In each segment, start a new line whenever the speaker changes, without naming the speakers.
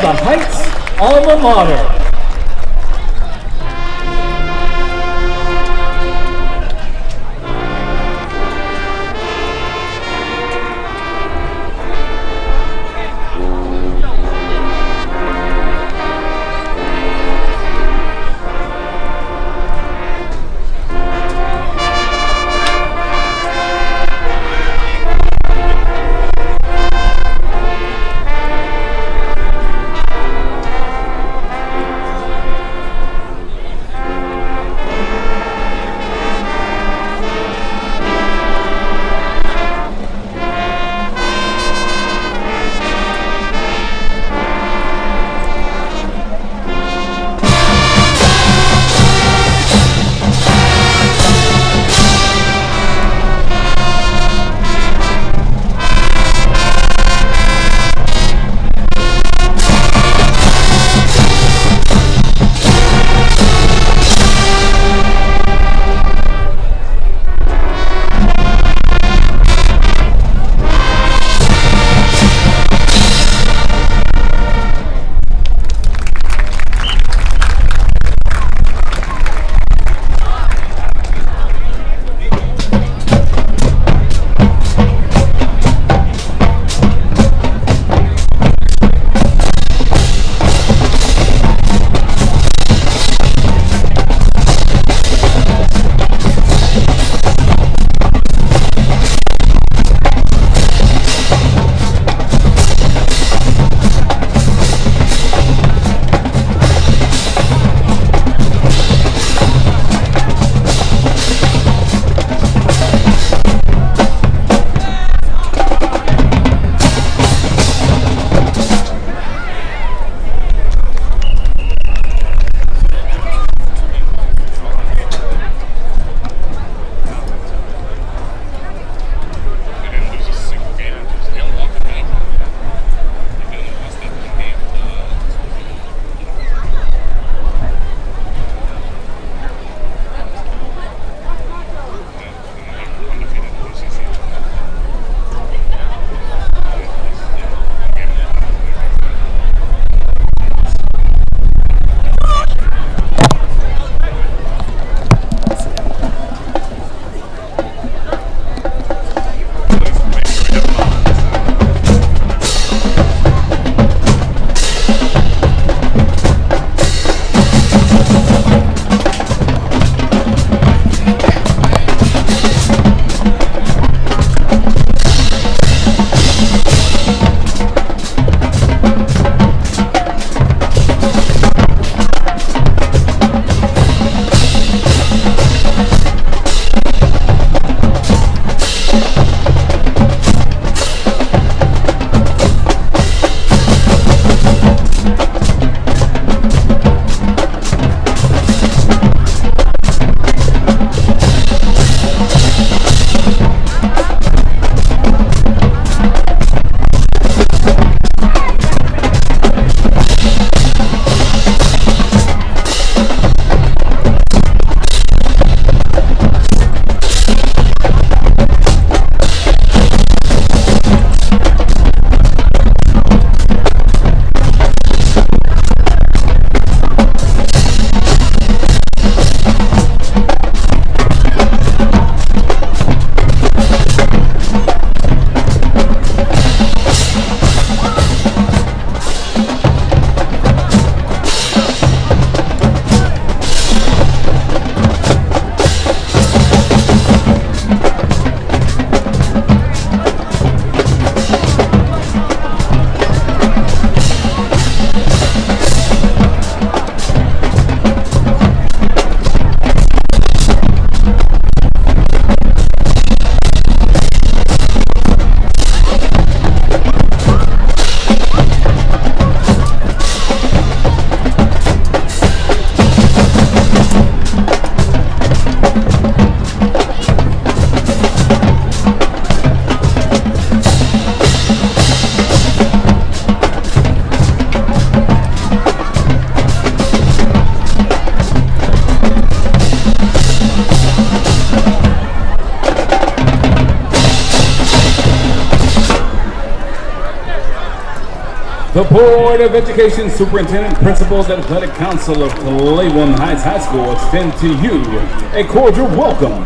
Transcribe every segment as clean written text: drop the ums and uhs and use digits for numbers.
the Heights alma mater. The Board of Education Superintendent, Principals, and Athletic Council of Cleveland Heights High School extend to you a cordial welcome.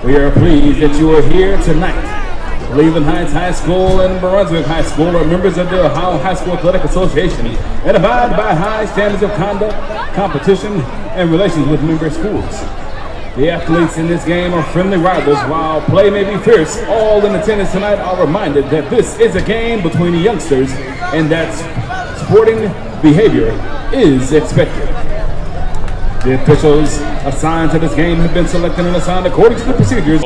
We are pleased that you are here tonight. Cleveland Heights High School and Brunswick High School are members of the Ohio High School Athletic Association and abide by high standards of conduct, competition, and relations with member schools. The athletes in this game are friendly rivals. While play may be fierce, all in attendance tonight are reminded that this is a game between the youngsters and that sporting behavior is expected. The officials assigned to this game have been selected and assigned according to the procedures.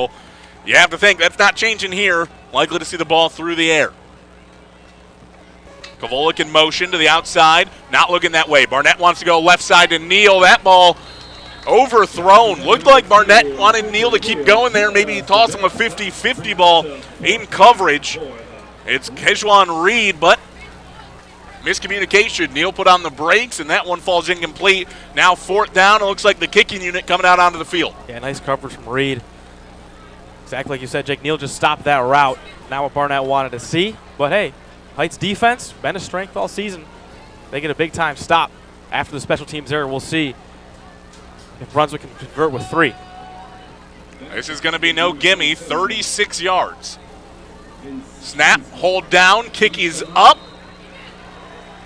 You have to think that's not changing here. Likely to see the ball through the air. Kovalik in motion to the outside. Not looking that way. Barnett wants to go left side to Neal. That ball overthrown. Looked like Barnett wanted Neal to keep going there. Maybe toss him a 50-50 ball in coverage. It's Keshwan Reed, but miscommunication. Neal put on the brakes, and that one falls incomplete. Now 4th down. It looks like the kicking unit coming out onto the field.
Yeah, nice coverage from Reed. Exactly like you said, Jake. Neal just stopped that route. Not what Barnett wanted to see. But, hey, Heights defense, been a strength all season. They get a big-time stop after the special teams error. We'll see if Brunswick can convert with 3.
This is going to be no gimme. 36 yards. Snap, hold down, kickies up,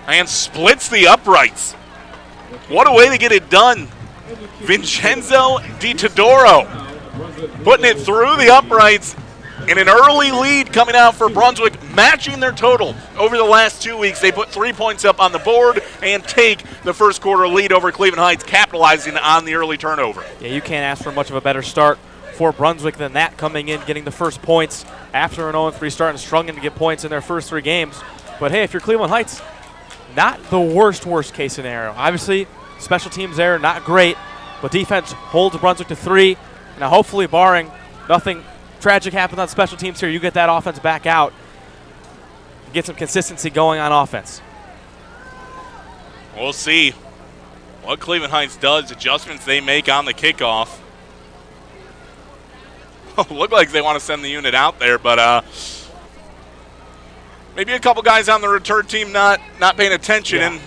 and splits the uprights. What a way to get it done. Vincenzo Di Todoro putting it through the uprights in an early lead coming out for Brunswick, matching their total. Over the last 2 weeks, they put 3 points up on the board and take the first quarter lead over Cleveland Heights, capitalizing on the early turnover.
Yeah, you can't ask for much of a better start for Brunswick than that, coming in, getting the first points after an 0-3 start and struggling to get points in their first 3 games. But, hey, if you're Cleveland Heights, not the worst case scenario. Obviously, special teams error, not great, but defense holds Brunswick to 3. Now, hopefully, barring nothing tragic happens on special teams here, you get that offense back out, get some consistency going on offense.
We'll see what Cleveland Heights does, adjustments they make on the kickoff. Look like they want to send the unit out there, but maybe a couple guys on the return team not paying attention, and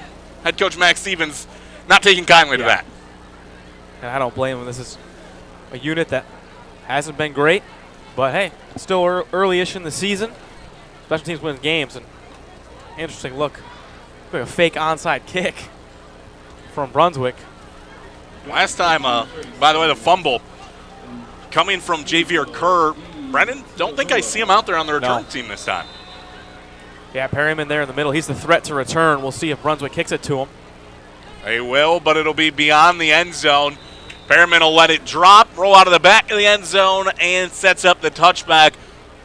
head coach Max Stevens not taking kindly to that.
And I don't blame him. This is a unit that hasn't been great, but hey, it's still early-ish in the season. Special teams win games, and interesting look. Like a fake onside kick from Brunswick.
Last time, by the way, the fumble coming from Javier Kerr. Brennan, don't think I see him out there on the return team this time.
Yeah, Perryman there in the middle. He's the threat to return. We'll see if Brunswick kicks it to him.
They will, but it'll be beyond the end zone. Perryman will let it drop, roll out of the back of the end zone, and sets up the touchback.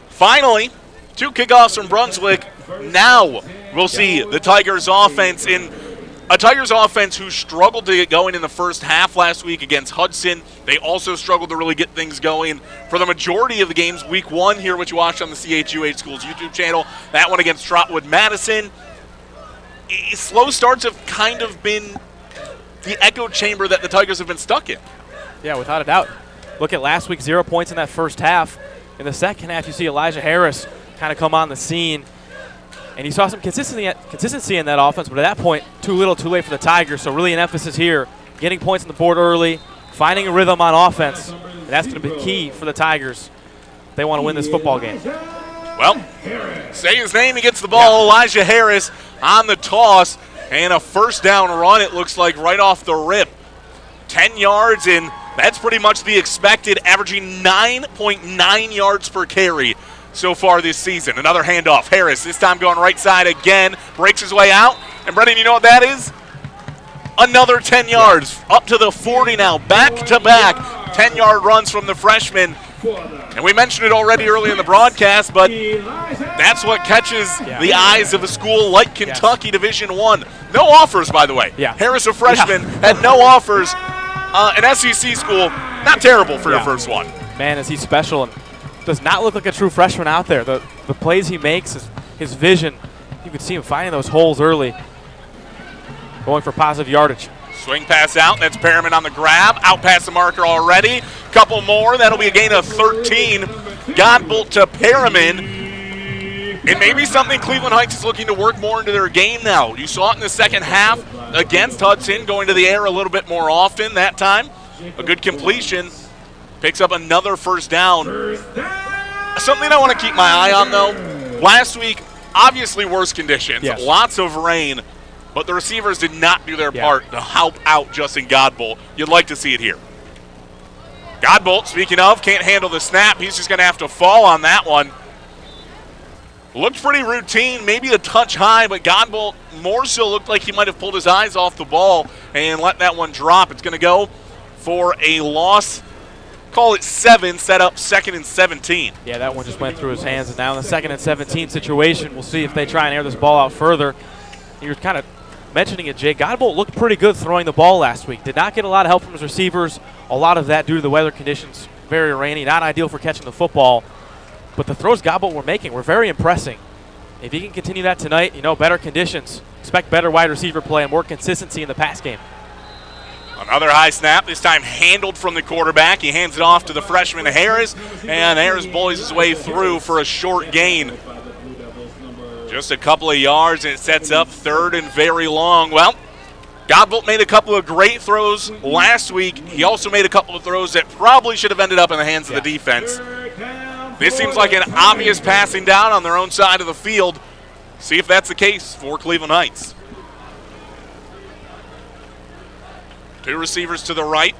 Finally, 2 kickoffs from Brunswick. Now we'll see the Tigers offense in a Tigers offense who struggled to get going in the first half last week against Hudson. They also struggled to really get things going for the majority of the games. Week 1 here, which you watched on the CHUH Schools YouTube channel. That one against Trotwood Madison. Slow starts have kind of been the echo chamber that the Tigers have been stuck in.
Yeah, without a doubt. Look at last week, 0 points in that first half. In the second half, you see Elijah Harris kind of come on the scene. And you saw some consistency in that offense, but at that point, too little, too late for the Tigers. So really an emphasis here, getting points on the board early, finding a rhythm on offense. And that's going to be key for the Tigers if they want to win this football game.
Well, say his name, he gets the ball. Elijah Harris on the toss. And a first down run, it looks like, right off the rip. 10 yards, and that's pretty much the expected, averaging 9.9 yards per carry so far this season. Another handoff. Harris, this time going right side again, breaks his way out. And, Brendan, you know what that is? Another 10 yards, up to the 40 now, back-to-back 10-yard runs from the freshman. And we mentioned it already early in the broadcast, but that's what catches the eyes of a school like Kentucky Division I. No offers, by the way. Harris, a freshman, had no offers. An SEC school, not terrible for your first one.
Man, is he special and does not look like a true freshman out there. The plays he makes, his vision, you could see him finding those holes early, going for positive yardage.
Swing pass out. That's Perriman on the grab. Out past the marker already. Couple more. That'll be a gain of 13. Godbolt to Perriman. And maybe something Cleveland Heights is looking to work more into their game now. You saw it in the second half against Hudson, going to the air a little bit more often that time. A good completion. Picks up another first down. Something I want to keep my eye on, though. Last week, obviously worse conditions.
Yes.
Lots of rain. But the receivers did not do their part to help out Justin Godbolt. You'd like to see it here. Godbolt, speaking of, can't handle the snap. He's just going to have to fall on that one. Looked pretty routine, maybe a touch high, but Godbolt more so looked like he might have pulled his eyes off the ball and let that one drop. It's going to go for a loss. Call it 7, set up 2nd and 17.
Yeah, that one just went through his hands. And now in the 2nd and 17 situation, we'll see if they try and air this ball out further. You're kind of mentioning it, Jay. Godbolt looked pretty good throwing the ball last week. Did not get a lot of help from his receivers. A lot of that due to the weather conditions. Very rainy, not ideal for catching the football. But the throws Godbolt were making were very impressive. If he can continue that tonight, better conditions. Expect better wide receiver play and more consistency in the pass game.
Another high snap, this time handled from the quarterback. He hands it off to the freshman Harris, and Harris bullies his way through for a short gain. Just a couple of yards, and it sets up 3rd and very long. Well, Godbolt made a couple of great throws last week. He also made a couple of throws that probably should have ended up in the hands of the defense. This seems like an obvious passing down on their own side of the field. See if that's the case for Cleveland Heights. 2 receivers to the right.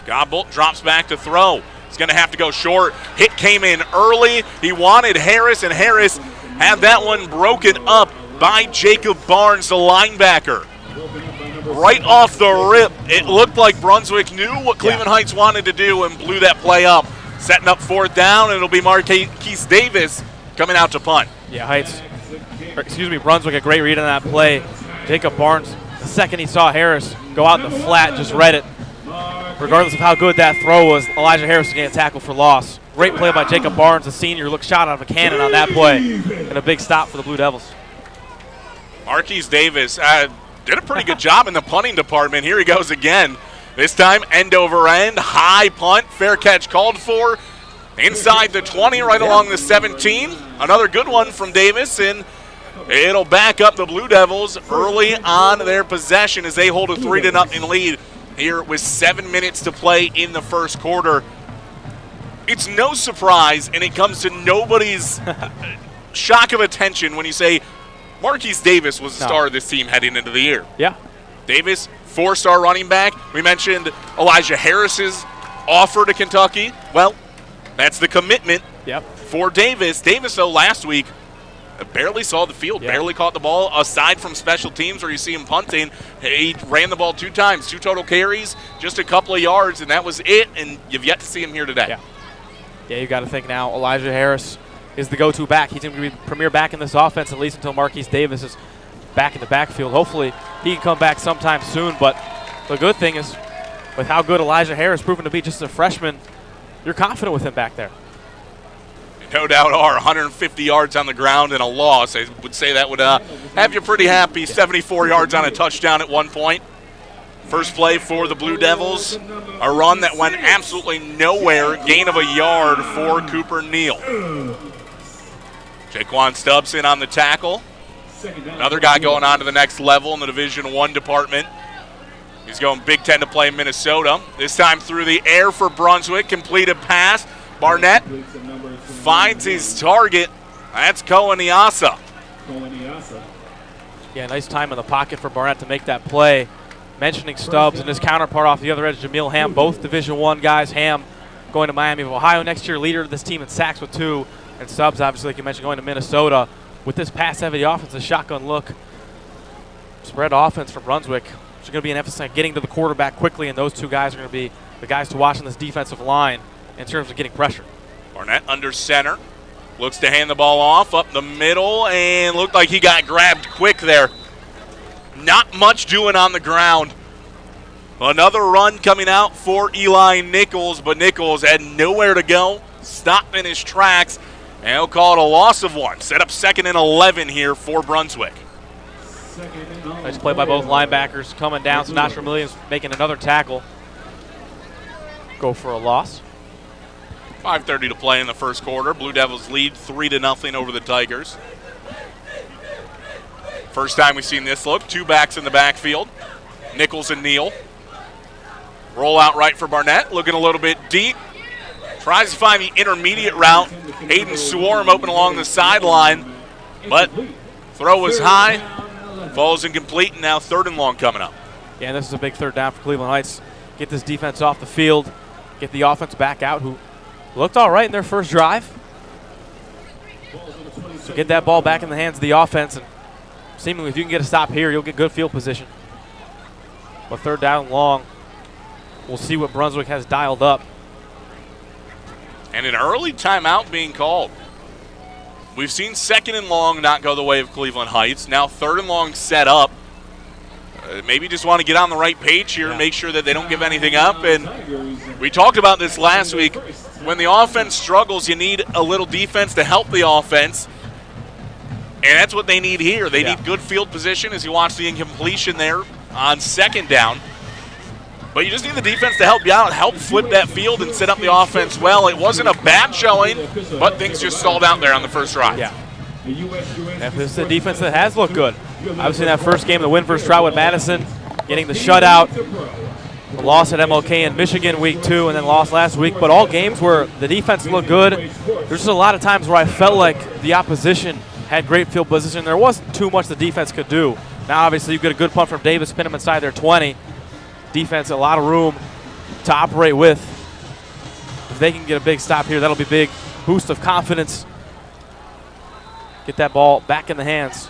Godbolt drops back to throw. He's going to have to go short. Hit came in early. He wanted Harris, and Harris had that one broken up by Jacob Barnes, the linebacker. Right off the rip, it looked like Brunswick knew what Cleveland Heights wanted to do and blew that play up. Setting up 4th down, and it'll be Marcelis Davis coming out to punt.
Yeah, Brunswick, a great read on that play. Jacob Barnes, the second he saw Harris go out in the flat, just read it. Regardless of how good that throw was, Elijah Harris was getting tackled for loss. Great play by Jacob Barnes, the senior, looked shot out of a cannon on that play. And a big stop for the Blue Devils.
Marcelis Davis did a pretty good job in the punting department. Here he goes again. This time, end over end, high punt, fair catch called for. Inside the 20, right along the 17. Another good one from Davis, and it'll back up the Blue Devils early on their possession as they hold a 3-0 lead here with 7 minutes to play in the first quarter. It's no surprise, and it comes to nobody's shock of attention when you say Marcelis Davis was the star of this team heading into the year.
Yeah.
Davis, 4-star running back. We mentioned Elijah Harris's offer to Kentucky. Well, that's the commitment for Davis. Davis, though, last week barely saw the field, barely caught the ball. Aside from special teams where you see him punting, he ran the ball 2 times, 2 total carries, just a couple of yards, and that was it, and you've yet to see him here today.
Yeah, you got to think now Elijah Harris is the go-to back. He's going to be the premier back in this offense, at least until Marcelis Davis is back in the backfield. Hopefully he can come back sometime soon, but the good thing is with how good Elijah Harris proven to be just as a freshman, you're confident with him back there.
No doubt are. 150 yards on the ground and a loss. I would say that would have you pretty happy. 74 yards on a touchdown at one point. First play for the Blue Devils. A run that went absolutely nowhere. Gain of a yard for Cooper Neal. Jaquan Stubbs in on the tackle. Another guy going on to the next level in the Division I department. He's going Big Ten to play Minnesota. This time through the air for Brunswick. Completed pass. Barnett finds his target. That's Koaniasa.
Yeah, nice time in the pocket for Barnett to make that play. Mentioning Stubbs and his counterpart off the other edge, Jameel Ham, both Division I guys. Ham going to Miami of Ohio next year, leader of this team in sacks with 2. And Stubbs, obviously, like you mentioned, going to Minnesota. With this pass-heavy offense, a shotgun look. Spread offense for Brunswick. There's going to be an emphasis on getting to the quarterback quickly, and those 2 guys are going to be the guys to watch on this defensive line in terms of getting pressure.
Barnett under center. Looks to hand the ball off up the middle, and looked like he got grabbed quick there. Not much doing on the ground. Another run coming out for Eli Nichols, but Nichols had nowhere to go. Stopped in his tracks, and he'll call it a loss of 1. Set up 2nd and 11 here for Brunswick.
Nice play by both linebackers coming down. Sinatra Williams making another tackle. Go for a loss.
5:30 to play in the first quarter. Blue Devils lead 3-0 over the Tigers. First time we've seen this look. Two backs in the backfield. Nichols and Neal. Roll out right for Barnett. Looking a little bit deep. Tries to find the intermediate route. Hayden Swarm open along the sideline. But throw was high. Falls incomplete, and now 3rd and long coming up.
Yeah, and this is a big 3rd down for Cleveland Heights. Get this defense off the field. Get the offense back out, who looked all right in their first drive. So get that ball back in the hands of the offense, and seemingly if you can get a stop here, you'll get good field position. But 3rd down and long, we'll see what Brunswick has dialed up.
And an early timeout being called. We've seen 2nd and long not go the way of Cleveland Heights. Now 3rd and long set up. Maybe just want to get on the right page here and make sure that they don't give anything up. And we talked about this last week. When the offense struggles, you need a little defense to help the offense. And that's what they need here. They need good field position, as you watch the incompletion there on 2nd down. But you just need the defense to help you out, help flip that field and set up the offense well. It wasn't a bad showing, but things just stalled out there on the first drive.
Yeah. And this is a defense that has looked good. Obviously, that first game, the win versus Trotwood Madison, getting the shutout, the loss at MLK in Michigan week 2, and then lost last week. But all games where the defense looked good, there's just a lot of times where I felt like the opposition had great field position. There wasn't too much the defense could do. Now, obviously, you get a good punt from Davis, pin him inside their 20. Defense, a lot of room to operate with. If they can get a big stop here, that'll be big boost of confidence. Get that ball back in the hands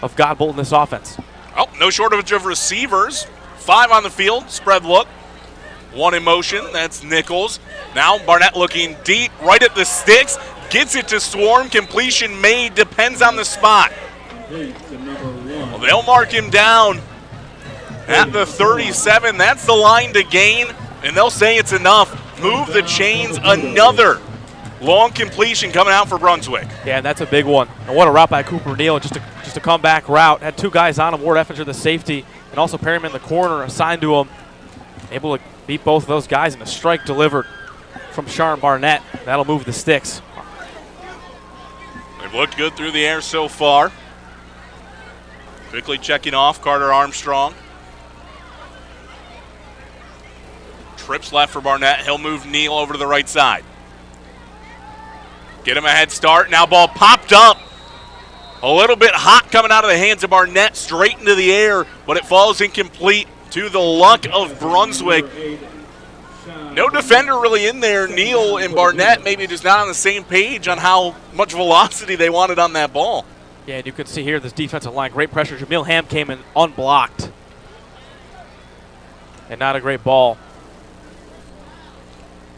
of Godbolt in this offense.
Oh, no shortage of receivers. 5 on the field, spread look. 1 in motion, that's Nichols. Now Barnett looking deep, right at the sticks. Gets it to Swarm, completion made, depends on the spot. Well, they'll mark him down at the 37. That's the line to gain, and they'll say it's enough. Move the chains. Another long completion coming out for Brunswick.
Yeah, and that's a big one. And what a route by Cooper Neal, just a comeback route. Had 2 guys on him, Ward Effinger, the safety, and also Perryman in the corner assigned to him. Able to beat both of those guys, and a strike delivered from Sharon Barnett. That'll move the sticks.
They've looked good through the air so far. Quickly checking off Carter Armstrong. Trips left for Barnett. He'll move Neal over to the right side. Get him a head start. Now ball popped up. A little bit hot coming out of the hands of Barnett, straight into the air, but it falls incomplete to the luck of Brunswick. No defender really in there. Neal and Barnett maybe just not on the same page on how much velocity they wanted on that ball.
Yeah, and you can see here this defensive line, great pressure. Jamil Ham came in unblocked. And not a great ball.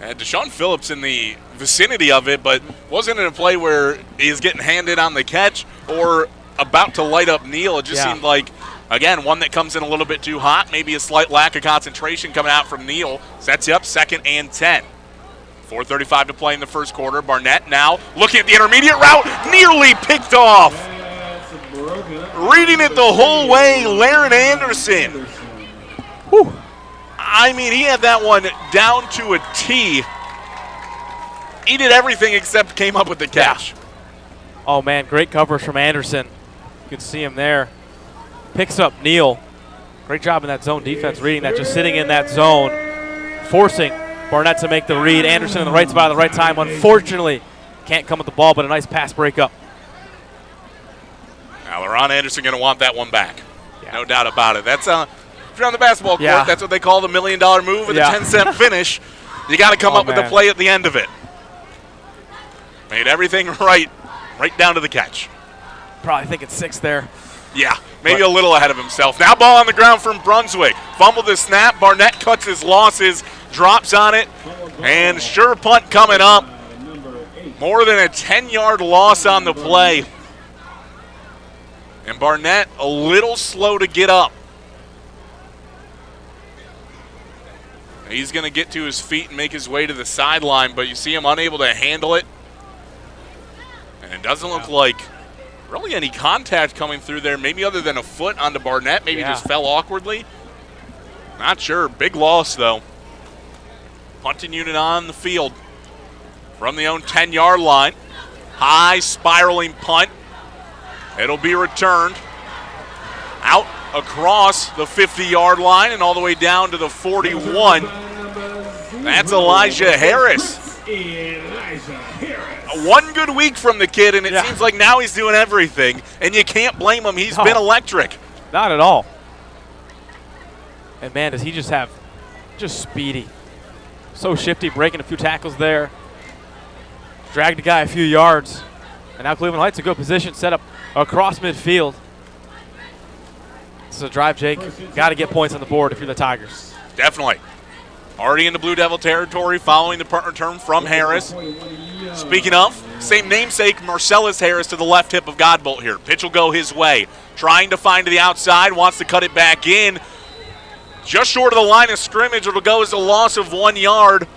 Deshaun Phillips in the vicinity of it, but wasn't in a play where he's getting handed on the catch or about to light up Neal. It just seemed like, again, one that comes in a little bit too hot, maybe a slight lack of concentration coming out from Neal. Sets you up 2nd and 10. 4:35 to play in the first quarter. Barnett now looking at the intermediate route, nearly picked off. Reading it the whole way, Laren Anderson. Whew. I mean, he had that one down to a T. He did everything except came up with the catch.
Yeah. Oh, man, great coverage from Anderson. You can see him there. Picks up Neal. Great job in that zone defense, reading that, just sitting in that zone, forcing Barnett to make the read. Anderson in the right spot at the right time. Unfortunately, can't come with the ball, but a nice pass breakup.
Now, LaRon Anderson going to want that one back. Yeah. No doubt about it. That's if you're on the basketball court, that's what they call the $1 million move with a 10-cent finish. You got to come up with the play at the end of it. Made everything right down to the catch.
Probably thinking 6 there.
Yeah, maybe a little ahead of himself. Now ball on the ground from Brunswick. Fumbled the snap. Barnett cuts his losses, drops on it, and sure punt coming up. More than a 10-yard loss on the play. And Barnett a little slow to get up. He's going to get to his feet and make his way to the sideline, but you see him unable to handle it. And it doesn't look like really any contact coming through there, maybe other than a foot onto Barnett. Maybe just fell awkwardly. Not sure. Big loss, though. Punting unit on the field. from the own 10-yard line. High spiraling punt. It'll be returned out across the 50-yard line and all the way down to the 41. That's Elijah Harris. One good week from the kid, and it seems like now he's doing everything, and you can't blame him. He's been electric.
Not at all. And, man, does he just have speedy. So shifty, breaking a few tackles there. Dragged a guy a few yards. And now Cleveland Heights a good position, set up across midfield. This is a drive, Jake. Got to get points on the board if you're the Tigers.
Definitely. Already into Blue Devil territory following the punt return from Harris. Speaking of, same namesake, Marcelis Harris to the left hip of Godbolt here. Pitch will go his way. Trying to find to the outside, wants to cut it back in. Just short of the line of scrimmage, it'll go as a loss of 1 yard.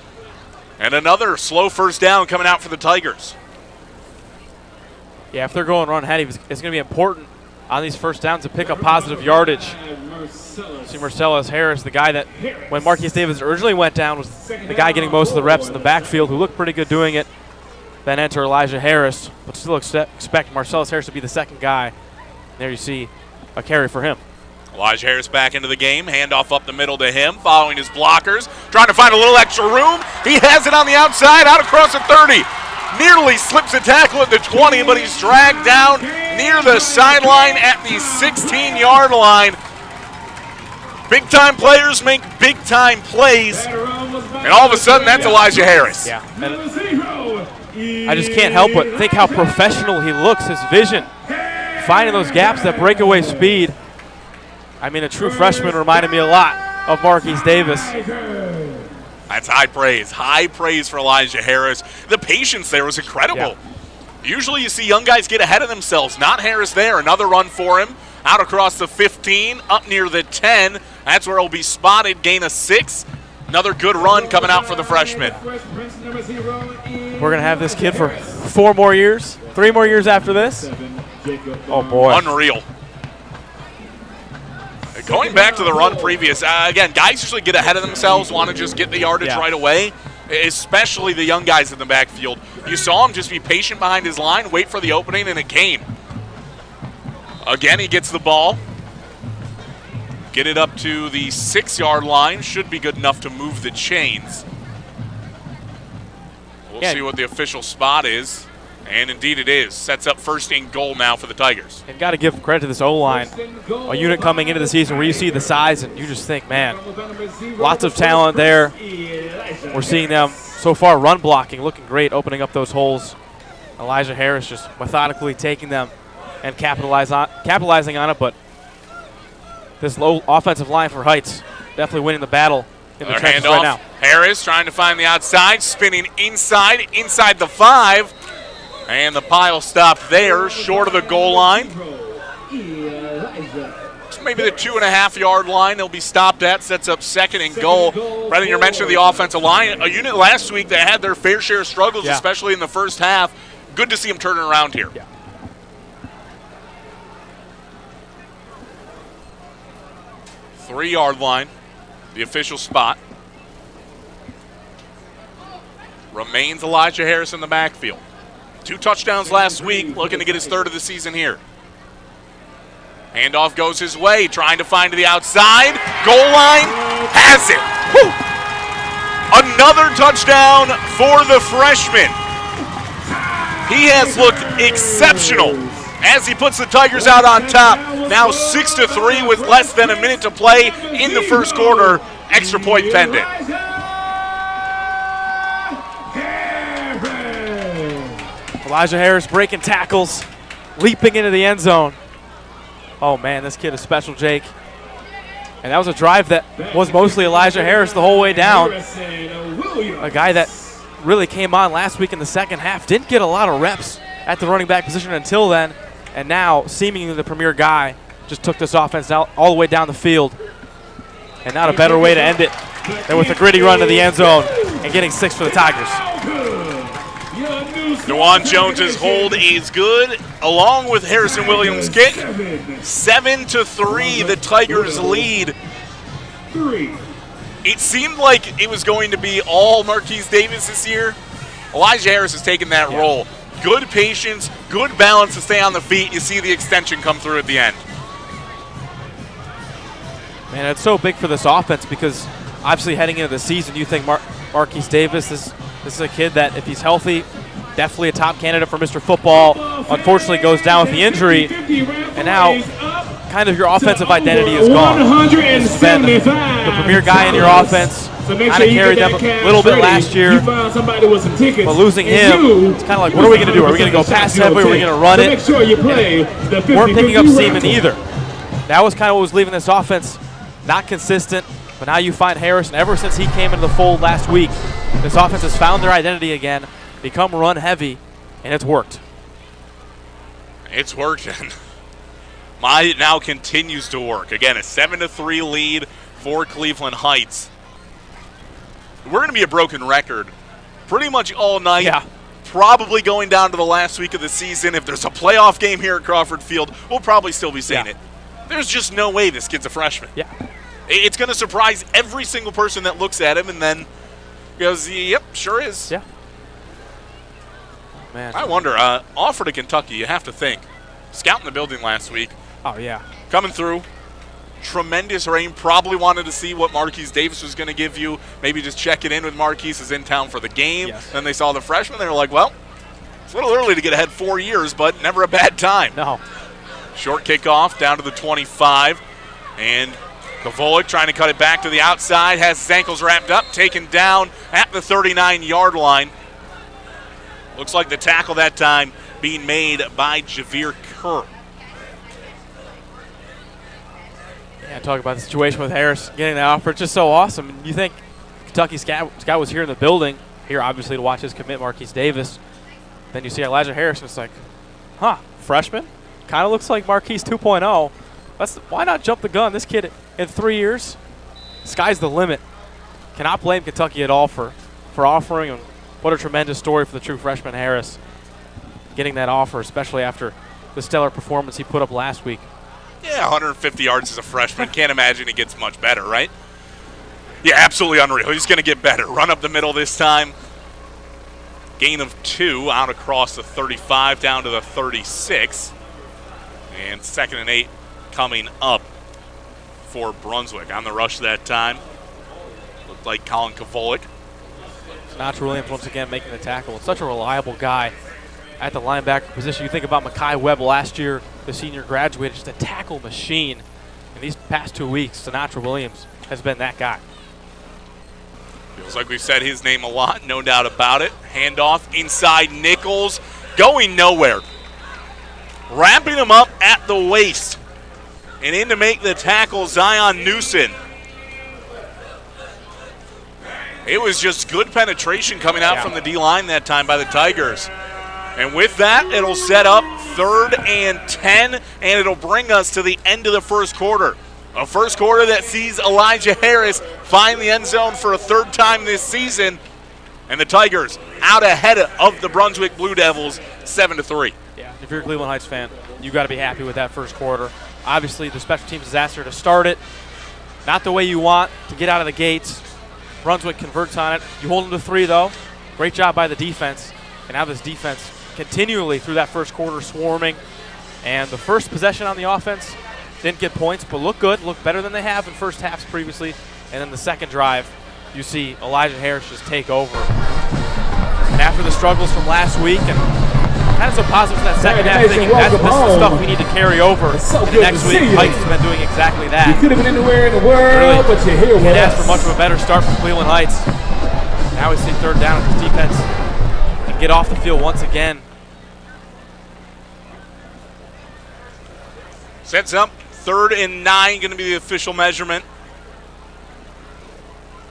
And another slow first down coming out for the Tigers.
Yeah, if they're going run heavy, it's going to be important on these first downs to pick up positive yardage. See Marcelis Harris, the guy that when Marquise Davis originally went down was the guy getting most of the reps in the backfield, who looked pretty good doing it. Then enter Elijah Harris, but still expect Marcelis Harris to be the second guy. There you see a carry for him.
Elijah Harris back into the game. Handoff up the middle to him, following his blockers. Trying to find a little extra room. He has it on the outside, out across the 30. Nearly slips a tackle at the 20, but he's dragged down near the sideline at the 16-yard line. Big-time players make big-time plays. And all of a sudden, that's Elijah Harris.
Yeah. And I just can't help but think how professional he looks, his vision. Finding those gaps, that breakaway speed. I mean, a true freshman reminded me a lot of Marquise Davis.
That's high praise. High praise for Elijah Harris. The patience there was incredible.
Yeah.
Usually you see young guys get ahead of themselves. Not Harris there. Another run for him. Out across the 15, up near the 10. That's where he'll be spotted. Gain of 6. Another good run coming out for the freshman.
We're going to have this kid for 4 more years, 3 more years after this. Oh, boy.
Unreal. Going back to the run previous, again, guys usually get ahead of themselves, want to just get the yardage right away, especially the young guys in the backfield. You saw him just be patient behind his line, wait for the opening, and it came. Again, he gets the ball. Get it up to the 6-yard line. Should be good enough to move the chains. We'll see what the official spot is. And indeed it is. Sets up first and goal now for the Tigers.
And got to give credit to this O-line. A unit coming into the season where you see the size and you just think, man, lots of talent there. We're seeing them so far run blocking, looking great, opening up those holes. Elijah Harris just methodically taking them and capitalizing on it. But this low offensive line for Heights definitely winning the battle in the trenches right now.
Harris trying to find the outside, spinning inside the 5. And the pile stopped there, short of the goal line. Maybe the 2.5-yard line they'll be stopped at, sets up second and goal. Brendan, you mentioned the offensive line. A unit last week that had their fair share of struggles, especially in the first half. Good to see them turning around here.
Yeah.
3-yard line, the official spot. Remains Elijah Harris in the backfield. 2 touchdowns last week, looking to get his 3rd of the season here. Handoff goes his way, trying to find to the outside. Goal line, has it. Woo! Another touchdown for the freshman. He has looked exceptional as he puts the Tigers out on top. Now 6-3 with less than a minute to play in the first quarter. Extra point pending.
Elijah Harris breaking tackles, leaping into the end zone. Oh, man, this kid is special, Jake. And that was a drive that was mostly Elijah Harris the whole way down. A guy that really came on last week in the second half. Didn't get a lot of reps at the running back position until then. And now, seemingly the premier guy, just took this offense out all the way down the field. And not a better way to end it than with a gritty run to the end zone and getting 6 for the Tigers.
Dewan Jones's hold is good, along with Harrison Williams' kick. 7-3, the Tigers lead. It seemed like it was going to be all Marquise Davis this year, Elijah Harris has taken that role. Good patience, good balance to stay on the feet. You see the extension come through at the end.
Man, it's so big for this offense because obviously heading into the season, you think Marquise Davis, this is a kid that if he's healthy, definitely a top candidate for Mr. Football. Unfortunately goes down with the injury, and now kind of your offensive identity is gone. He's been the premier guy in your offense. Kind of carried them a little bit last year, but losing him, it's kind of like, what are we going to do? Are we going to go pass heavy? Are we going to run it? Weren't picking up seaman either. That was kind of what was leaving this offense not consistent, but now you find Harris, and ever since he came into the fold last week, this offense has found their identity again, become run heavy, and it's worked.
It's working. It now continues to work. Again, a 7-3 lead for Cleveland Heights. We're going to be a broken record pretty much all night.
Yeah.
Probably going down to the last week of the season. If there's a playoff game here at Crawford Field, we'll probably still be saying it. There's just no way this kid's a freshman.
Yeah.
It's going to surprise every single person that looks at him and then goes, yep, sure is.
Yeah. Man.
I wonder, offer to Kentucky, you have to think. Scout in the building last week.
Oh, yeah.
Coming through. Tremendous rain. Probably wanted to see what Marquise Davis was going to give you. Maybe just check it in with Marquise is in town for the game.
Yes.
Then they saw the freshman. They were like, well, it's a little early to get ahead 4 years, but never a bad time.
No.
Short kickoff down to the 25. And Kavolik trying to cut it back to the outside. Has his ankles wrapped up. Taken down at the 39-yard line. Looks like the tackle that time being made by Javier Kerr.
Yeah, talk about the situation with Harris getting the offer. It's just so awesome. And you think Kentucky Scout was here in the building, here obviously to watch his commit Marquise Davis. Then you see Elijah Harris, and it's like, freshman? Kind of looks like Marquise 2.0. Why not jump the gun? This kid in 3 years, sky's the limit. Cannot blame Kentucky at all for offering him. What a tremendous story for the true freshman Harris, getting that offer, especially after the stellar performance he put up last week.
Yeah, 150 yards as a freshman. Can't imagine he gets much better, right? Yeah, absolutely unreal. He's going to get better. Run up the middle this time. Gain of 2 out across the 35 down to the 36. And 2nd and 8 coming up for Brunswick. On the rush that time. Looked like Colin Kavolik.
Sinatra Williams once again making the tackle. It's such a reliable guy at the linebacker position. You think about Makai Webb last year, the senior graduate, just a tackle machine. In these past 2 weeks, Sinatra Williams has been that guy.
Feels like we've said his name a lot, no doubt about it. Handoff inside Nichols, going nowhere. Wrapping him up at the waist. And in to make the tackle, Zion Newson. It was just good penetration coming out from the D-line that time by the Tigers. And with that, it'll set up 3rd and 10, and it'll bring us to the end of the first quarter. A first quarter that sees Elijah Harris find the end zone for a 3rd time this season, and the Tigers out ahead of the Brunswick Blue Devils, 7-3.
Yeah, if you're a Cleveland Heights fan, you got to be happy with that first quarter. Obviously, the special teams disaster to start it, not the way you want to get out of the gates. Brunswick converts on it. You hold them to 3, though. Great job by the defense. And now this defense continually through that first quarter swarming. And the first possession on the offense didn't get points, but looked good, looked better than they have in first halves previously. And then the second drive, you see Elijah Harris just take over. And after the struggles from last week and kind of so positive in that second half, thinking this is the stuff we need to carry over into next week. Heights has been doing exactly that.
You could have been anywhere in the world, but you're here with us.
Can't ask for much of a better start from Cleveland Heights. Now we see 3rd down as this defense can get off the field once again.
Sets up 3rd and 9, going to be the official measurement.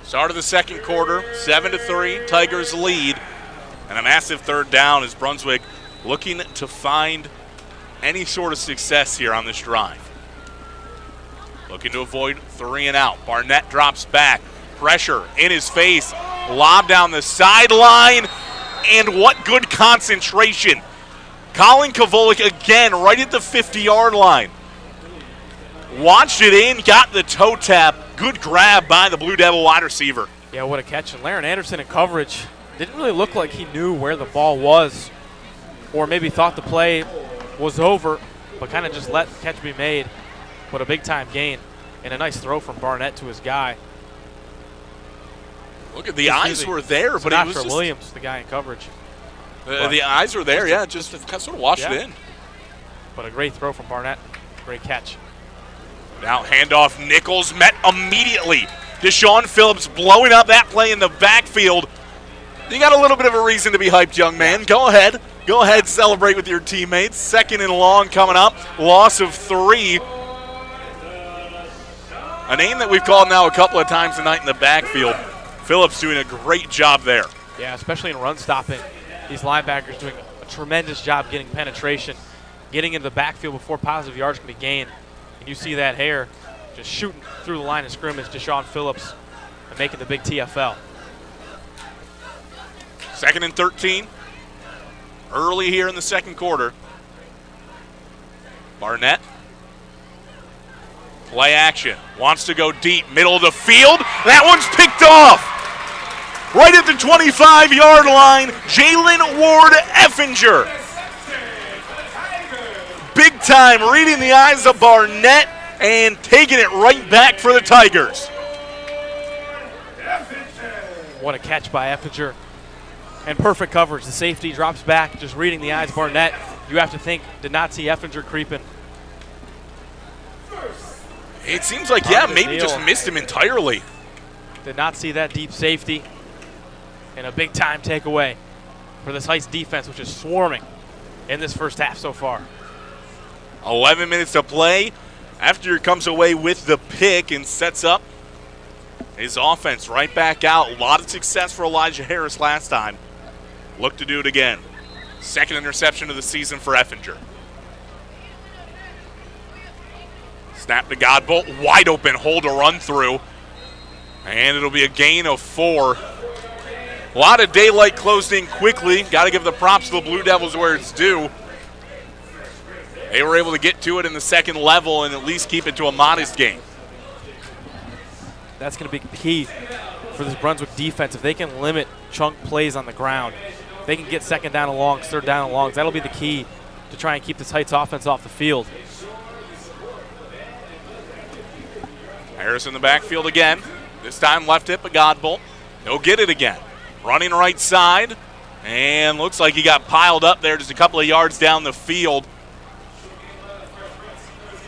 Start of the second quarter, 7-3, Tigers lead. And a massive 3rd down as Brunswick looking to find any sort of success here on this drive. Looking to avoid 3 and out. Barnett drops back. Pressure in his face. Lob down the sideline. And what good concentration. Colin Kavolik again right at the 50-yard line. Watched it in, got the toe tap. Good grab by the Blue Devil wide receiver.
Yeah, what a catch. And Laren Anderson in coverage. Didn't really look like he knew where the ball was, or maybe thought the play was over, but kind of just let the catch be made. But a big-time gain and a nice throw from Barnett to his guy.
Look at the eyes were there, but it was just
Williams, the guy in coverage.
The eyes were there, yeah, just sort of washed it in.
But a great throw from Barnett. Great catch.
Now handoff, Nichols met immediately. Deshaun Phillips blowing up that play in the backfield. You got a little bit of a reason to be hyped, young man. Go ahead. Go ahead, celebrate with your teammates. 2nd and long coming up. Loss of 3. A name that we've called now a couple of times tonight in the backfield. Phillips doing a great job there.
Yeah, especially in run stopping. These linebackers doing a tremendous job getting penetration, getting into the backfield before positive yards can be gained. And you see that hair just shooting through the line of scrimmage, Deshaun Phillips, and making the big TFL.
2nd and 13. Early here in the second quarter. Barnett. Play action. Wants to go deep. Middle of the field. That one's picked off. Right at the 25-yard line, Jalen Ward Effinger. Big time reading the eyes of Barnett and taking it right back for the Tigers.
What a catch by Effinger. And perfect coverage. The safety drops back, just reading the eyes of Barnett. You have to think, did not see Effinger creeping.
It seems like, yeah, maybe just missed him entirely.
Did not see that deep safety. And a big-time takeaway for this Heights defense, which is swarming in this first half so far.
11 minutes to play. After comes away with the pick and sets up his offense right back out. A lot of success for Elijah Harris last time. Look to do it again. 2nd interception of the season for Effinger. Snap to Godbolt. Wide open hole to run through. And it'll be a gain of 4. A lot of daylight closed in quickly. Got to give the props to the Blue Devils where it's due. They were able to get to it in the second level and at least keep it to a modest game.
That's going to be key for this Brunswick defense. If they can limit chunk plays on the ground, they can get 2nd down and longs, 3rd down and longs. That'll be the key to try and keep this Heights offense off the field.
Harris in the backfield again. This time left hip, but Godbolt. He'll get it again. Running right side, and looks like he got piled up there just a couple of yards down the field.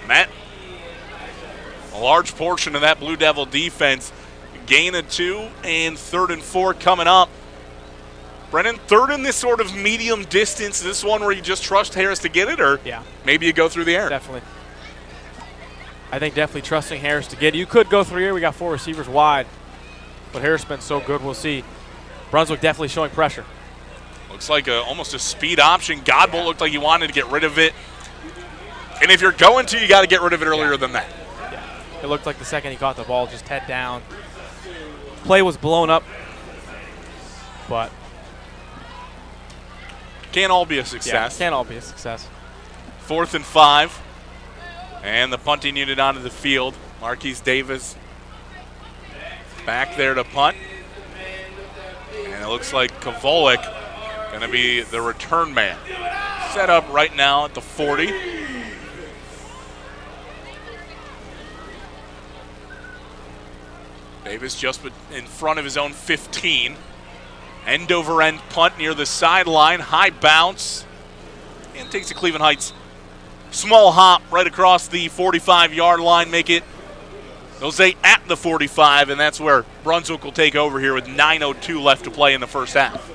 Matt, a large portion of that Blue Devil defense. Gain of 2 and 3rd and 4 coming up. Brennan, 3rd in this sort of medium distance. This one where you just trust Harris to get it, or maybe you go through the air?
Definitely. I think definitely trusting Harris to get it. You could go through here. We got 4 receivers wide, but Harris has been so good. We'll see. Brunswick definitely showing pressure.
Looks like almost a speed option. Godbolt looked like he wanted to get rid of it. And if you're going to, you got to get rid of it earlier than that.
Yeah. It looked like the second he caught the ball, just head down. Play was blown up, but
can't all be a success.
Yeah, can't all be a success.
4th and 5. And the punting unit onto the field. Marquise Davis back there to punt. And it looks like Kovalik going to be the return man. Set up right now at the 40. Davis just in front of his own 15. End over end punt near the sideline. High bounce. And takes the Cleveland Heights small hop right across the 45-yard line. Make it, they'll say, at the 45, and that's where Brunswick will take over here with 9:02 left to play in the first half.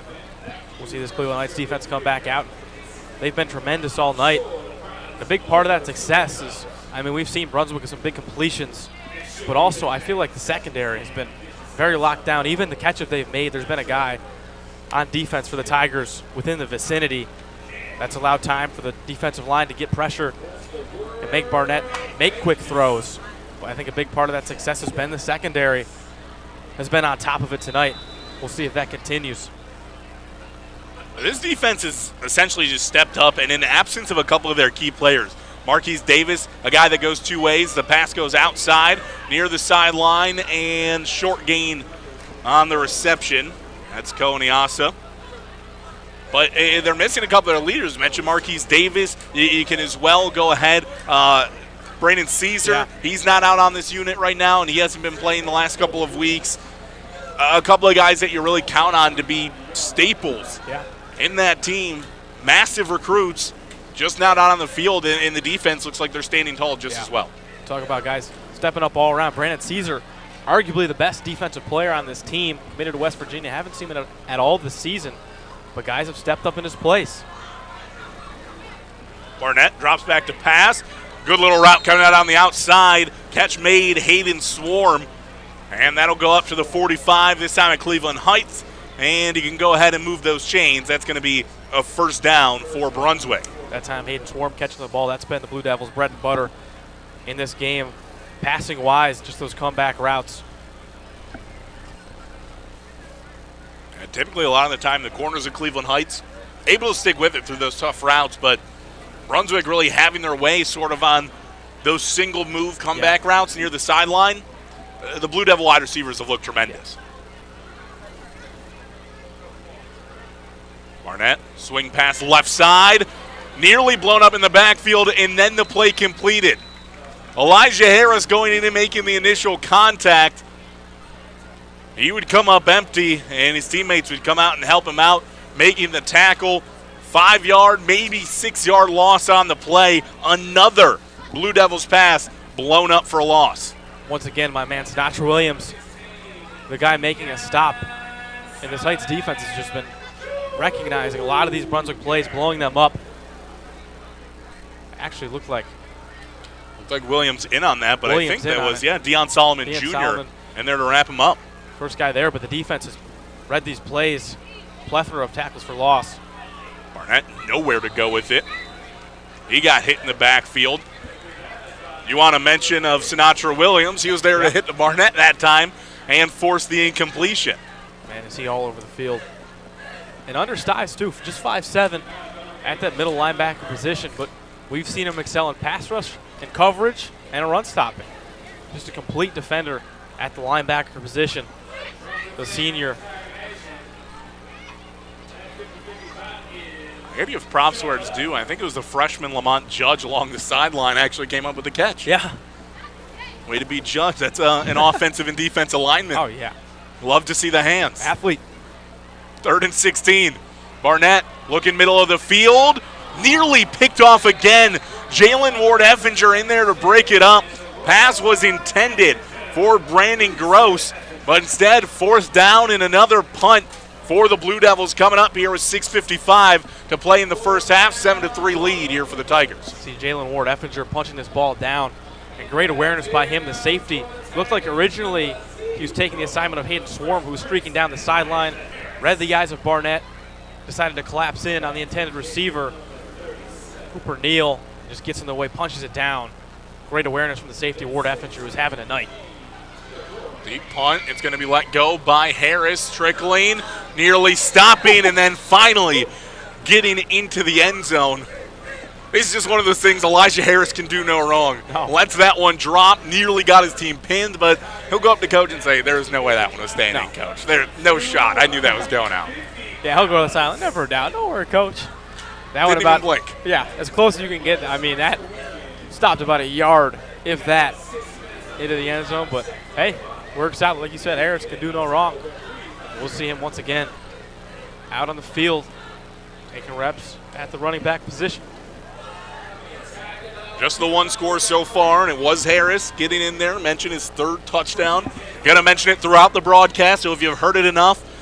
We'll see this Cleveland Heights defense come back out. They've been tremendous all night. A big part of that success is, I mean, we've seen Brunswick with some big completions, but also I feel like the secondary has been very locked down. Even the catch that they've made, there's been a guy on defense for the Tigers within the vicinity. That's allowed time for the defensive line to get pressure and make Barnett make quick throws. But I think a big part of that success has been the secondary has been on top of it tonight. We'll see if that continues.
This defense has essentially just stepped up, and in the absence of a couple of their key players, Marquise Davis, a guy that goes 2 ways. The pass goes outside near the sideline, and short gain on the reception. That's Koniasa. But they're missing a couple of their leaders. Mentioned Marquise Davis. You can as well go ahead. Brandon Caesar, he's not out on this unit right now, and he hasn't been playing the last couple of weeks. A couple of guys that you really count on to be staples in that team. Massive recruits, just not out on the field, and the defense looks like they're standing tall just as well.
Talk about guys stepping up all around. Brandon Caesar, arguably the best defensive player on this team, committed to West Virginia. Haven't seen him at all this season, but guys have stepped up in his place.
Barnett drops back to pass. Good little route coming out on the outside. Catch made, Hayden Swarm. And that'll go up to the 45, this time at Cleveland Heights. And he can go ahead and move those chains. That's going to be a first down for Brunswick. That
time Hayden Swarm catching the ball. That's been the Blue Devils' bread and butter in this game. Passing-wise, just those comeback routes.
And typically, a lot of the time, the corners of Cleveland Heights able to stick with it through those tough routes, but Brunswick really having their way sort of on those single move comeback routes near the sideline. The Blue Devil wide receivers have looked tremendous. Barnett, swing pass left side, nearly blown up in the backfield, and then the play completed. Elijah Harris going in and making the initial contact. He would come up empty, and his teammates would come out and help him out, making the tackle. 5-yard, maybe 6-yard loss on the play. Another Blue Devils pass blown up for a loss.
Once again, my man Sinatra Williams, the guy making a stop. And this Heights defense has just been recognizing a lot of these Brunswick plays, blowing them up. Actually looked like
Williams in on that, but I think that was, Deion Solomon Jr. and there to wrap him up.
First guy there, but the defense has read these plays. Plethora of tackles for loss.
Barnett nowhere to go with it. He got hit in the backfield. You want to mention of Sinatra Williams. He was there to hit the Barnett that time and force the incompletion.
Man, is he all over the field. And undersized, too, just 5'7", at that middle linebacker position. But we've seen him excel in pass rush and coverage and run stopping. Just a complete defender at the linebacker position. The senior.
I gotta give props where it's due. I think it was the freshman Lamont Judge along the sideline actually came up with the catch.
Yeah.
Way to be Judge. That's an offensive and defensive lineman.
Oh, yeah.
Love to see the hands.
Athlete.
3rd and 16. Barnett looking middle of the field. Nearly picked off again. Jalen Ward-Effinger in there to break it up. Pass was intended for Brandon Gross, but instead 4th down and another punt for the Blue Devils coming up here with 6:55 to play in the first half. 7-3 lead here for the Tigers.
See Jalen Ward-Effinger punching this ball down, and great awareness by him, the safety. Looked like originally he was taking the assignment of Hayden Swarm, who was streaking down the sideline, read the eyes of Barnett, decided to collapse in on the intended receiver. Cooper Neal just gets in the way, punches it down. Great awareness from the safety, Ward-Effinger, who's having a night.
Deep punt. It's going to be let go by Harris. Trickling, nearly stopping, and then finally getting into the end zone. This is just one of those things Elijah Harris can do no wrong.
No.
Lets that one drop. Nearly got his team pinned, but he'll go up to coach and say, there's no way that one was staying in, coach. There's no shot. I knew that was going out.
Yeah, he'll go to the sideline. Never a doubt. Don't worry, coach. That
Didn't
one
even blink.
Yeah, as close as you can get. I mean, that stopped about a yard, if that, into the end zone. But, hey, works out. Like you said, Harris can do no wrong. We'll see him once again out on the field, taking reps at the running back position.
Just the one score so far, and it was Harris getting in there. Mention his 3rd touchdown. Going to mention it throughout the broadcast, so if you've heard it enough,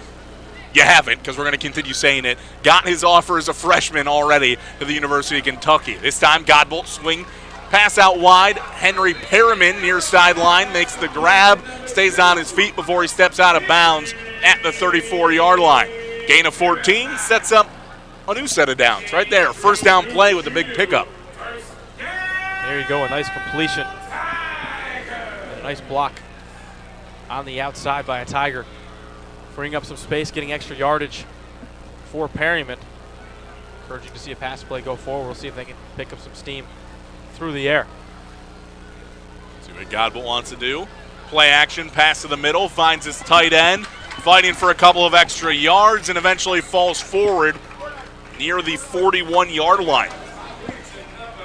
you haven't, because we're going to continue saying it. Got his offer as a freshman already to the University of Kentucky. This time, Godbolt swing, pass out wide. Henry Perriman near sideline makes the grab, stays on his feet before he steps out of bounds at the 34-yard line. Gain of 14 sets up a new set of downs right there. First down play with a big pickup.
There you go, a nice completion. A nice block on the outside by a Tiger. Freeing up some space, getting extra yardage for Perryman. Encouraging to see a pass play go forward. We'll see if they can pick up some steam through the air.
See what Godbolt wants to do. Play action, pass to the middle, finds his tight end. fighting for a couple of extra yards and eventually falls forward near the 41-yard line.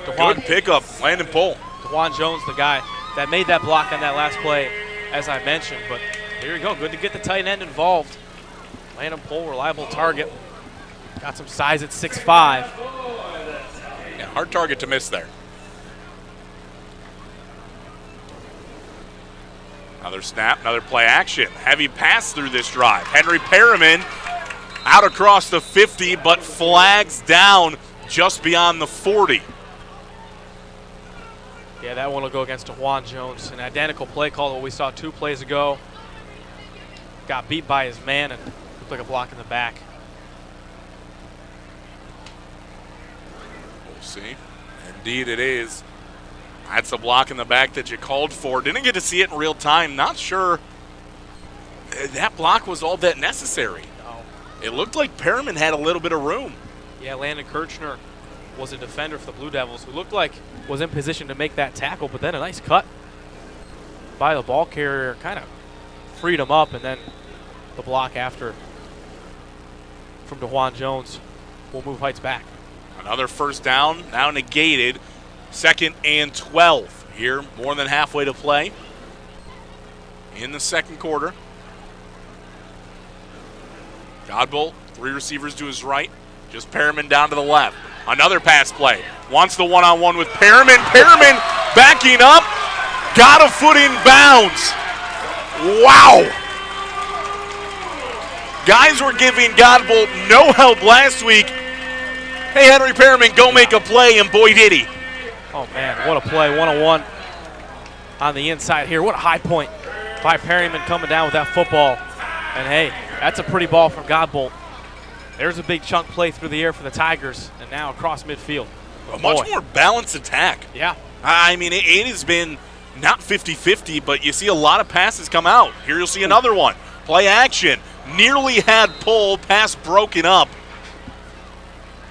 Good pickup, Landon Pohl.
DeJuan Jones, the guy that made that block on that last play, as I mentioned. But here you go, good to get the tight end involved. Landon Pohl, reliable target. Got some size at 6'5".
Yeah, hard target to miss there. Another snap, another play action. Heavy pass through this drive. Henry Perriman out across the 50, but flags down just beyond the 40.
Yeah, that one will go against DeJuan Jones. An identical play call to what we saw 2 plays ago. Got beat by his man and looked like a block in the back.
We'll see. Indeed it is. That's the block in the back that you called for. Didn't get to see it in real time. Not sure that block was all that necessary.
No.
It looked like Perriman had a little bit of room.
Yeah, Landon Kirchner was a defender for the Blue Devils who looked like was in position to make that tackle, but then a nice cut by the ball carrier kind of freed him up, and then the block after from DeJuan Jones will move Heights back.
Another first down, now negated. 2nd and 12 here, more than halfway to play in the second quarter. Godbolt, 3 receivers to his right, just Perriman down to the left. Another pass play, wants the one-on-one with Perriman. Perriman backing up, got a foot in bounds. Wow. Guys were giving Godbolt no help last week. Hey, Henry Perriman, go make a play, and boy did he.
Oh, man, what a play. 1-on-1 on the inside here. What a high point by Perriman coming down with that football. And, hey, that's a pretty ball from Godbolt. There's a big chunk play through the air for the Tigers, and now across midfield.
A much more balanced attack.
Yeah.
I mean, it has been not 50-50, but you see a lot of passes come out. Here you'll see another one. Play action. Nearly had Pohl. Pass broken up.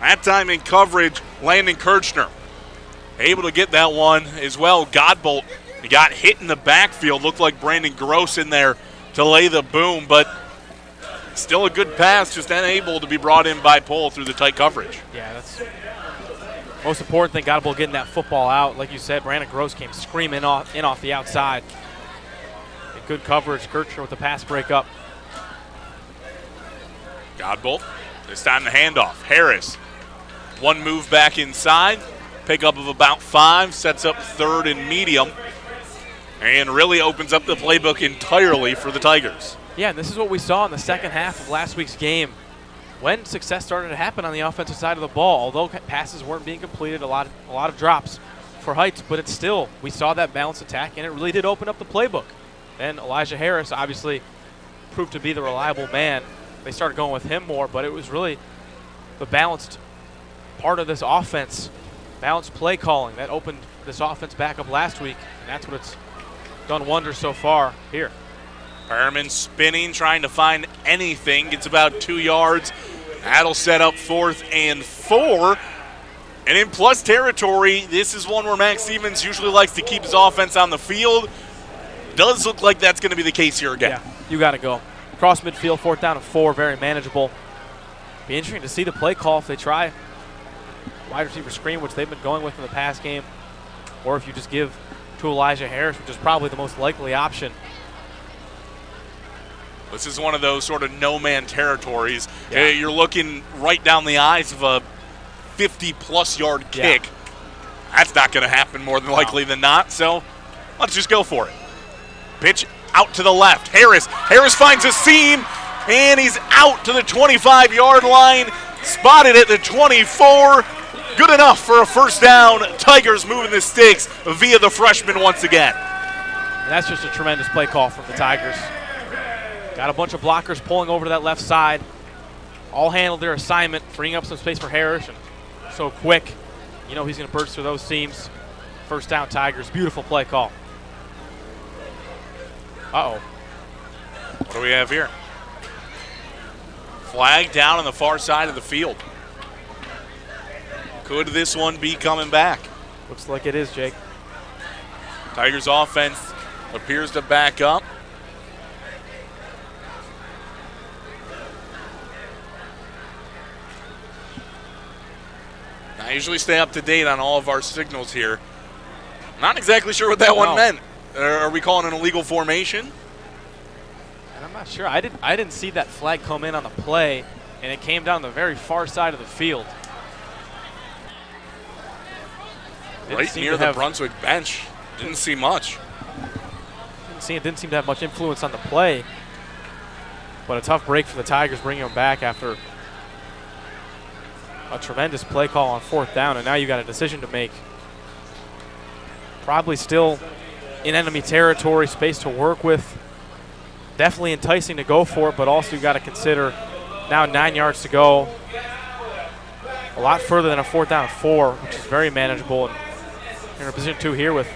That time in coverage, Landon Kirchner able to get that one as well. Godbolt, he got hit in the backfield. Looked like Brandon Gross in there to lay the boom, but still a good pass, just unable to be brought in by Pohl through the tight coverage.
Yeah, that's most important thing. Godbolt getting that football out. Like you said, Brandon Gross came screaming off the outside. And good coverage. Kirchner with the pass breakup.
Godbolt, this time the handoff. Harris, one move back inside. Pickup of about 5, sets up 3rd and medium, and really opens up the playbook entirely for the Tigers.
Yeah, and this is what we saw in the second half of last week's game when success started to happen on the offensive side of the ball. Although passes weren't being completed, a lot of drops for Heights, but it's still, we saw that balanced attack, and it really did open up the playbook. And Elijah Harris obviously proved to be the reliable man. They started going with him more, but it was really the balanced part of this offense. Balanced play calling that opened this offense back up last week, and that's what it's done wonders so far here.
Perriman spinning, trying to find anything. Gets about 2 yards. That'll set up 4th and 4. And in plus territory, this is one where Max Stevens usually likes to keep his offense on the field. Does look like that's going to be the case here again.
Yeah, you got to go. Cross midfield, 4th down and 4, very manageable. Be interesting to see the play call if they try wide receiver screen, which they've been going with in the past game, or if you just give to Elijah Harris, which is probably the most likely option.
This is one of those sort of no-man territories.
Yeah.
You're looking right down the eyes of a 50-plus yard kick.
Yeah.
That's not going to happen more than likely than not, so let's just go for it. Pitch out to the left. Harris finds a seam, and he's out to the 25-yard line. Spotted at the 24. Good enough for a first down. Tigers moving the sticks via the freshman once again.
And that's just a tremendous play call from the Tigers. Got a bunch of blockers pulling over to that left side. All handled their assignment, freeing up some space for Harris. And so quick, you know he's going to burst through those seams. First down, Tigers. Beautiful play call. Uh-oh.
What do we have here? Flag down on the far side of the field. Could this one be coming back?
Looks like it is, Jake.
Tigers offense appears to back up. I usually stay up to date on all of our signals here. Not exactly sure what that one meant. Are we calling an illegal formation?
And I'm not sure. I didn't see that flag come in on the play, and it came down the very far side of the field.
Right near the Brunswick bench. Didn't see much.
Didn't seem to have much influence on the play. But a tough break for the Tigers, bringing them back after a tremendous play call on 4th down, and now you got a decision to make. Probably still in enemy territory, space to work with. Definitely enticing to go for it, but also you got to consider now 9 yards to go. A lot further than a 4th down and 4, which is very manageable. And you're in a position 2 here with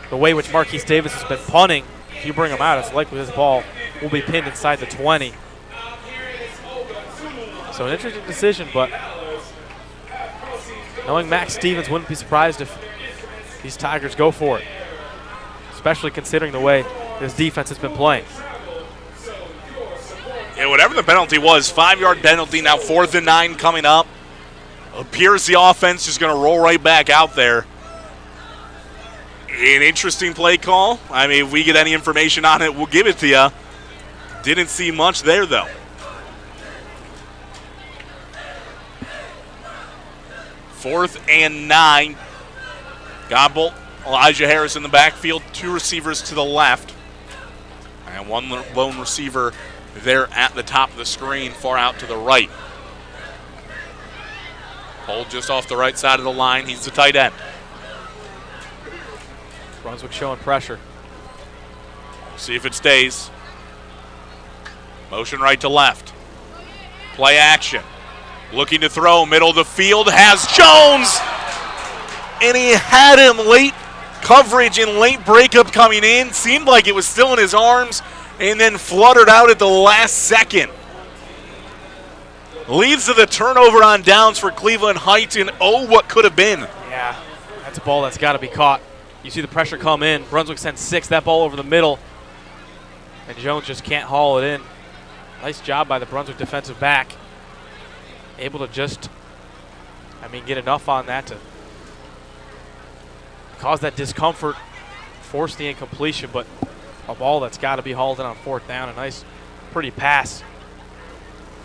the way which Marquise Davis has been punting. If you bring him out, it's likely this ball will be pinned inside the 20. So an interesting decision, but knowing Max Stevens, wouldn't be surprised if these Tigers go for it, especially considering the way this defense has been playing.
Yeah, whatever the penalty was, 5-yard penalty, now 4th and 9 coming up. Appears the offense is going to roll right back out there. An interesting play call. I mean, if we get any information on it, we'll give it to you. Didn't see much there, though. Fourth and 9. Godbolt, Elijah Harris in the backfield, 2 receivers to the left. And 1 lone receiver there at the top of the screen, far out to the right. Hold just off the right side of the line. He's the tight end.
Brunswick showing pressure.
See if it stays. Motion right to left. Play action. Looking to throw, middle of the field, has Jones! And he had him late coverage and late breakup coming in. Seemed like it was still in his arms and then fluttered out at the last second. Leads to the turnover on downs for Cleveland Heights, and oh, what could have been.
Yeah, that's a ball that's got to be caught. You see the pressure come in. Brunswick sends 6, that ball over the middle. And Jones just can't haul it in. Nice job by the Brunswick defensive back. Able to just, get enough on that to cause that discomfort, force the incompletion, but a ball that's got to be hauled in on 4th down. A nice, pretty pass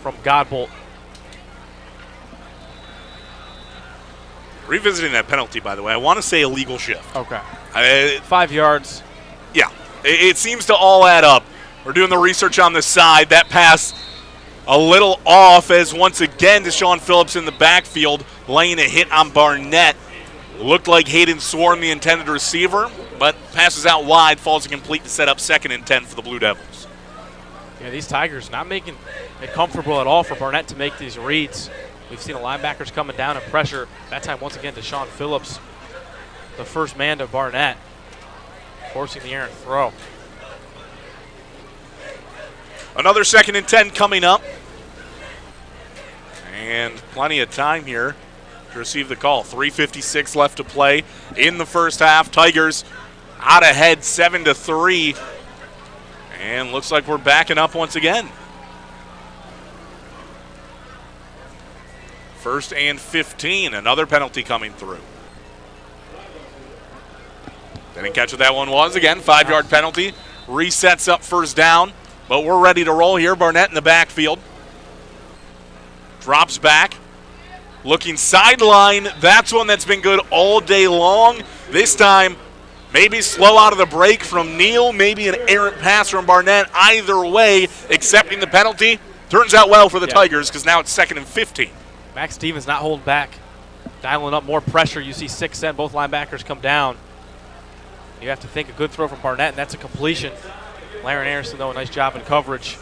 from Godbolt.
Revisiting that penalty, by the way, I want to say illegal shift.
Okay. 5 yards.
Yeah, it seems to all add up. We're doing the research on the side. That pass a little off as once again Deshaun Phillips in the backfield laying a hit on Barnett. Looked like Hayden Swarm, the intended receiver, but passes out wide, falls incomplete to set up 2nd and 10 for the Blue Devils.
Yeah, these Tigers not making it comfortable at all for Barnett to make these reads. We've seen the linebackers coming down and pressure. That time, once again, Deshaun Phillips, the first man to Barnett, forcing the errant throw.
Another 2nd and 10 coming up. And plenty of time here to receive the call. 3:56 left to play in the first half. Tigers out ahead 7-3. And looks like we're backing up once again. 1st and 15. Another penalty coming through. Didn't catch what that one was. Again, 5-yard penalty. Resets up 1st down. But we're ready to roll here. Barnett in the backfield. Drops back. Looking sideline. That's one that's been good all day long. This time, maybe slow out of the break from Neal. Maybe an errant pass from Barnett. Either way, accepting the penalty. Turns out well for the Tigers because now it's 2nd and 15.
Max Stevens not holding back. Dialing up more pressure. You see 6-10. Both linebackers come down. You have to think a good throw from Barnett, and that's a completion. Laren Anderson, though, a nice job in coverage.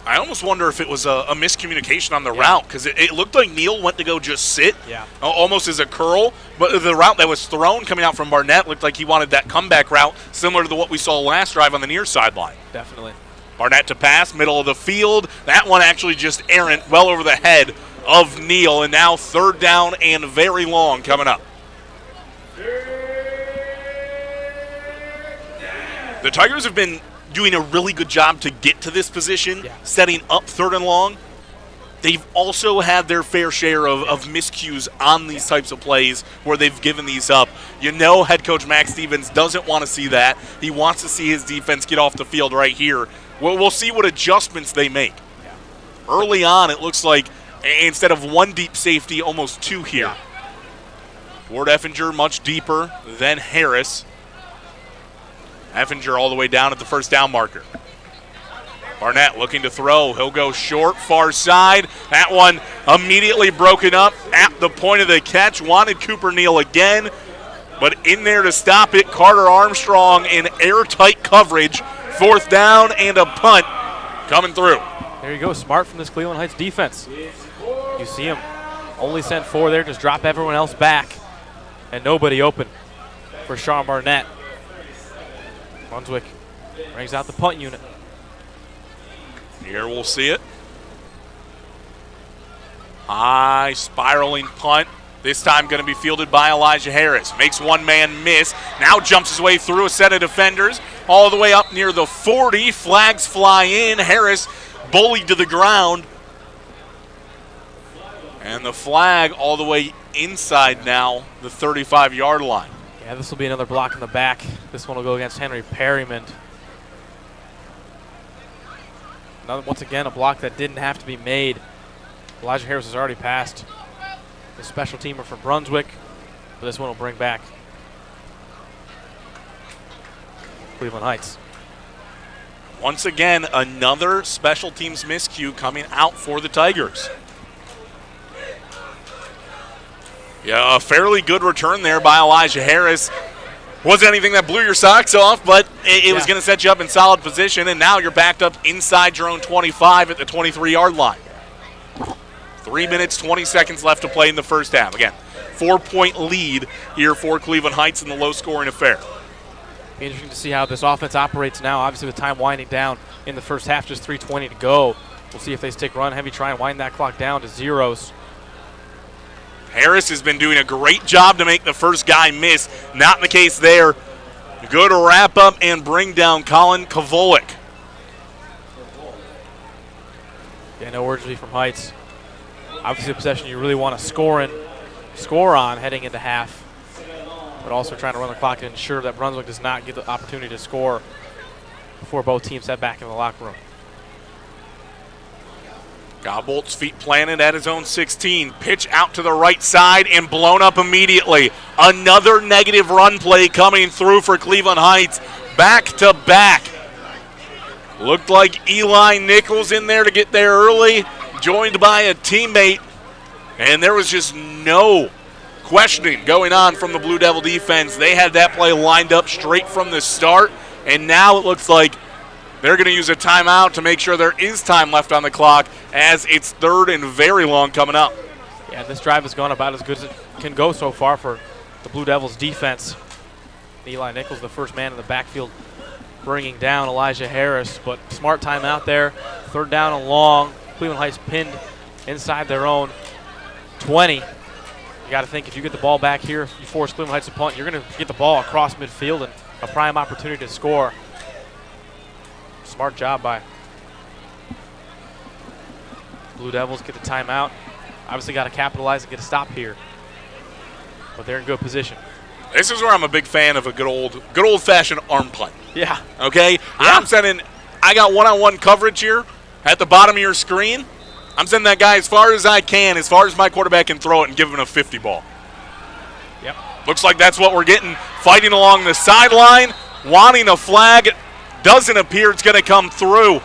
I almost wonder if it was a miscommunication on the route because it looked like Neal went to go just sit, almost as a curl. But the route that was thrown coming out from Barnett looked like he wanted that comeback route, similar to what we saw last drive on the near sideline.
Definitely.
Barnett to pass, middle of the field. That one actually just errant, well over the head of Neal. And now 3rd down and very long coming up. The Tigers have been doing a really good job to get to this position, setting up 3rd and long. they've also had their fair share of miscues on these types of plays where they've given these up. You know head coach Max Stevens doesn't want to see that. He wants to see his defense get off the field right here. We'll see what adjustments they make.
Yeah.
Early on, it looks like instead of one deep safety, almost two here.
Yeah.
Ward Effinger much deeper than Harris. Effinger all the way down at the first down marker. Barnett looking to throw. He'll go short, far side. That one immediately broken up at the point of the catch. Wanted Cooper Neal again, but in there to stop it, Carter Armstrong in airtight coverage. Fourth down and a punt coming through.
There you go, smart from this Cleveland Heights defense. You see him only send 4 there, just drop everyone else back, and nobody open for Sean Barnett. Brunswick brings out the punt unit.
Here we'll see it. High spiraling punt. This time going to be fielded by Elijah Harris. Makes one man miss. Now jumps his way through a set of defenders. All the way up near the 40. Flags fly in. Harris bullied to the ground. And the flag all the way inside now, the 35-yard line.
Yeah, this will be another block in the back. This one will go against Henry Perryman. Once again, a block that didn't have to be made. Elijah Harris has already passed the special teamer for Brunswick, but this one will bring back Cleveland Heights.
Once again, another special teams miscue coming out for the Tigers. Yeah, a fairly good return there by Elijah Harris. Wasn't anything that blew your socks off, but it was going to set you up in solid position, and now you're backed up inside your own 25 at the 23-yard line. 3 minutes, 20 seconds left to play in the first half. Again, 4-point lead here for Cleveland Heights in the low-scoring affair.
Be interesting to see how this offense operates now. Obviously, with time winding down in the first half, just 3:20 to go. We'll see if they stick run heavy, try and wind that clock down to zeros.
Harris has been doing a great job to make the first guy miss. Not the case there. Good wrap up and bring down Colin Kavolik.
Yeah, no urgency from Heights. Obviously, a possession you really want to score on heading into half, but also trying to run the clock and ensure that Brunswick does not get the opportunity to score before both teams head back in the locker room.
Godbolt's feet planted at his own 16. Pitch out to the right side and blown up immediately. Another negative run play coming through for Cleveland Heights. Back to back. Looked like Eli Nichols in there to get there early, joined by a teammate. And there was just no questioning going on from the Blue Devil defense. They had that play lined up straight from the start. And now it looks like they're going to use a timeout to make sure there is time left on the clock as it's third and very long coming up.
Yeah, this drive has gone about as good as it can go so far for the Blue Devils defense. Eli Nichols, the first man in the backfield, bringing down Elijah Harris, but smart timeout there. Third down and long. Cleveland Heights pinned inside their own 20. You got to think if you get the ball back here, if you force Cleveland Heights to punt, you're going to get the ball across midfield and a prime opportunity to score. Smart job by Blue Devils. Get the timeout. Obviously got to capitalize and get a stop here, but they're in good position.
This is where I'm a big fan of a good old-fashioned arm punt.
Yeah.
Okay?
Yeah.
I got one-on-one coverage here at the bottom of your screen. I'm sending that guy as far as I can, as far as my quarterback can throw it, and give him a 50 ball.
Yep.
Looks like that's what we're getting. Fighting along the sideline, wanting a flag. Doesn't appear it's going to come through.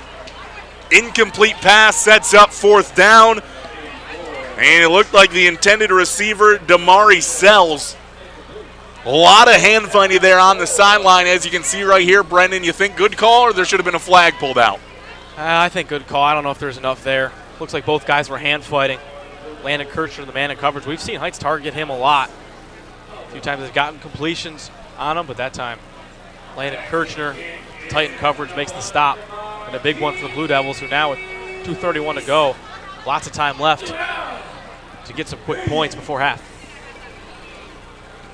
Incomplete pass sets up fourth down. And it looked like the intended receiver, Damari Sells. A lot of hand fighting there on the sideline, as you can see right here. Brendan, you think good call, or there should have been a flag pulled out?
I think good call. I don't know if there's enough there. Looks like both guys were hand fighting. Landon Kirchner, the man in coverage. We've seen Heights target him a lot. A few times they've gotten completions on him, but that time Landon Kirchner, tight in coverage, makes the stop. And a big one for the Blue Devils, who now with 2:31 to go, lots of time left to get some quick points before half.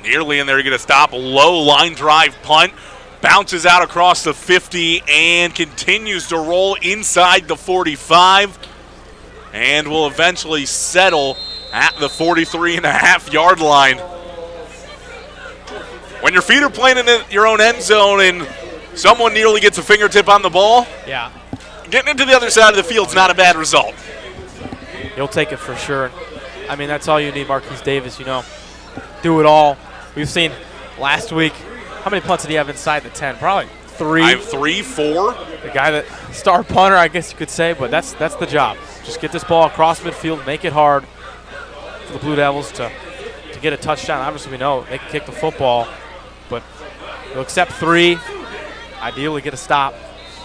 Nearly in there, you get a stop. Low line drive punt. Bounces out across the 50 and continues to roll inside the 45. and will eventually settle at the 43.5-yard line. When your feet are playing in your own end zone and someone nearly gets a fingertip on the ball,
yeah,
getting into the other side of the field is not a bad result.
You'll take it for sure. I mean, that's all you need, Marquise Davis, do it all. We've seen last week, how many punts did he have inside the 10? Probably 3.
I have 3, 4.
The guy that star punter, I guess you could say, but that's the job. Just get this ball across midfield, make it hard for the Blue Devils to get a touchdown. Obviously, we know they can kick the football, but they'll accept 3, ideally get a stop,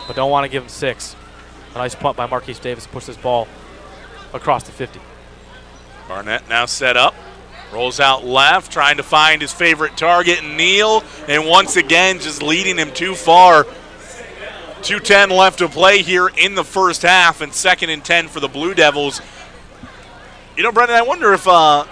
but don't want to give them 6. A nice punt by Marquise Davis to push this ball across the 50.
Barnett now set up, rolls out left, trying to find his favorite target, Neal, and once again just leading him too far. 2:10 left to play here in the first half, and 2nd and 10 for the Blue Devils. Brendan, I wonder if the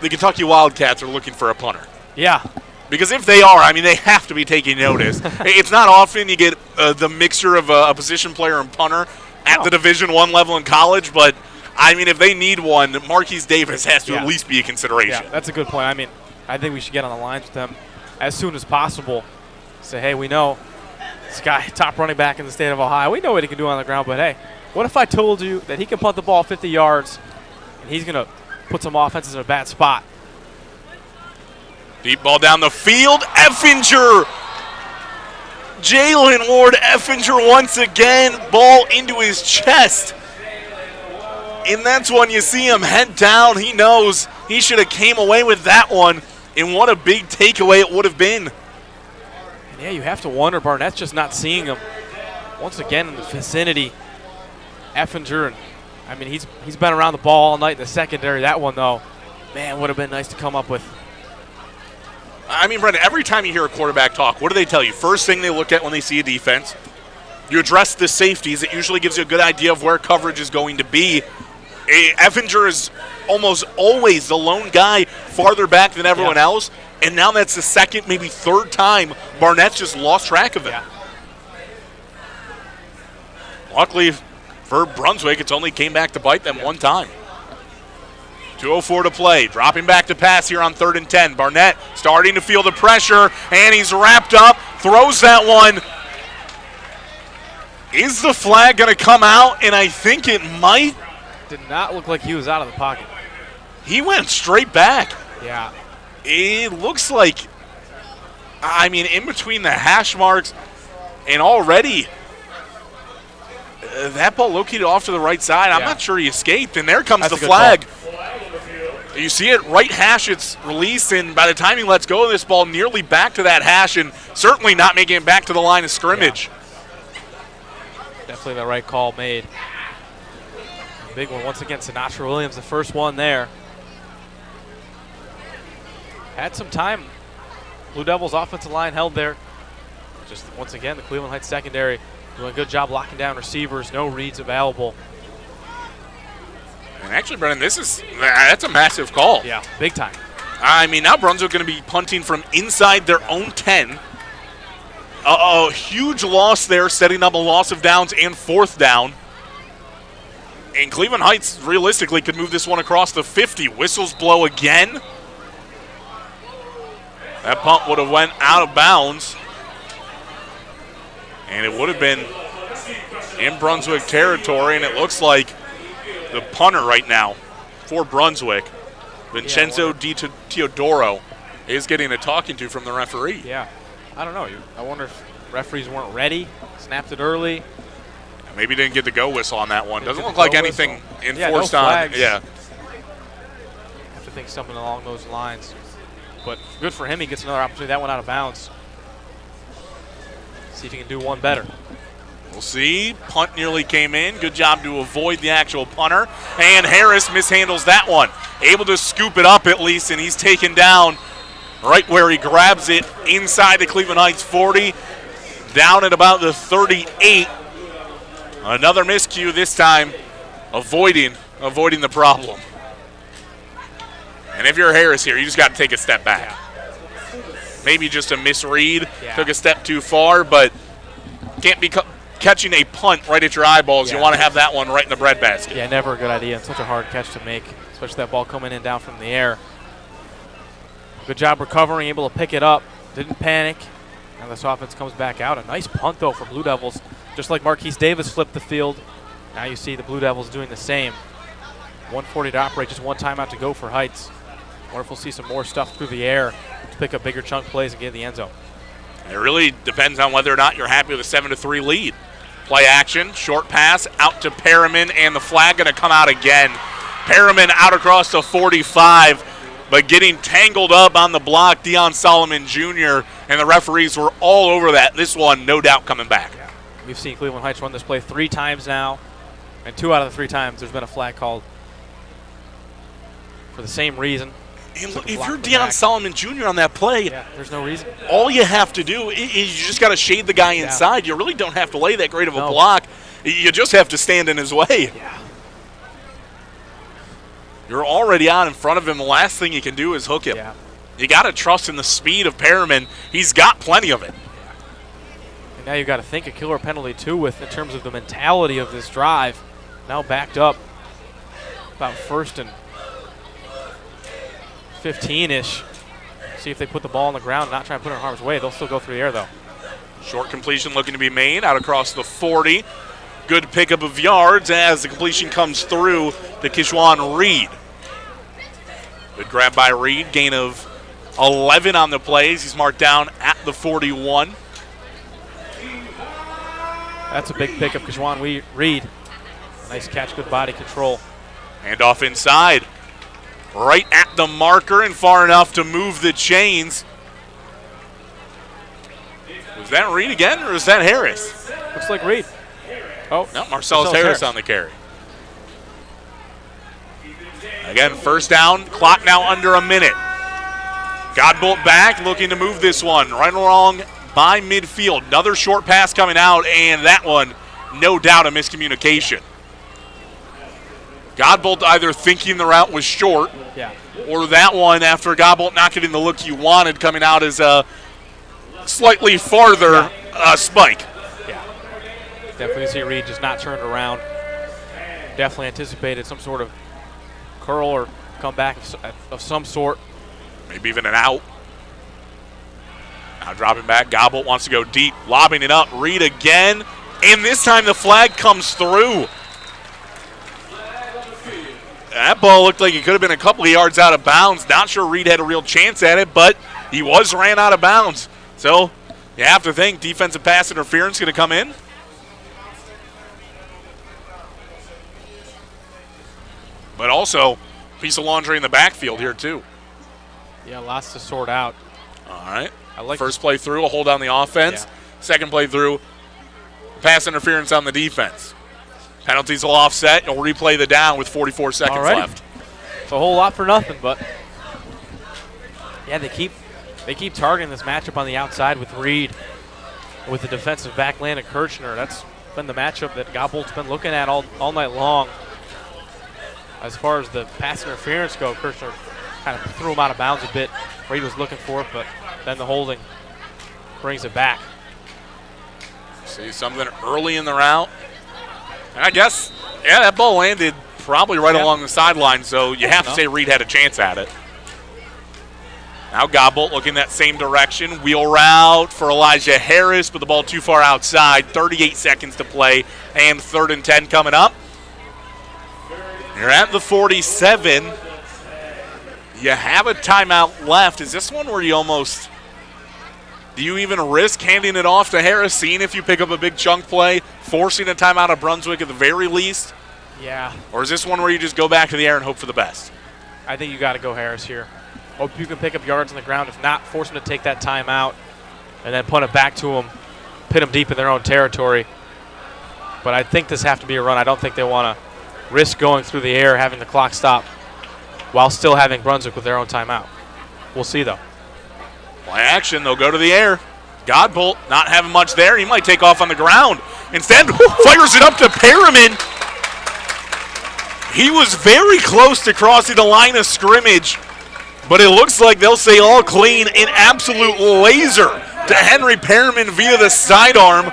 Kentucky Wildcats are looking for a punter.
Yeah.
Because if they are, they have to be taking notice. It's not often you get the mixture of a position player and punter at the Division I level in college, but if they need one, Marquise Davis has to at least be a consideration.
Yeah, that's a good point. I think we should get on the lines with them as soon as possible. Say, hey, we know this guy, top running back in the state of Ohio. We know what he can do on the ground, but hey, what if I told you that he can punt the ball 50 yards and he's going to put some offenses in a bad spot?
Deep ball down the field. Effinger. Jalen Ward Effinger once again. Ball into his chest. And that's when you see him head down. He knows he should have came away with that one. And what a big takeaway it would have been.
Yeah, you have to wonder. Barnett's just not seeing him. Once again in the vicinity. Effinger, and he's been around the ball all night in the secondary. That one, though, man, would have been nice to come up with.
Brendan, every time you hear a quarterback talk, what do they tell you? First thing they look at when they see a defense, you address the safeties. It usually gives you a good idea of where coverage is going to be. Effinger is almost always the lone guy farther back than everyone else, and now that's the 2nd, maybe 3rd time Barnett's just lost track of it.
Yeah.
Luckily for Brunswick, it's only came back to bite them one time. 2:04 to play. Dropping back to pass here on 3rd and 10. Barnett starting to feel the pressure, and he's wrapped up, throws that one. Is the flag going to come out? And I think it might.
Did not look like he was out of the pocket.
He went straight back.
Yeah.
It looks like, in between the hash marks and already that ball located off to the right side. I'm not sure he escaped, and there comes the flag. You see it, right hash, it's released, and by the time he lets go of this ball, nearly back to that hash, and certainly not making it back to the line of scrimmage.
Yeah. Definitely the right call made. Big one once again, Sinatra Williams, the first one there. Had some time. Blue Devils offensive line held there. Just once again, the Cleveland Heights secondary doing a good job locking down receivers, no reads available.
And actually, Brennan, that's a massive call.
Yeah, big time.
Now Brunswick going to be punting from inside their own 10. A huge loss there, setting up a loss of downs and 4th down. And Cleveland Heights realistically could move this one across the 50. Whistles blow again. That punt would have went out of bounds. And it would have been in Brunswick territory, and it looks like the punter right now for Brunswick, Vincenzo Di Teodoro, is getting a talking to from the referee.
Yeah, I don't know. I wonder if referees weren't ready, snapped it early.
Maybe didn't get the go whistle on that one. Doesn't look like anything enforced
no
on.
flags.
Yeah.
I have to think something along those lines. But good for him. He gets another opportunity. That one out of bounds. See if he can do one better.
We'll see. Punt nearly came in. Good job to avoid the actual punter. And Harris mishandles that one. Able to scoop it up at least, and he's taken down right where he grabs it inside the Cleveland Heights 40. Down at about the 38. Another miscue this time, avoiding the problem. And if you're Harris here, you just got to take a step back. Yeah. Maybe just a misread. Yeah. Took a step too far, but can't be catching a punt right at your eyeballs.
Yeah.
You want to have that one right in the breadbasket.
Yeah, never a good idea. It's such a hard catch to make, especially that ball coming in down from the air. Good job recovering, able to pick it up. Didn't panic. Now this offense comes back out. A nice punt, though, for Blue Devils. Just like Marquise Davis flipped the field, now you see the Blue Devils doing the same. 1:40 to operate, just one timeout to go for Heights. Wonder if we'll see some more stuff through the air to pick up bigger chunk plays and get in the end zone.
It really depends on whether or not you're happy with a 7-3 lead. Play action, short pass out to Perriman, and the flag going to come out again. Perriman out across the 45, but getting tangled up on the block, Deion Solomon Jr., and the referees were all over that. This one, no doubt, coming back.
Yeah. We've seen Cleveland Heights run this play 3 times now, and 2 out of the 3 times there's been a flag called for the same reason.
And look, if you're Deion Solomon Jr. on that play,
yeah, there's no reason.
All you have to do is you just got to shade the guy inside. You really don't have to lay that great of a block. You just have to stand in his way.
Yeah.
You're already out in front of him. The last thing you can do is hook him.
Yeah.
You got to trust in the speed of Perriman. He's got plenty of it.
Yeah. And now you got to think a killer penalty too, with in terms of the mentality of this drive. Now backed up about 1st and 15-ish. See if they put the ball on the ground, not try to put it in harm's way. They'll still go through the air, though.
Short completion looking to be made out across the 40. Good pickup of yards as the completion comes through to Kishwan Reed. Good grab by Reed, gain of 11 on the plays. He's marked down at the 41.
That's a big pickup, Kishwan Reed. Nice catch, good body control.
And off inside. Right at the marker and far enough to move the chains. Was that Reed again, or is that Harris?
Looks like Reed. Oh,
no, Marcelis Harris on the carry. Again, first down, clock now under a minute. Godbolt back, looking to move this one right along by midfield. Another short pass coming out, and that one, no doubt a miscommunication. Godbolt either thinking the route was short, or that one, after Godbolt not getting the look you wanted, coming out as a slightly farther spike.
Yeah. Definitely see Reed just not turned around. Definitely anticipated some sort of curl or comeback of some sort.
Maybe even an out. Now dropping back. Godbolt wants to go deep, lobbing it up. Reed again, and this time the flag comes through. That ball looked like it could have been a couple of yards out of bounds. Not sure Reed had a real chance at it, but he ran out of bounds. So you have to think defensive pass interference going to come in. But also, piece of laundry in the backfield here too.
Yeah, lots to sort out.
All right.
I like
First play through, a hold on the offense.
Yeah.
Second play through, pass interference on the defense. Penalties will offset. You'll replay the down with 44 seconds left.
It's a whole lot for nothing, but yeah, they keep targeting this matchup on the outside with Reed, with the defensive back Landon Kirchner. That's been the matchup that Godbolt's been looking at all night long. As far as the pass interference go, Kirchner kind of threw him out of bounds a bit. Reed was looking for it, but then the holding brings it back.
See something early in the route. And I guess, that ball landed probably right along the sideline, so you have to say Reed had a chance at it. Now Godbolt looking that same direction. Wheel route for Elijah Harris, but the ball too far outside. 38 seconds to play, and 3rd and 10 coming up. You're at the 47. You have a timeout left. Is this one where you almost... Do you even risk handing it off to Harris, seeing if you pick up a big chunk play, forcing a timeout of Brunswick at the very least?
Yeah.
Or is this one where you just go back to the air and hope for the best?
I think you got to go Harris here. Hope you can pick up yards on the ground. If not, force them to take that timeout and then punt it back to them, pin them deep in their own territory. But I think this have to be a run. I don't think they want to risk going through the air, having the clock stop, while still having Brunswick with their own timeout. We'll see, though.
Play action, they'll go to the air. Godbolt not having much there. He might take off on the ground. Instead, fires it up to Perriman. He was very close to crossing the line of scrimmage, but it looks like they'll say all clean. An absolute laser to Henry Perriman via the sidearm.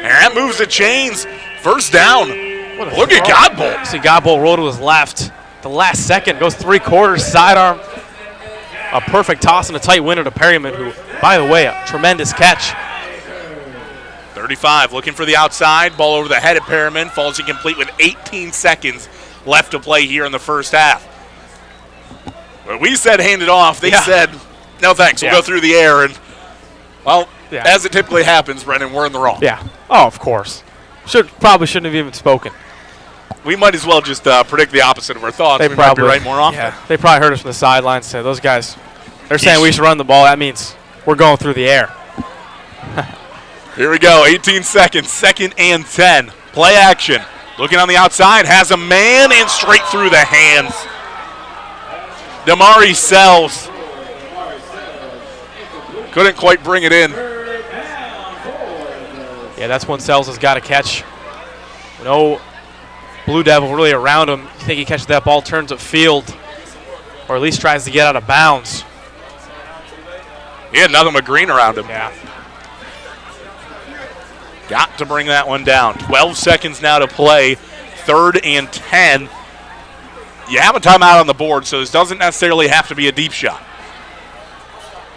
And that moves the chains. First down. Look at Godbolt.
See Godbolt roll to his left. The last second goes 3/4 sidearm. A perfect toss and a tight winner to Perryman, who, by the way, a tremendous catch.
35 looking for the outside. Ball over the head of Perryman. Falls incomplete with 18 seconds left to play here in the first half. But we said hand it off. They said, no thanks. We'll go through the air. And, well, as it typically happens, Brendan, we're in the wrong.
Yeah. Oh, of course. Probably shouldn't have even spoken.
We might as well just predict the opposite of our thoughts. We might be right more often.
Yeah, they probably heard us from the sidelines say, those guys, they're saying we should run the ball. That means we're going through the air.
Here we go, 18 seconds, 2nd and 10. Play action. Looking on the outside, has a man and straight through the hands. Damari Sells couldn't quite bring it in.
Yeah, that's when Sells has got to catch. No Blue Devil really around him. You think he catches that ball, turns upfield, or at least tries to get out of bounds.
He had nothing but green around him.
Yeah.
Got to bring that one down. 12 seconds now to play. 3rd and 10. You have a timeout on the board, so this doesn't necessarily have to be a deep shot.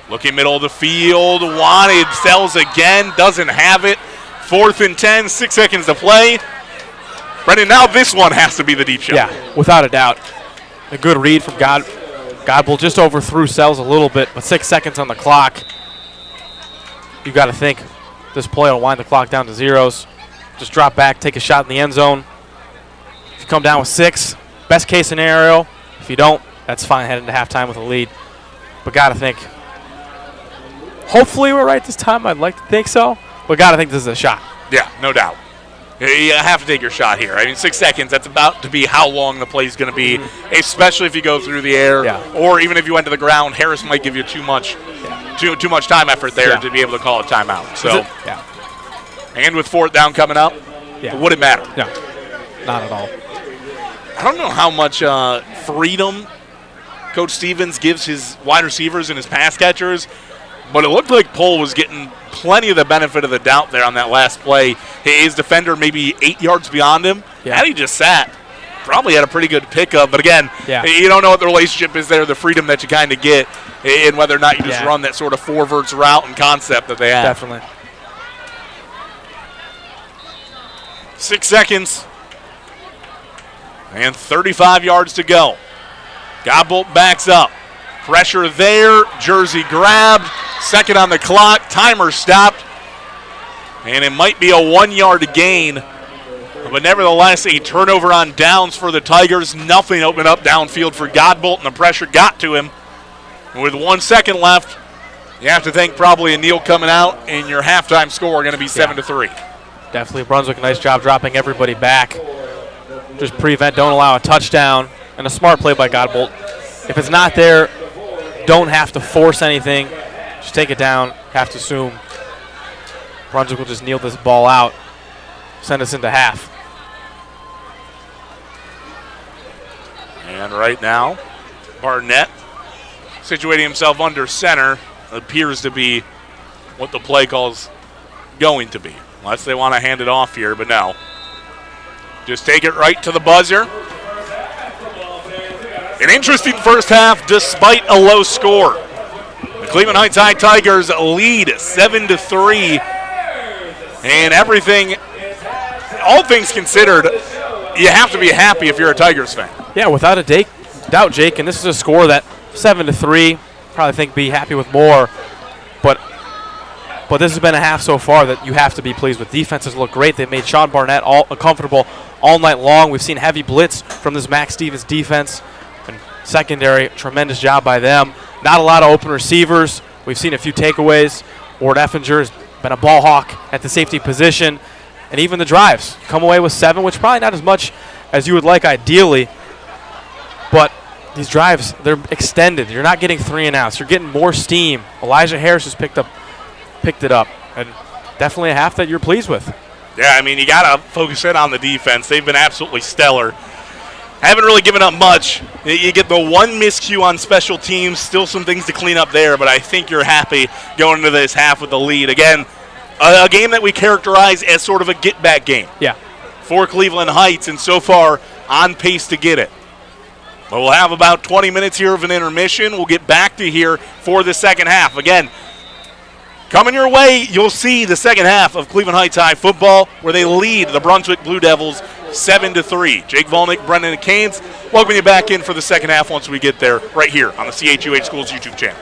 Looking middle of the field. Wanted. Sells again. Doesn't have it. 4th and 10. 6 seconds to play. Brendan, now this one has to be the deep shot.
Yeah, without a doubt. A good read from Godbolt. Just overthrew Sells a little bit, but 6 seconds on the clock. You got to think this play will wind the clock down to zeros. Just drop back, take a shot in the end zone. If you come down with 6, best case scenario. If you don't, that's fine heading to halftime with a lead. But got to think. Hopefully we're right this time. I'd like to think so. But got to think this is a shot.
Yeah, no doubt. You have to take your shot here. I mean, 6 seconds, that's about to be how long the play is going to be, especially if you go through the air, or even if you went to the ground. Harris might give you too much time effort there to be able to call a timeout. So, and with 4th down coming up, would it matter?
No, not at all.
I don't know how much freedom Coach Stevens gives his wide receivers and his pass catchers, but it looked like Pohl was getting plenty of the benefit of the doubt there on that last play. His defender maybe 8 yards beyond him. Yeah. And he just sat. Probably had a pretty good pickup. But again, you don't know what the relationship is there, the freedom that you kind of get, and whether or not you just run that sort of 4 verts route and concept that they have.
Definitely.
6 seconds. And 35 yards to go. Godbolt backs up. Pressure there. Jersey grabbed. 2nd on the clock. Timer stopped. And it might be a 1-yard gain. But nevertheless, a turnover on downs for the Tigers. Nothing opened up downfield for Godbolt, and the pressure got to him. And with 1 second left, you have to think probably a kneel coming out, and your halftime score going to be 7-3.
Definitely Brunswick, a nice job dropping everybody back. Just prevent, don't allow a touchdown, and a smart play by Godbolt. If it's not there, don't have to force anything. Just take it down, have to assume Brunswick will just kneel this ball out, send us into half.
And right now, Barnett situating himself under center appears to be what the play call's going to be. Unless they want to hand it off here, but no. Just take it right to the buzzer. An interesting first half despite a low score. The Cleveland Heights High Tigers lead 7-3. And everything, all things considered, you have to be happy if you're a Tigers fan.
Yeah, without a doubt, Jake. And this is a score that 7-3. Probably think be happy with more. But this has been a half so far that you have to be pleased with. Defenses look great. They've made Sean Barnett comfortable all night long. We've seen heavy blitz from this Max Stevens defense. And secondary, tremendous job by them. Not a lot of open receivers. We've seen a few takeaways. Ward Effinger has been a ball hawk at the safety position. And even the drives come away with 7, which probably not as much as you would like ideally. But these drives, they're extended. You're not getting 3 and outs. You're getting more steam. Elijah Harris has picked it up, and definitely a half that you're pleased with.
Yeah, I mean, you got to focus in on the defense. They've been absolutely stellar. Haven't really given up much. You get the one miscue on special teams, still some things to clean up there, but I think you're happy going into this half with the lead. Again, a game that we characterize as sort of a get-back game
Yeah.
for Cleveland Heights, and so far on pace to get it. But we'll have about 20 minutes here of an intermission. We'll get back to here for the second half. Again, coming your way, you'll see the second half of Cleveland Heights High football, where they lead the Brunswick Blue Devils 7-3. Jake Volnick, Brendan Canes, welcome you back in for the second half once we get there, right here on the CHUH Schools YouTube channel.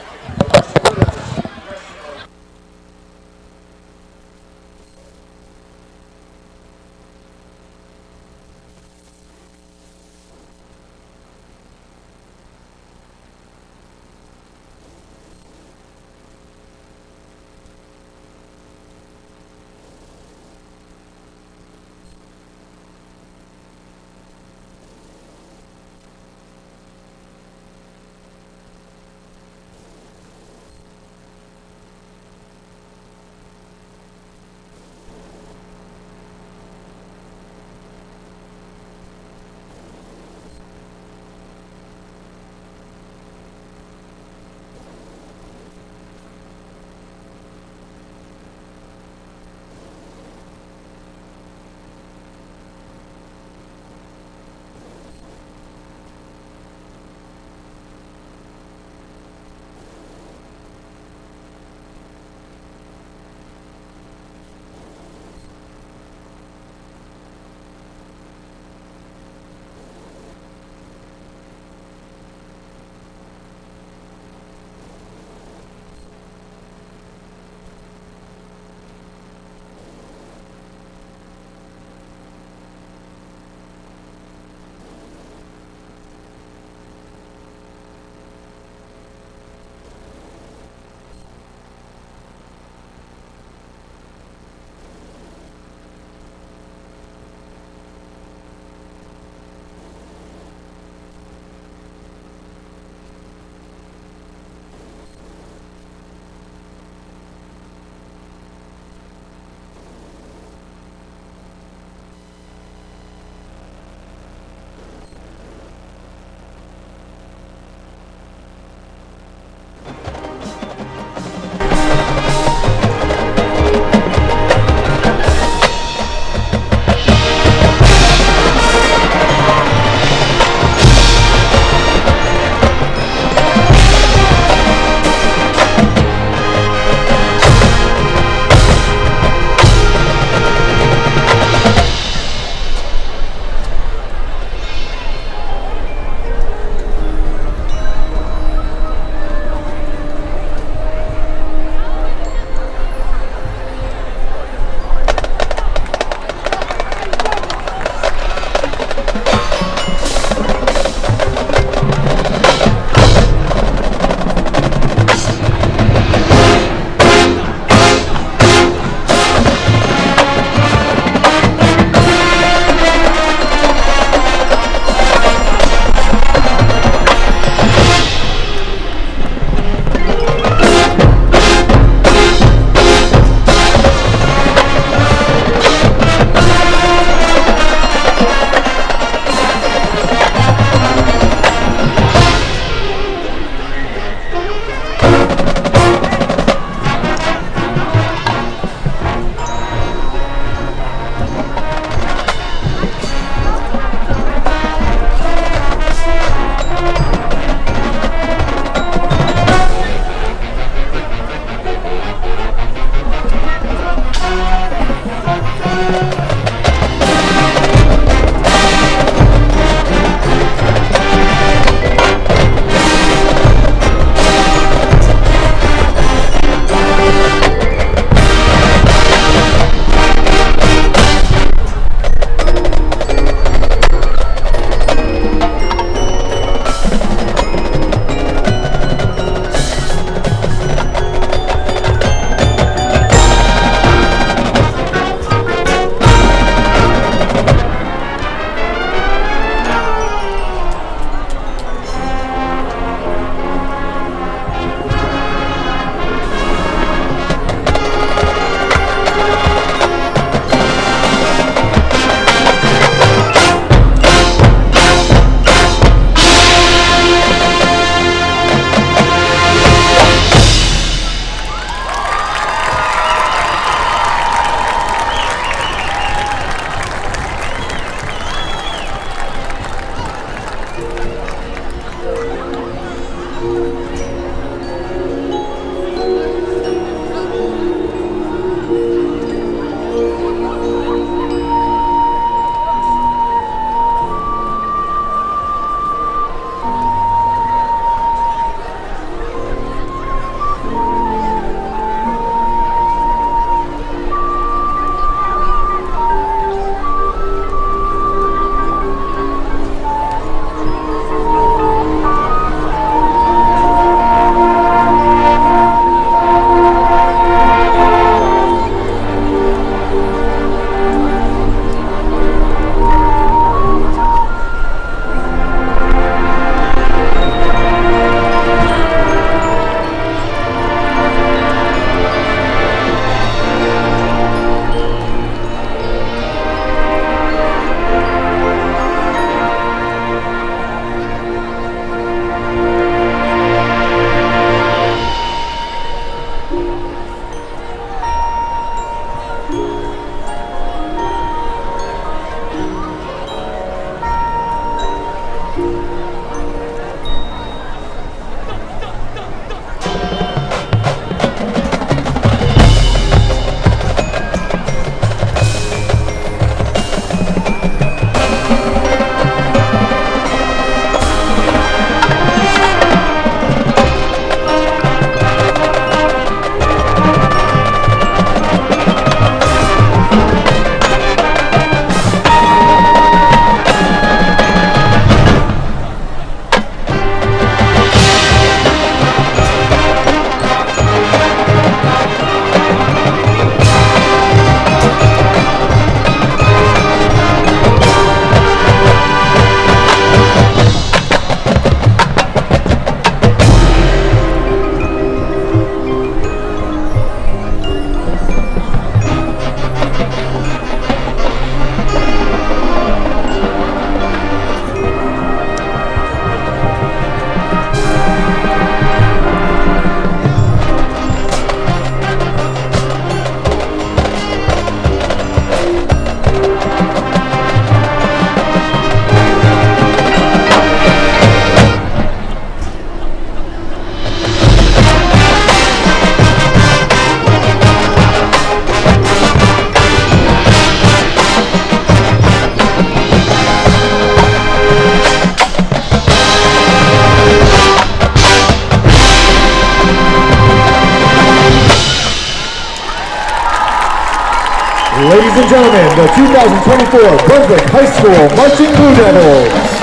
gentlemen, the 2024 Brunswick High School Marching Blue Devils.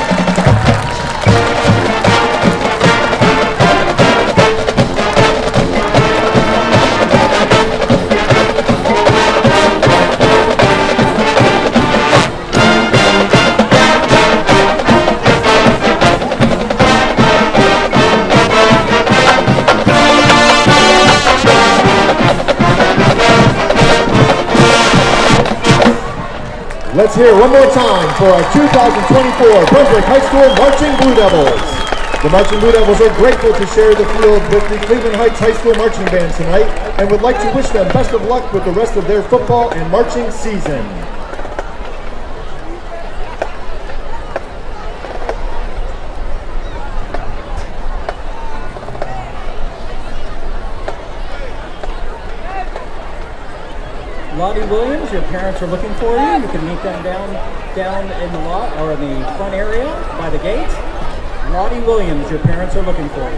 Let's hear one more time for our 2024 Brunswick High School Marching Blue Devils. The Marching Blue Devils are grateful to share the field with the Cleveland Heights High School Marching Band tonight and would like to wish them best of luck with the rest of their football and marching season.
Lottie Williams, your parents are looking for you. You can meet them down in the lot or in the front area by the gate. Lottie Williams, your parents are looking for you.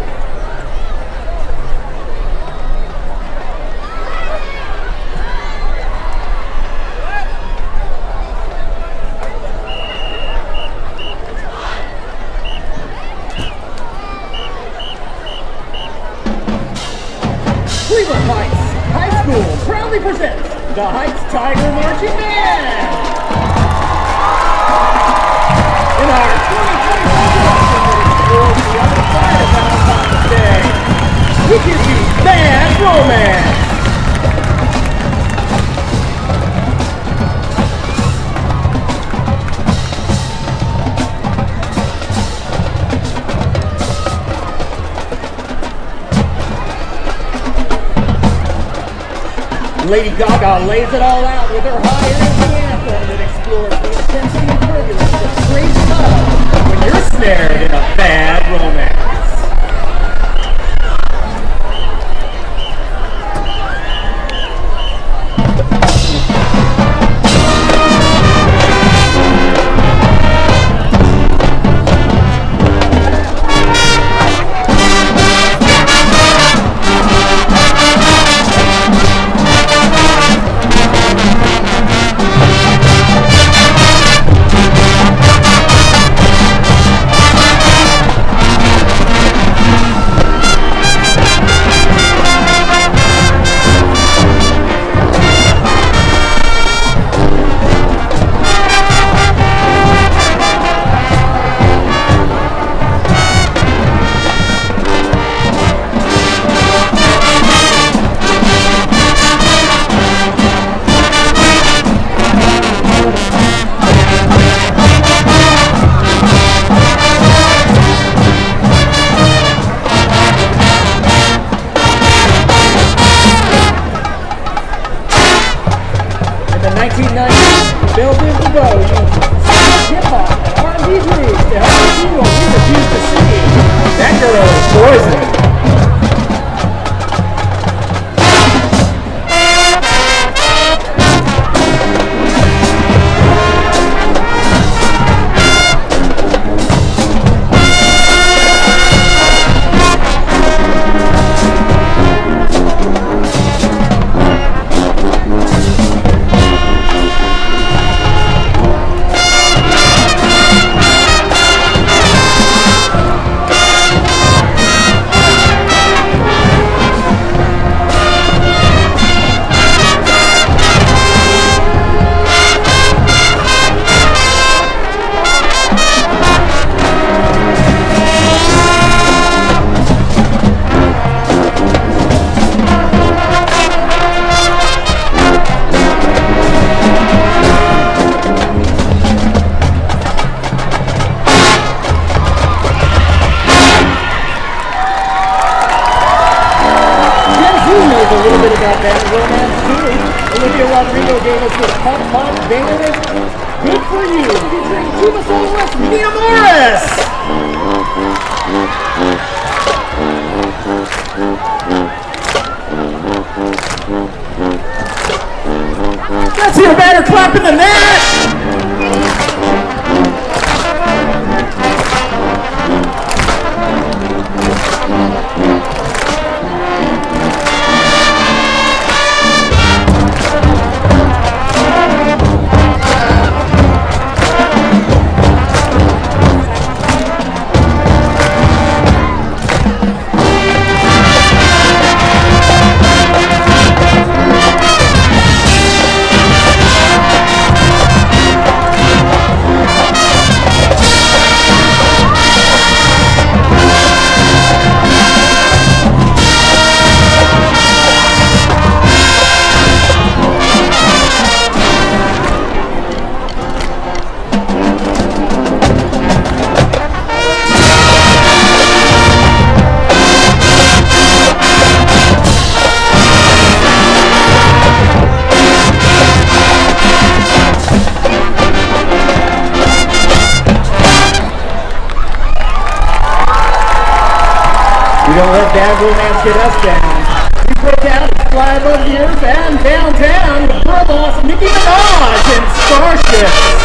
Cleveland Heights High School proudly presents the Heights Tiger Marching Band! In our 2024 production that explores the other side of Valentine's Day, we give you Bad Romance! Lady Gaga lays it all out with her high-energy anthem that explores the intensity and turbulence of crazy love when you're snared in a bad romance. Let's hear a better clap in the net! We don't let bad romance get us down. We broke out, fly above the earth, and downtown with girl boss Nicki Minaj and Starships.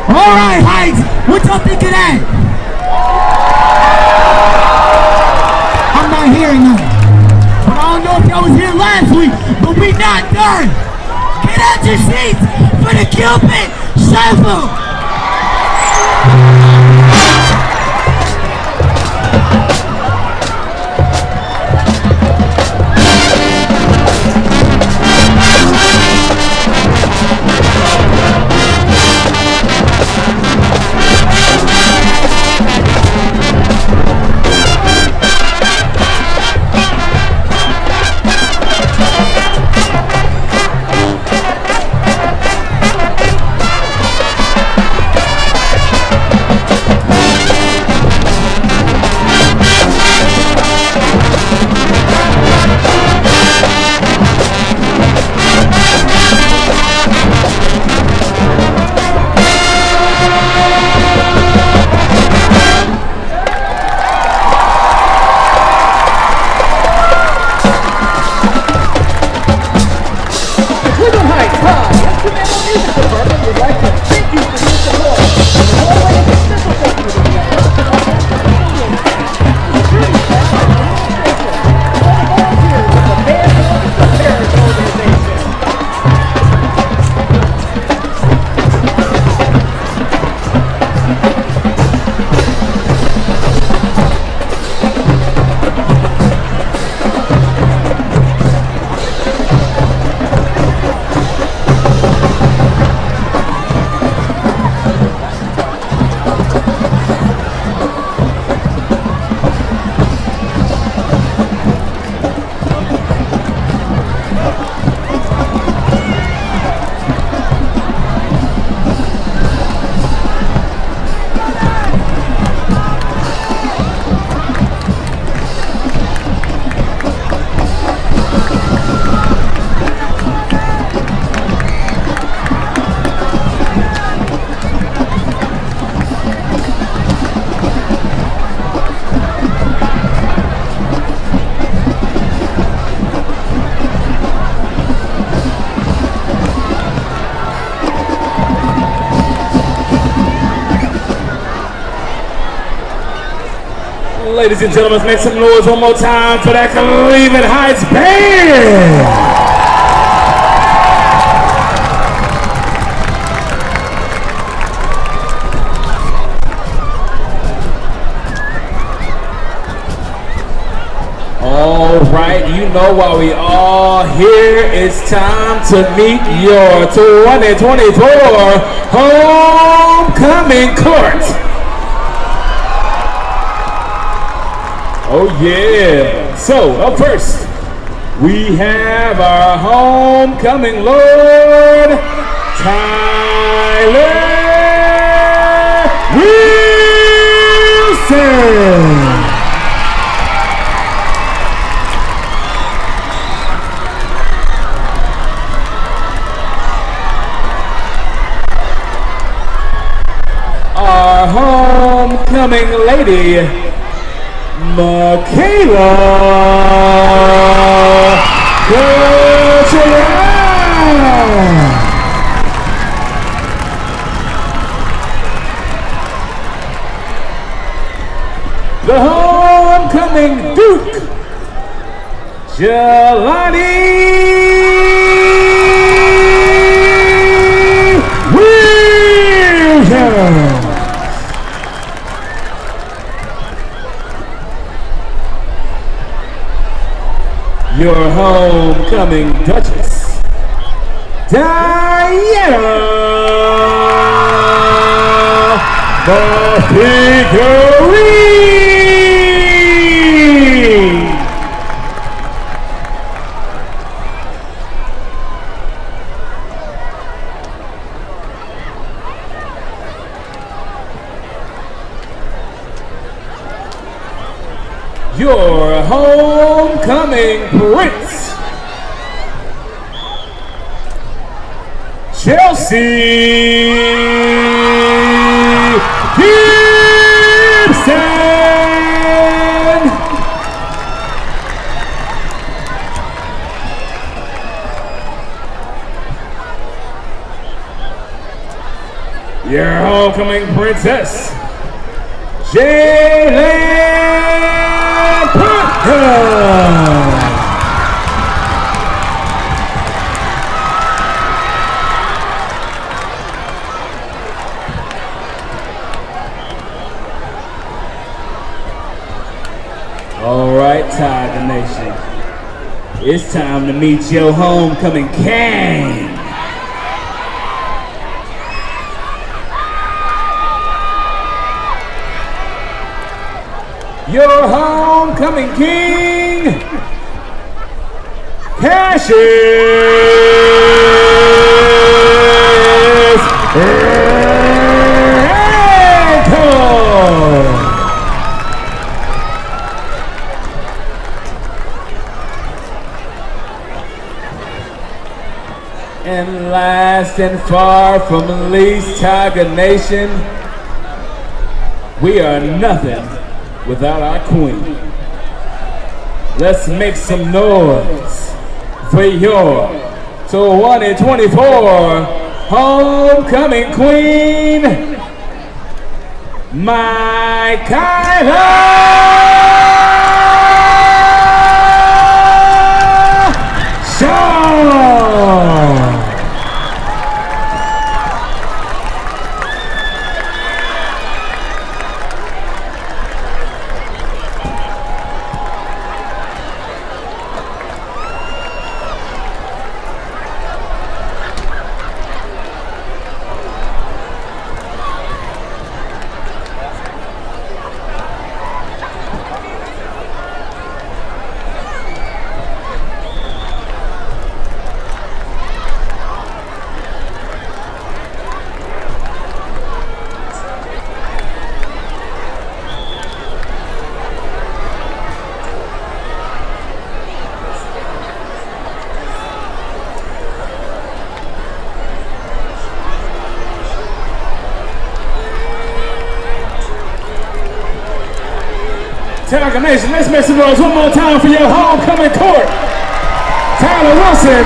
All right, Heights, what y'all think of that? I'm not hearing nothing. But I don't know if y'all was here last week, but we not done. Get out your seats for the Cupid Shuffle.
Ladies and gentlemen, make some noise one more time for that Cleveland Heights Band. All right, you know why we all here. It's time to meet your 2024 homecoming court. Oh yeah. So up first, we have our homecoming Lord, Tyler Wilson. Our homecoming lady, Michaela Gutierrez. The homecoming Duke, Jelani Williams. Your homecoming Duchess, Diana Bafiguri. Your homecoming prince, Chelsea Gibson. Your homecoming princess, Jaylen Parker. All right, Tiger Nation. It's time to meet your homecoming king. Your homecoming king, Cassius Ranko. And last and far from least, Tiger Nation, we are nothing without our queen. Let's make some noise for your 2024 homecoming queen, Michaela Shaw. Tiger Nation, let's make some noise one more time for your homecoming court. Tyler Wilson,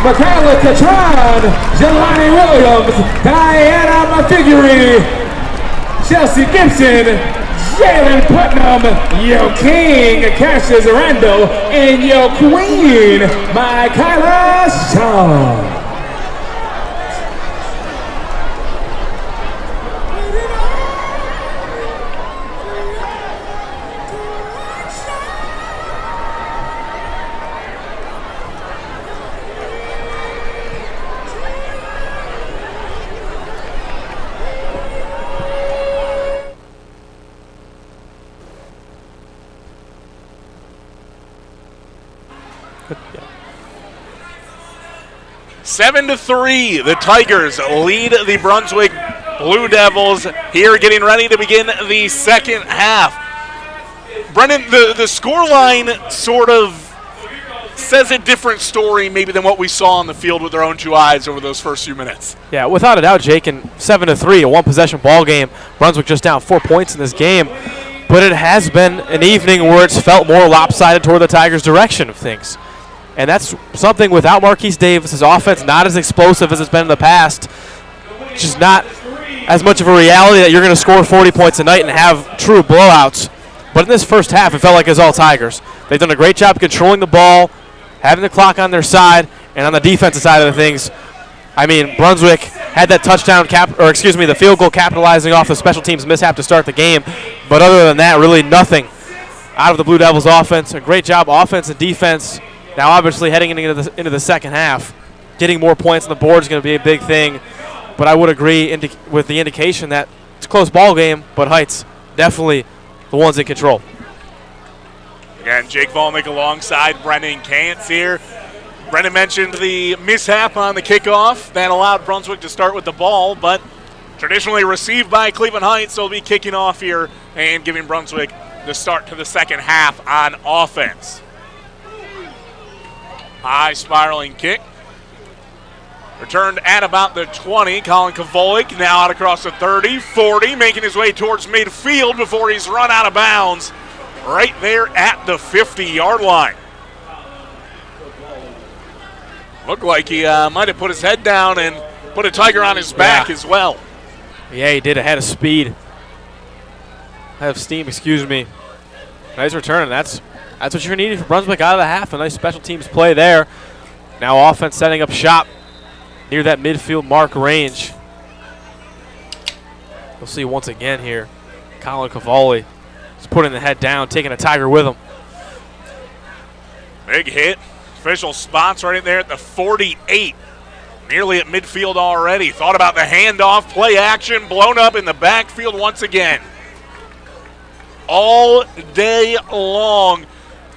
Michaela Catron, Jelani Williams, Diana Bafiguri, Chelsea Gibson, Jalen Putnam, your king, Cassius Randall, and your queen, Michaela Shaw.
Yeah.
7-3, the Tigers lead the Brunswick Blue Devils here, getting ready to begin the second half. Brendan, the scoreline sort of says a different story maybe than what we saw on the field with our own two eyes over those first few minutes.
Yeah, without a doubt, Jake, and 7-3, a one-possession ball game. Brunswick just down 4 points in this game, but it has been an evening where it's felt more lopsided toward the Tigers' direction of things. And that's something without Marquise Davis's offense, not as explosive as it's been in the past. It's just not as much of a reality that you're going to score 40 points a night and have true blowouts. But in this first half, it felt like it was all Tigers. They've done a great job controlling the ball, having the clock on their side, and on the defensive side of the things, I mean, Brunswick had that touchdown the field goal capitalizing off the special teams mishap to start the game. But other than that, really nothing out of the Blue Devils offense. A great job offense and defense. Now, obviously, heading into the second half, getting more points on the board is going to be a big thing. But I would agree with the indication that it's a close ball game, but Heights definitely the ones in control.
Again, Jake Volnick alongside Brendan Kantz here. Brendan mentioned the mishap on the kickoff that allowed Brunswick to start with the ball, but traditionally received by Cleveland Heights, so they'll be kicking off here and giving Brunswick the start to the second half on offense. High spiraling kick. Returned at about the 20. Colin Kavolik now out across the 30, 40, making his way towards midfield before he's run out of bounds right there at the 50-yard line. Looked like he might have put his head down and put a Tiger on his back as well.
Yeah, he did. Ahead of speed. Ahead of steam, excuse me. Nice return. That's what you're needing for Brunswick out of the half. A nice special teams play there. Now offense setting up shop near that midfield mark range. We'll see once again here. Colin Cavalli is putting the head down, taking a Tiger with him.
Big hit. Official spots right in there at the 48. Nearly at midfield already. Thought about the handoff, play action, blown up in the backfield once again. All day long.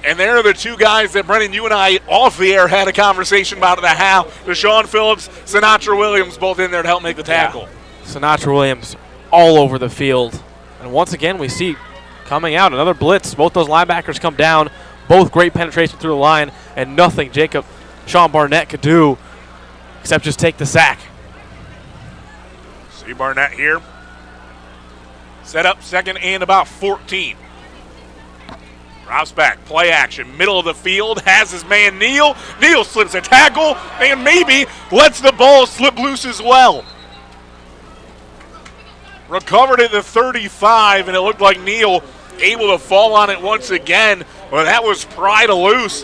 And there are the two guys that, Brendan, you and I off the air had a conversation about at the half. Deshaun Phillips, Sinatra Williams, both in there to help make the tackle.
Yeah. Sinatra Williams all over the field. And once again, we see coming out another blitz. Both those linebackers come down. Both great penetration through the line. And nothing Sean Barnett could do except just take the sack.
See Barnett here. Set up second and about 14. Drops back, play action, middle of the field, has his man Neal. Neal slips a tackle and maybe lets the ball slip loose as well. Recovered at the 35, and it looked like Neal able to fall on it once again, but that was pried loose.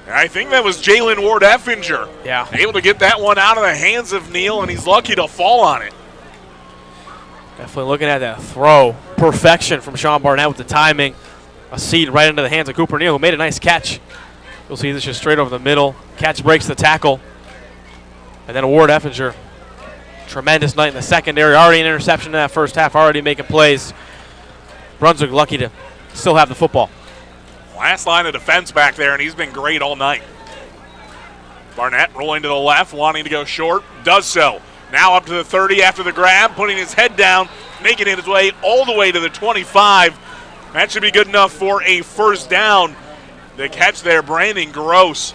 And I think that was Jalen Ward Effinger.
Yeah.
Able to get that one out of the hands of Neal, and he's lucky to fall on it.
Definitely looking at that throw. Perfection from Sean Barnett with the timing. A seed right into the hands of Cooper Neal, who made a nice catch. You'll see this just straight over the middle. Catch breaks the tackle. And then Ward Effinger. Tremendous night in the secondary. Already an interception in that first half, already making plays. Brunswick lucky to still have the football.
Last line of defense back there, and he's been great all night. Barnett rolling to the left, wanting to go short. Does so. Now up to the 30 after the grab, putting his head down, making his way all the way to the 25. That should be good enough for a first down. The catch there, Brandon Gross.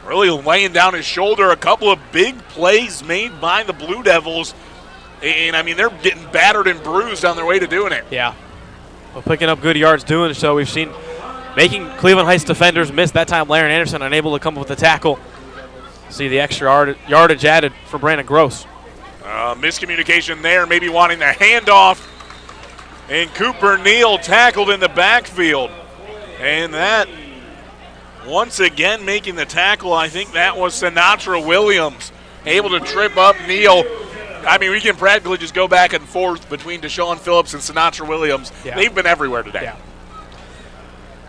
Really laying down his shoulder. A couple of big plays made by the Blue Devils. And, I mean, they're getting battered and bruised on their way to doing it.
Yeah. Well, picking up good yards doing so. We've seen making Cleveland Heights defenders miss. That time, Laren Anderson unable to come up with the tackle. See the extra yardage added for Brandon Gross.
Miscommunication there, maybe wanting the handoff. And Cooper Neal tackled in the backfield. And that, once again, making the tackle, I think that was Sinatra Williams, able to trip up Neal. I mean, we can practically just go back and forth between Deshaun Phillips and Sinatra Williams.
Yeah.
They've been everywhere today.
Yeah.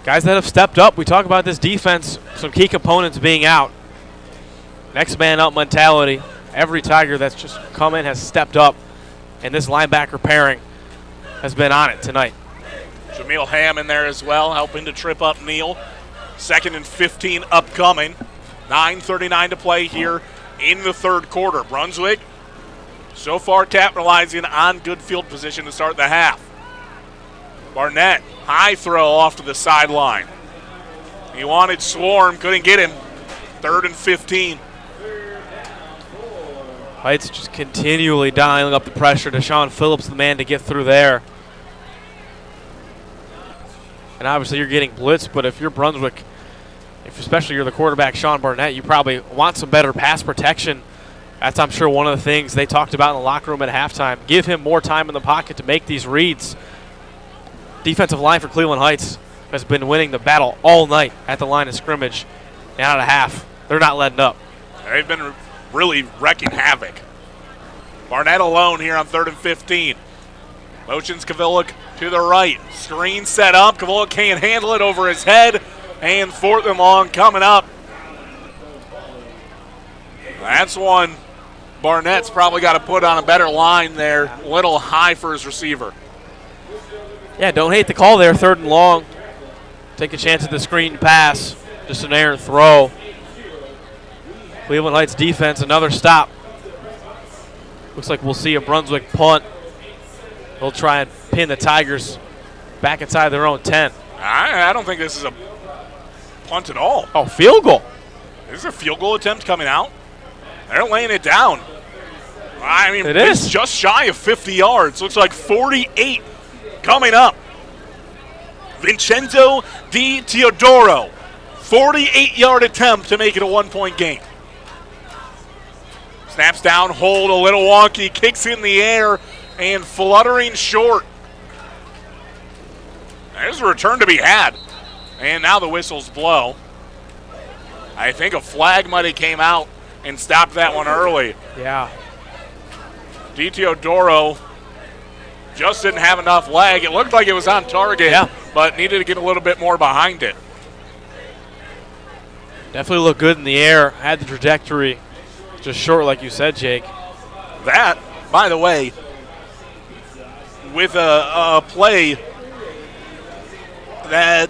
Guys that have stepped up. We talk about this defense, some key components being out. Next man up mentality. Every Tiger that's just come in has stepped up, and this linebacker pairing has been on it tonight.
Jameel Ham in there as well, helping to trip up Neal. 2nd and 15 upcoming. 9:39 to play here in the third quarter. Brunswick so far capitalizing on good field position to start the half. Barnett, high throw off to the sideline. He wanted Swarm, couldn't get him. 3rd and 15.
Heights just continually dialing up the pressure. Deshaun Phillips, the man to get through there. And obviously you're getting blitzed, but if you're Brunswick, if especially you're the quarterback, Sean Barnett, you probably want some better pass protection. That's, I'm sure, one of the things they talked about in the locker room at halftime. Give him more time in the pocket to make these reads. Defensive line for Cleveland Heights has been winning the battle all night at the line of scrimmage. And out of half, they're not letting up.
They've been really wrecking havoc. Barnett alone here on 3rd and 15. Motions Kavilic to the right. Screen set up. Kavilic can't handle it over his head. And 4th and long coming up. That's one Barnett's probably got to put on a better line there. A little high for his receiver.
Yeah, don't hate the call there. 3rd and long. Take a chance at the screen pass. Just an errant throw. Cleveland Heights defense, another stop. Looks like we'll see a Brunswick punt. They'll try and pin the Tigers back inside their own 10.
I don't think this is a punt at all.
Oh, field goal.
This is a field goal attempt coming out. They're laying it down. I mean,
it's
just shy of 50 yards. Looks like 48 coming up. Vincenzo Di Teodoro. 48-yard attempt to make it a 1-point game. Snaps down, hold, a little wonky, kicks in the air, and fluttering short. There's a return to be had. And now the whistles blow. I think a flag might have came out and stopped that one early.
Yeah.
Di Teodoro just didn't have enough leg. It looked like it was on target, but needed to get a little bit more behind it.
Definitely looked good in the air. Had the trajectory. Just short, like you said, Jake.
That, by the way, with a play that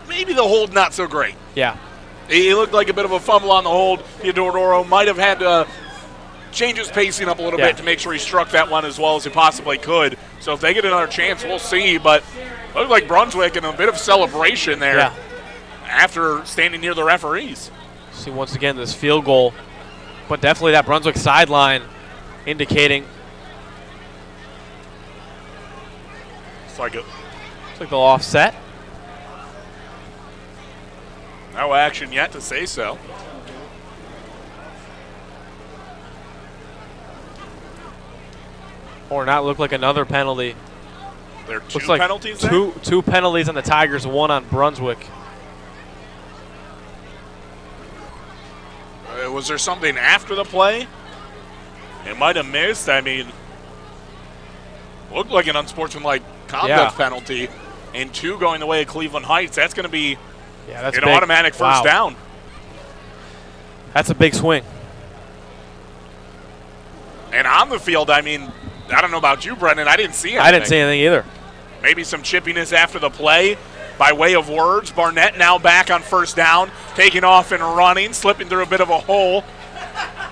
maybe the hold not so great.
Yeah.
He looked like a bit of a fumble on the hold. Teodoro might have had to change his pacing up a little bit to make sure he struck that one as well as he possibly could. So if they get another chance, we'll see. But it looked like Brunswick in a bit of celebration there after standing near the referees.
See once again this field goal. But definitely that Brunswick sideline indicating.
It's like
they'll offset.
No action yet to say so.
Or not look like another penalty.
There are two
Looks like
penalties
two penalties on the Tigers, one on Brunswick.
Was there something after the play? It might have missed. I mean, looked like an unsportsmanlike conduct penalty. And 2 going the way of Cleveland Heights. That's going to be
that's
an
big.
automatic first down.
That's a big swing.
And on the field, I mean, I don't know about you, Brendan. I didn't see anything.
I didn't see anything either.
Maybe some chippiness after the play. By way of words, Barnett now back on first down, taking off and running, slipping through a bit of a hole.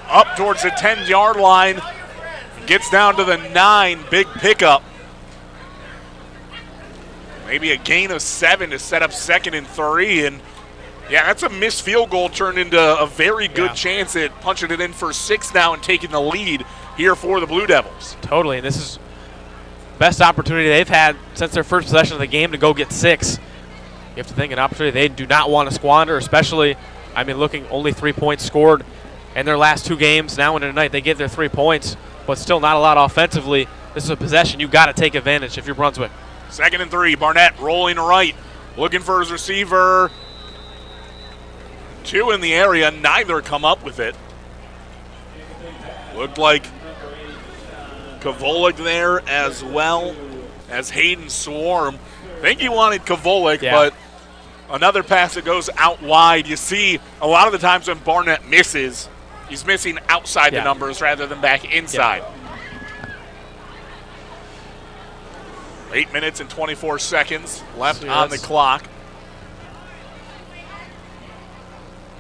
Up towards the 10-yard line. Gets down to the 9. Big pickup. Maybe a gain of 7 to set up 2nd and 3. And, yeah, that's a missed field goal turned into a very good chance at punching it in for 6 now and taking the lead here for the Blue Devils.
Totally. And this is best opportunity they've had since their first possession of the game to go get 6. You have to think an opportunity they do not want to squander, especially, I mean, looking only 3 points scored in their last 2 games. Now and tonight they get their 3 points, but still not a lot offensively. This is a possession you got to take advantage if you're Brunswick.
2nd and 3. Barnett rolling right, looking for his receiver. 2 in the area, neither come up with it. Looked like Kavolik there as well as Hayden Swarm. I think he wanted Kavolik, but another pass that goes out wide. You see a lot of the times when Barnett misses, he's missing outside the numbers rather than back inside. 8 minutes and 24 seconds left on the clock.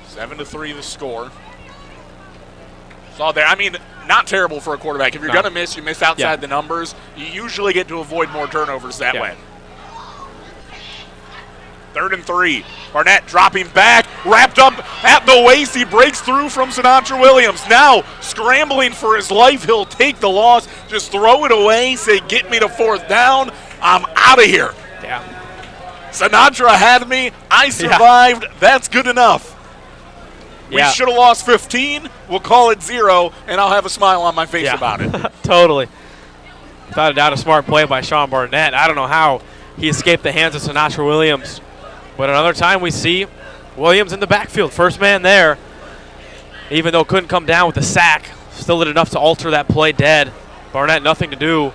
7-3 the score. Saw there. I mean, not terrible for a quarterback. If you're going to miss, you miss outside the numbers. You usually get to avoid more turnovers that way. 3rd and 3. Barnett dropping back, wrapped up at the waist. He breaks through from Sinatra Williams. Now scrambling for his life. He'll take the loss. Just throw it away. Say, get me to 4th down. I'm out of here.
Yeah.
Sinatra had me. I survived. That's good enough. We should have lost 15. We'll call it 0, and I'll have a smile on my face about it.
Totally. Without a doubt, a smart play by Sean Barnett. I don't know how he escaped the hands of Sinatra Williams. But another time we see Williams in the backfield. First man there. Even though couldn't come down with the sack, still did enough to alter that play dead. Barnett nothing to do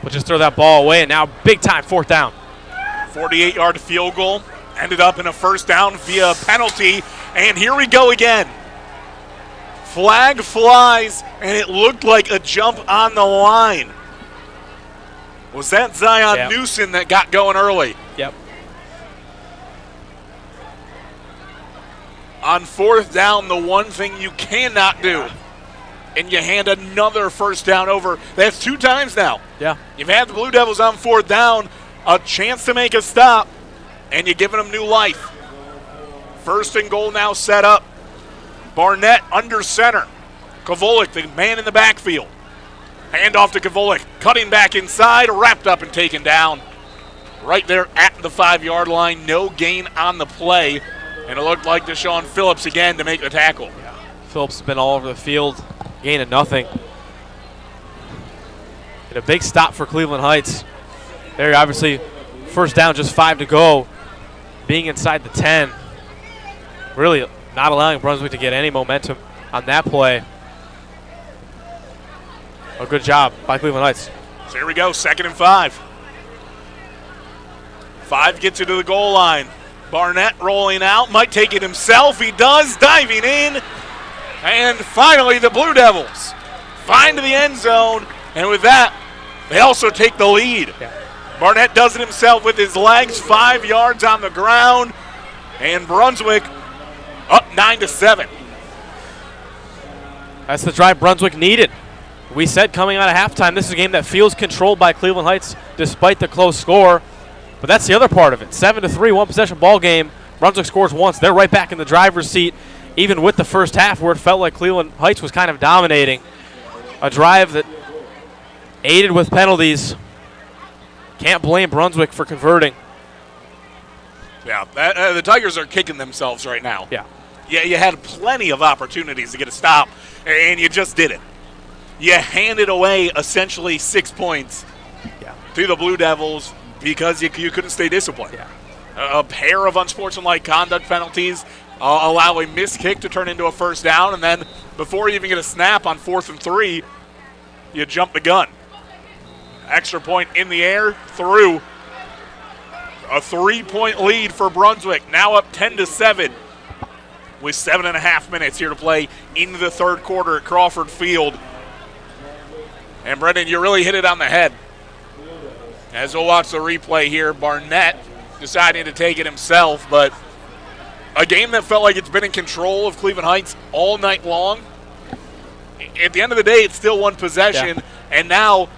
but just throw that ball away, and now big time 4th down.
48-yard field goal. Ended up in a 1st down via penalty. And here we go again. Flag flies, and it looked like a jump on the line. Was that Zion Newsom that got going early?
Yep.
On 4th down, the one thing you cannot do, and you hand another 1st down over. That's 2 times now.
Yeah.
You've had the Blue Devils on 4th down, a chance to make a stop, and you're giving them new life. 1st and goal now set up. Barnett under center. Kavolik, the man in the backfield. Hand off to Kavolik. Cutting back inside, wrapped up and taken down. Right there at the 5-yard line. No gain on the play. And it looked like Deshaun Phillips again to make the tackle.
Yeah. Phillips has been all over the field, gaining nothing. And a big stop for Cleveland Heights. There, obviously, 1st down, just 5 to go. Being inside the 10. Really not allowing Brunswick to get any momentum on that play. A good job by Cleveland Heights.
So here we go, 2nd and 5. 5 gets it to the goal line. Barnett rolling out, might take it himself. He does, diving in. And finally, the Blue Devils find the end zone. And with that, they also take the lead.
Yeah.
Barnett does it himself with his legs, 5 yards on the ground. And Brunswick up 9-7.
That's the drive Brunswick needed. We said coming out of halftime, this is a game that feels controlled by Cleveland Heights despite the close score. But that's the other part of it. 7-3, one-possession ball game. Brunswick scores once. They're right back in the driver's seat, even with the first half where it felt like Cleveland Heights was kind of dominating. A drive that aided with penalties. Can't blame Brunswick for converting.
Yeah, the Tigers are kicking themselves right now.
Yeah.
Yeah, you had plenty of opportunities to get a stop, and you just didn't. You handed away essentially 6 points to the Blue Devils because you couldn't stay disciplined.
Yeah.
A pair of unsportsmanlike conduct penalties allow a missed kick to turn into a 1st down, and then before you even get a snap on 4th and 3, you jump the gun. Extra point in the air, through. A 3-point lead for Brunswick, now up 10-7 with 7.5 minutes here to play in the 3rd quarter at Crawford Field. And Brendan, you really hit it on the head. As we'll watch the replay here, Barnett deciding to take it himself, but a game that felt like it's been in control of Cleveland Heights all night long. At the end of the day, it's still one possession, and now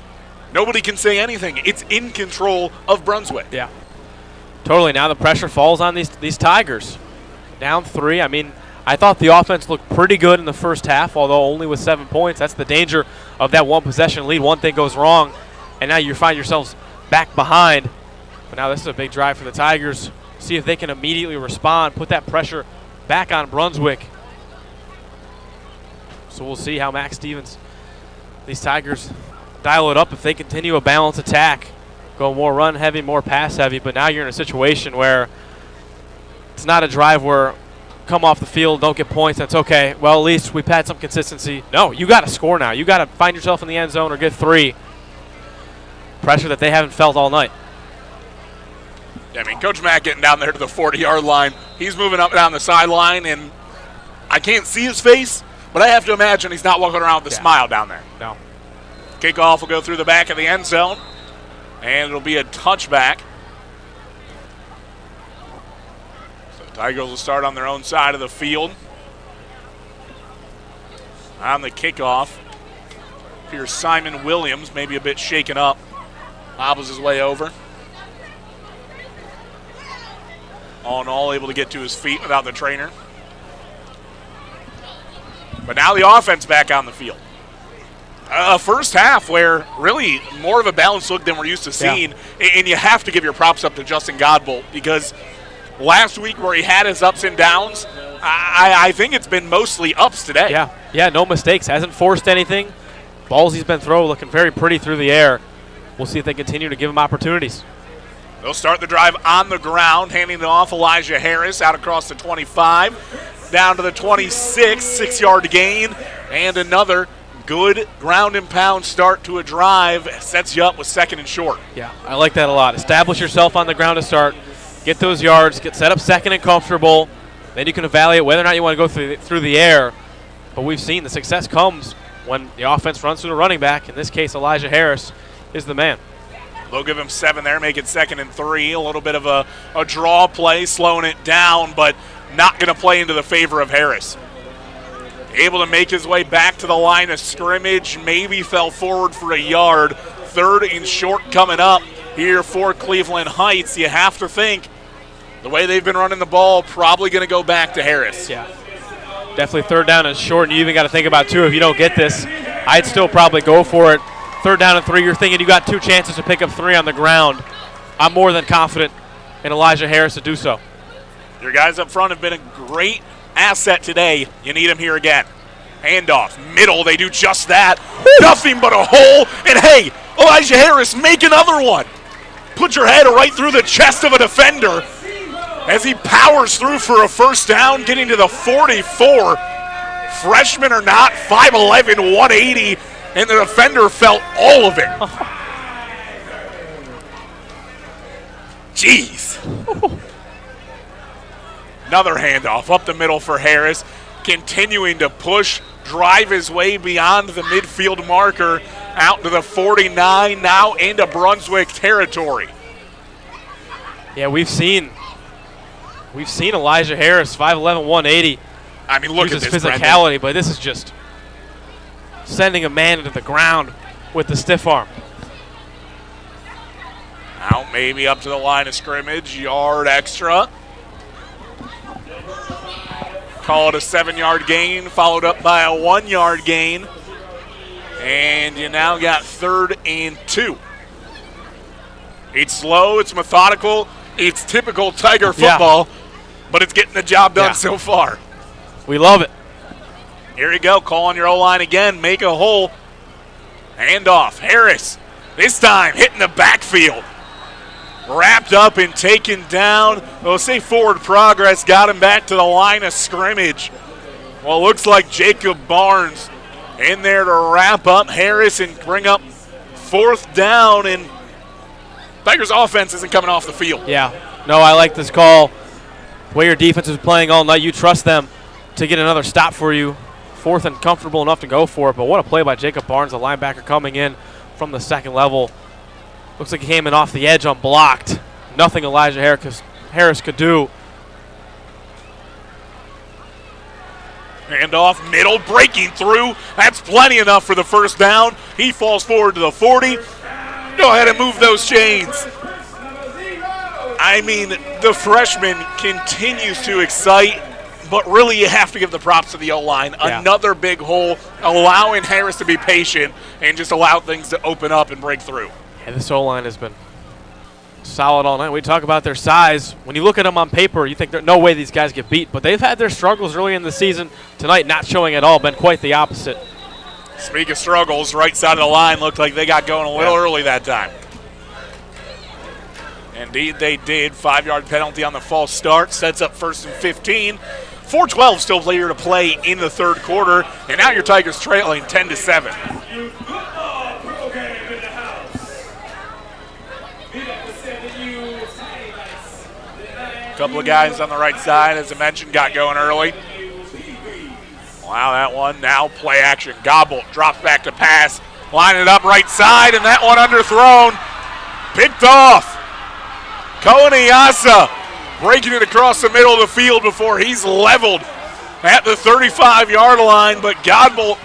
nobody can say anything. It's in control of Brunswick.
Yeah. Totally. Now the pressure falls on these Tigers. Down 3. I mean, I thought the offense looked pretty good in the first half, although only with 7 points. That's the danger of that one-possession lead. One thing goes wrong, and now you find yourselves back behind. But now this is a big drive for the Tigers. See if they can immediately respond, put that pressure back on Brunswick. So we'll see how Max Stevens, these Tigers, dial it up if they continue a balanced attack. go more run heavy, more pass heavy, but now you're in a situation where it's not a drive where come off the field, don't get points, that's okay. Well, at least we've had some consistency. No, you got to score now. You got to find yourself in the end zone or get 3. Pressure that they haven't felt all night.
Yeah, I mean, Coach Matt getting down there to the 40-yard line. He's moving up and down the sideline, and I can't see his face, but I have to imagine he's not walking around with a smile down there.
No.
Kickoff will go through the back of the end zone, and it'll be a touchback. So the Tigers will start on their own side of the field. On the kickoff, here's Simon Williams, maybe a bit shaken up. Hobbles his way over. All in all, able to get to his feet without the trainer. But now the offense back on the field. A first half where really more of a balanced look than we're used to seeing. Yeah. And you have to give your props up to Justin Godbolt because last week where he had his ups and downs, I think it's been mostly ups today.
Yeah, no mistakes. Hasn't forced anything. Balls he's been throwing looking very pretty through the air. We'll see if they continue to give him opportunities.
They'll start the drive on the ground, handing it off Elijah Harris out across the 25, down to the 26, 6-yard gain, and another good ground and pound start to a drive. Sets you up with 2nd and short.
Yeah, I like that a lot. Establish yourself on the ground to start, get those yards, get set up 2nd and comfortable. Then you can evaluate whether or not you want to go through the air. But we've seen the success comes when the offense runs through the running back. In this case, Elijah Harris is the man.
They'll give him 7 there, make it 2nd and 3. A little bit of a draw play, slowing it down, but not going to play into the favor of Harris. Able to make his way back to the line of scrimmage, maybe fell forward for a yard. 3rd and short coming up here for Cleveland Heights. You have to think the way they've been running the ball, probably going to go back to Harris.
Yeah, definitely 3rd down and short, and you even got to think about, too, if you don't get this, I'd still probably go for it. 3rd down and 3, you're thinking you got 2 chances to pick up 3 on the ground. I'm more than confident in Elijah Harris to do so.
Your guys up front have been a great asset today. You need them here again. Handoff, middle, they do just that. Nothing but a hole, and hey, Elijah Harris, make another one. Put your head right through the chest of a defender as he powers through for a 1st down, getting to the 44. Freshman or not, 5'11", 180. And the defender felt all of it. Jeez. Another handoff up the middle for Harris. Continuing to push, drive his way beyond the midfield marker, out to the 49, now into Brunswick territory.
Yeah, we've seen Elijah Harris, 5'11", 180.
I mean, look at
this
this
physicality,
Brendan.
but this is just sending a man into the ground with the stiff arm.
Out maybe up to the line of scrimmage, yard extra. Call it a 7-yard gain, followed up by a 1-yard gain. And you now got 3rd and 2. It's slow, it's methodical, it's typical Tiger football, but it's getting the job done so far.
We love it.
Here you go, call on your O-line again, make a hole. Handoff, Harris, this time hitting the backfield. Wrapped up and taken down. We'll say forward progress, got him back to the line of scrimmage. Well, looks like Jacob Barnes in there to wrap up Harris and bring up 4th down, and Tigers offense isn't coming off the field.
Yeah, no, I like this call. The way your defense is playing all night, you trust them to get another stop for you. 4th and comfortable enough to go for it, but what a play by Jacob Barnes, the linebacker coming in from the 2nd level. Looks like he came in off the edge unblocked. Nothing Elijah Harris could do.
Handoff, middle, breaking through. That's plenty enough for the 1st down. He falls forward to the 40. Go ahead and move those chains. I mean, the freshman continues to excite, but really you have to give the props to the O-line.
Yeah.
Another big hole, allowing Harris to be patient and just allow things to open up and break through.
Yeah, this O-line has been solid all night. We talk about their size. When you look at them on paper, you think there's no way these guys get beat, but they've had their struggles early in the season. Tonight, not showing at all, been quite the opposite.
Speak of struggles, right side of the line looked like they got going a little early that time. Indeed, they did. 5-yard penalty on the false start. Sets up 1st and 15. 4:12 still later to play in the third quarter. And now your Tigers trailing 10-7. Couple of guys on the right side, as I mentioned, got going early. Wow, that one. Now play action. Gobble drops back to pass. Line it up right side, and that one underthrown. Picked off. Cohen Iasa breaking it across the middle of the field before he's leveled at the 35-yard line, but Godbolt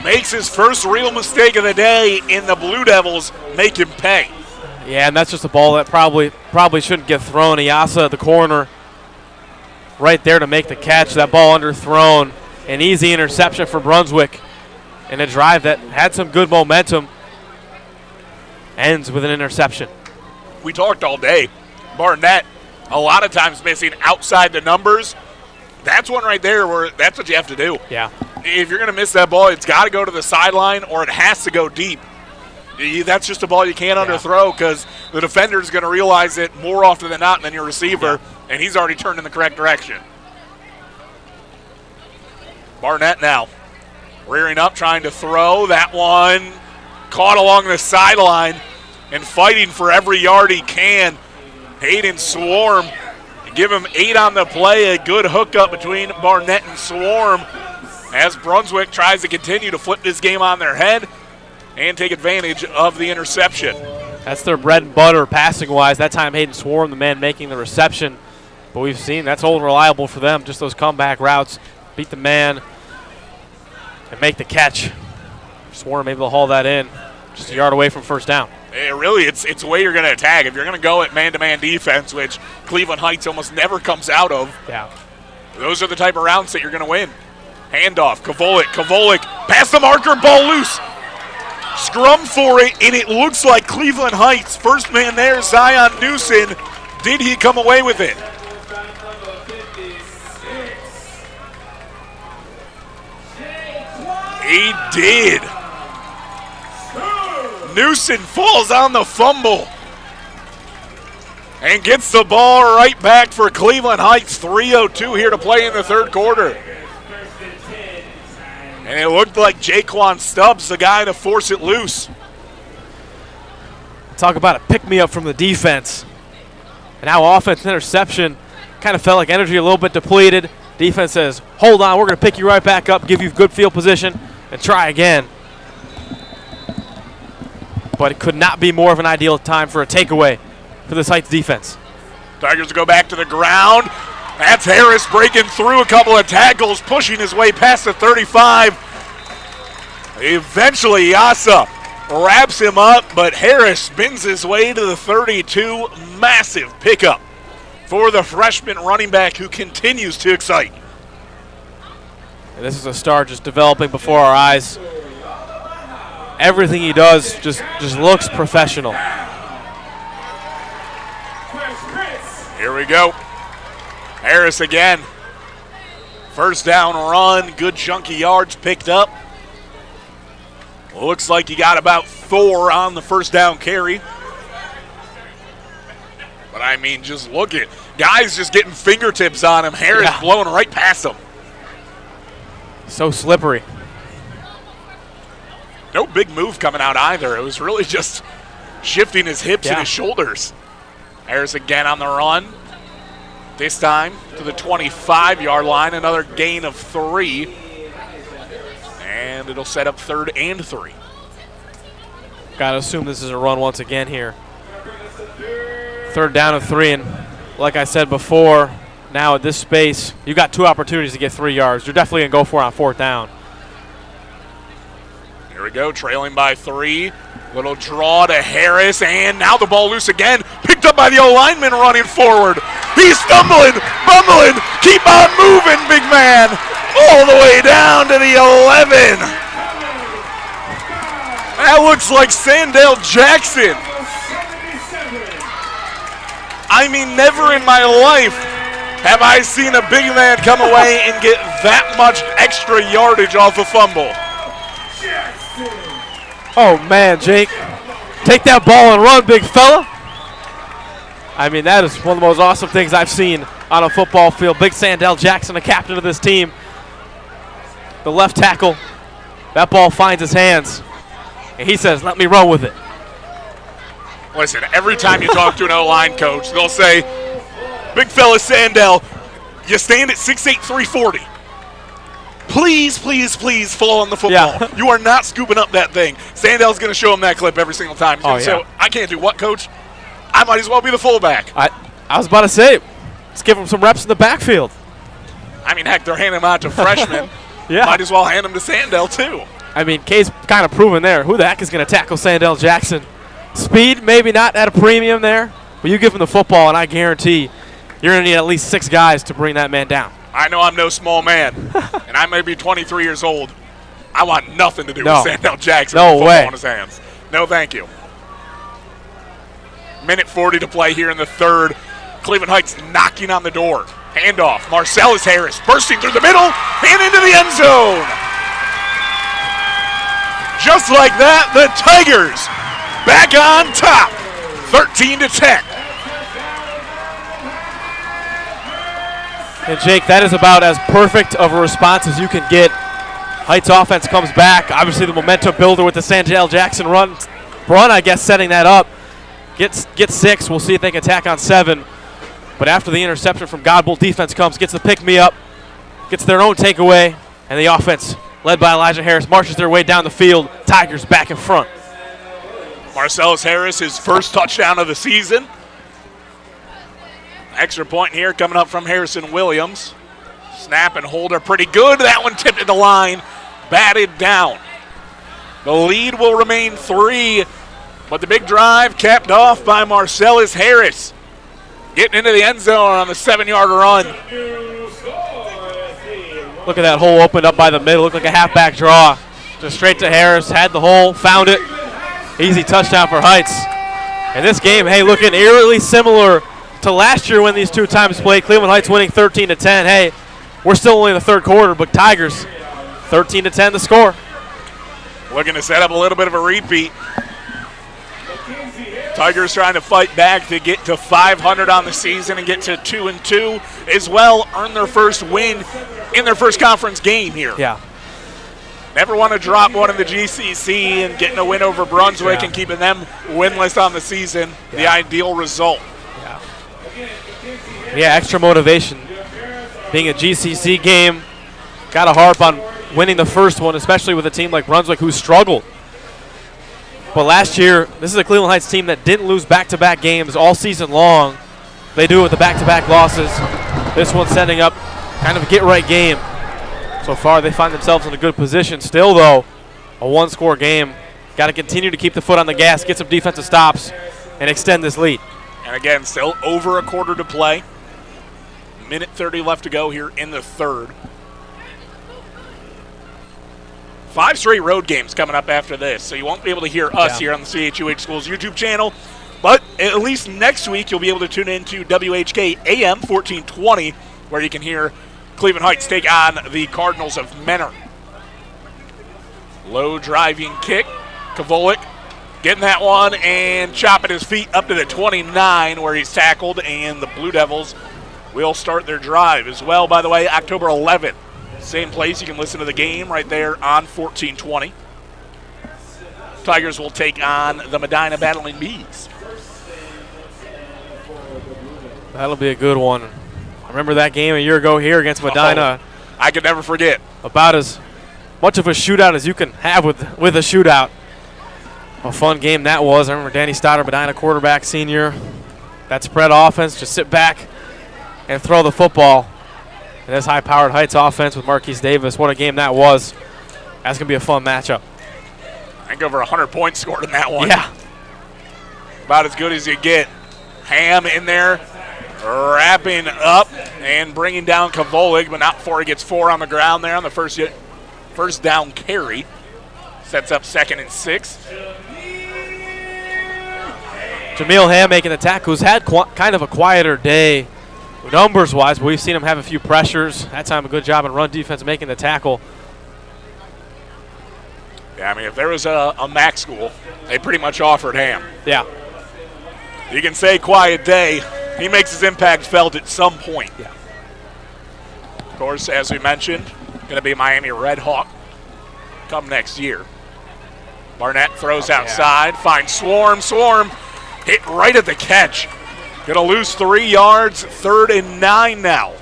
makes his first real mistake of the day, and the Blue Devils make him pay.
Yeah, and that's just a ball that probably shouldn't get thrown. Iasa at the corner right there to make the catch. That ball underthrown. An easy interception for Brunswick. And a drive that had some good momentum ends with an interception.
We talked all day. Barnett, a lot of times missing outside the numbers. That's one right there where that's what you have to do.
Yeah.
If you're going to miss that ball, it's got to go to the sideline or it has to go deep. That's just a ball you can't underthrow because the defender is going to realize it more often than not than your receiver, and he's already turned in the correct direction. Barnett now rearing up, trying to throw. That one caught along the sideline and fighting for every yard he can. Hayden Swarm, give him 8 on the play. A good hookup between Barnett and Swarm as Brunswick tries to continue to flip this game on their head and take advantage of the interception.
That's their bread and butter passing-wise. That time Hayden Swarm, the man making the reception. But we've seen that's old and reliable for them, just those comeback routes. Beat the man and make the catch. Swarm able to haul that in just a yard away from first down.
Really, it's the way you're going to attack. If you're going to go at man-to-man defense, which Cleveland Heights almost never comes out of, those are the type of rounds that you're going to win. Handoff, Kavolik, past the marker, ball loose. Scrum for it, and it looks like Cleveland Heights. First man there, Zion Newson. Did he come away with it? He did. Newson falls on the fumble and gets the ball right back for Cleveland Heights. 3:02 here to play in the third quarter. And it looked like Jaquan Stubbs, the guy to force it loose.
Talk about a pick-me-up from the defense. And now offense interception. Kind of felt like energy a little bit depleted. Defense says, hold on, we're going to pick you right back up, give you good field position, and try again. But it could not be more of an ideal time for a takeaway for this Heights defense.
Tigers go back to the ground. That's Harris breaking through a couple of tackles, pushing his way past the 35. Eventually, Iasa wraps him up, but Harris spins his way to the 32. Massive pickup for the freshman running back who continues to excite.
And this is a star just developing before our eyes. Everything he does just looks professional.
Here we go. Harris again. First down run, good chunky yards picked up. Looks like he got about 4 on the first down carry. But I mean, just look at guys just getting fingertips on him. Harris blowing right past him.
So slippery.
No big move coming out either. It was really just shifting his hips and his shoulders. Harris again on the run. This time to the 25-yard line, another gain of 3. And it'll set up 3rd and 3.
Got to assume this is a run once again here. 3rd down and 3, and like I said before, now at this space, you got 2 opportunities to get 3 yards. You're definitely going to go for it on 4th down.
Here we go, trailing by 3. Little draw to Harris, and now the ball loose again. Picked up by the O-lineman running forward. He's stumbling, bumbling. Keep on moving, big man. All the way down to the 11. That looks like Sandale Jackson. I mean, never in my life have I seen a big man come away and get that much extra yardage off a fumble.
Oh, man, Jake. Take that ball and run, big fella. I mean, that is one of the most awesome things I've seen on a football field. Big Sandell Jackson, the captain of this team. The left tackle. That ball finds his hands. And he says, let me run with it.
Listen, every time you talk to an O-line coach, they'll say, big fella Sandell, you stand at 6'8", 340. Please, please, please fall on the football.
Yeah.
You are not scooping up that thing. Sandell's going to show him that clip every single time.
Oh,
So
yeah.
I can't do what, coach? I might as well be the fullback.
I was about to say, let's give him some reps in the backfield.
I mean, heck, they're handing them out to freshmen.
Yeah.
Might as well hand them to Sandell, too.
I mean, Kay's kind of proven there. Who the heck is going to tackle Sandell Jackson? Speed, maybe not at a premium there, but you give him the football, and I guarantee you're going to need at least 6 guys to bring that man down.
I know I'm no small man, and I may be 23 years old. I want nothing to do
No.
with Sandell Jackson
No
with football
way.
in his hands. No, thank you. Minute 40 to play here in the third. Cleveland Heights knocking on the door. Handoff. Marcelis Harris bursting through the middle and into the end zone. Just like that, the Tigers back on top, 13-10.
And Jake, that is about as perfect of a response as you can get. Heights offense comes back. Obviously the momentum builder with the Sandell Jackson run, I guess, setting that up. Gets 6. We'll see if they can attack on 7. But after the interception from Godbolt, defense comes, gets the pick-me-up, gets their own takeaway, and the offense, led by Elijah Harris, marches their way down the field. Tigers back in front.
Marcelis Harris, his first touchdown of the season. Extra point here coming up from Harrison Williams. Snap and hold are pretty good. That one tipped at the line, batted down. The lead will remain 3, but the big drive capped off by Marcelis Harris. Getting into the end zone on the 7-yard run.
Look at that hole opened up by the middle. Looked like a halfback draw. Just straight to Harris. Had the hole. Found it. Easy touchdown for Heights. And this game, hey, looking eerily similar to last year when these two times played. Cleveland Heights winning 13-10. Hey, we're still only in the third quarter, but Tigers 13-10 the score.
Looking to set up a little bit of a repeat. Tigers trying to fight back to get to 500 on the season and get to 2-2 as well. Earn their first win in their first conference game here.
Yeah.
Never want to drop one in the GCC, and getting a win over Brunswick and keeping them winless on the season, the ideal result.
Yeah, extra motivation. Being a GCC game, got to harp on winning the first one, especially with a team like Brunswick who struggled. But last year, this is a Cleveland Heights team that didn't lose back-to-back games all season long. They do it with the back-to-back losses. This one's setting up kind of a get-right game. So far, they find themselves in a good position. Still, though, a one-score game. Got to continue to keep the foot on the gas, get some defensive stops, and extend this lead.
And again, still over a quarter to play. Minute 30 left to go here in the third. 5 straight road games coming up after this, so you won't be able to hear us here on the CHUH Schools YouTube channel. But at least next week, you'll be able to tune in to WHK AM 1420, where you can hear Cleveland Heights take on the Cardinals of Menor. Low driving kick. Kavolik getting that one and chopping his feet up to the 29 where he's tackled, and the Blue Devils will start their drive as well. By the way, October 11th, same place. You can listen to the game right there on 1420. Tigers will take on the Medina Battling Bees.
That'll be a good one. I remember that game a year ago here against Medina.
I could never forget.
About as much of a shootout as you can have with a shootout. A fun game that was. I remember Danny Stoddard, Medina quarterback, senior. That spread offense, just sit back and throw the football. And this high-powered Heights offense with Marquise Davis, what a game that was. That's going to be a fun matchup.
I think over 100 points scored in that one.
Yeah.
About as good as you get. Ham in there, wrapping up and bringing down Kavolig, but not before he gets 4 on the ground there on the first down carry. Sets up 2nd and 6.
Jameel Ham making the tackle, who's had kind of a quieter day numbers-wise, but we've seen him have a few pressures. That time a good job in run defense making the tackle.
Yeah, I mean, if there was a MAC school, they pretty much offered Ham.
Yeah.
You can say quiet day. He makes his impact felt at some point.
Yeah.
Of course, as we mentioned, going to be Miami Red Hawk come next year. Barnett throws outside, finds Swarm. Swarm hit right at the catch. Going to lose 3 yards, 3rd and 9 now.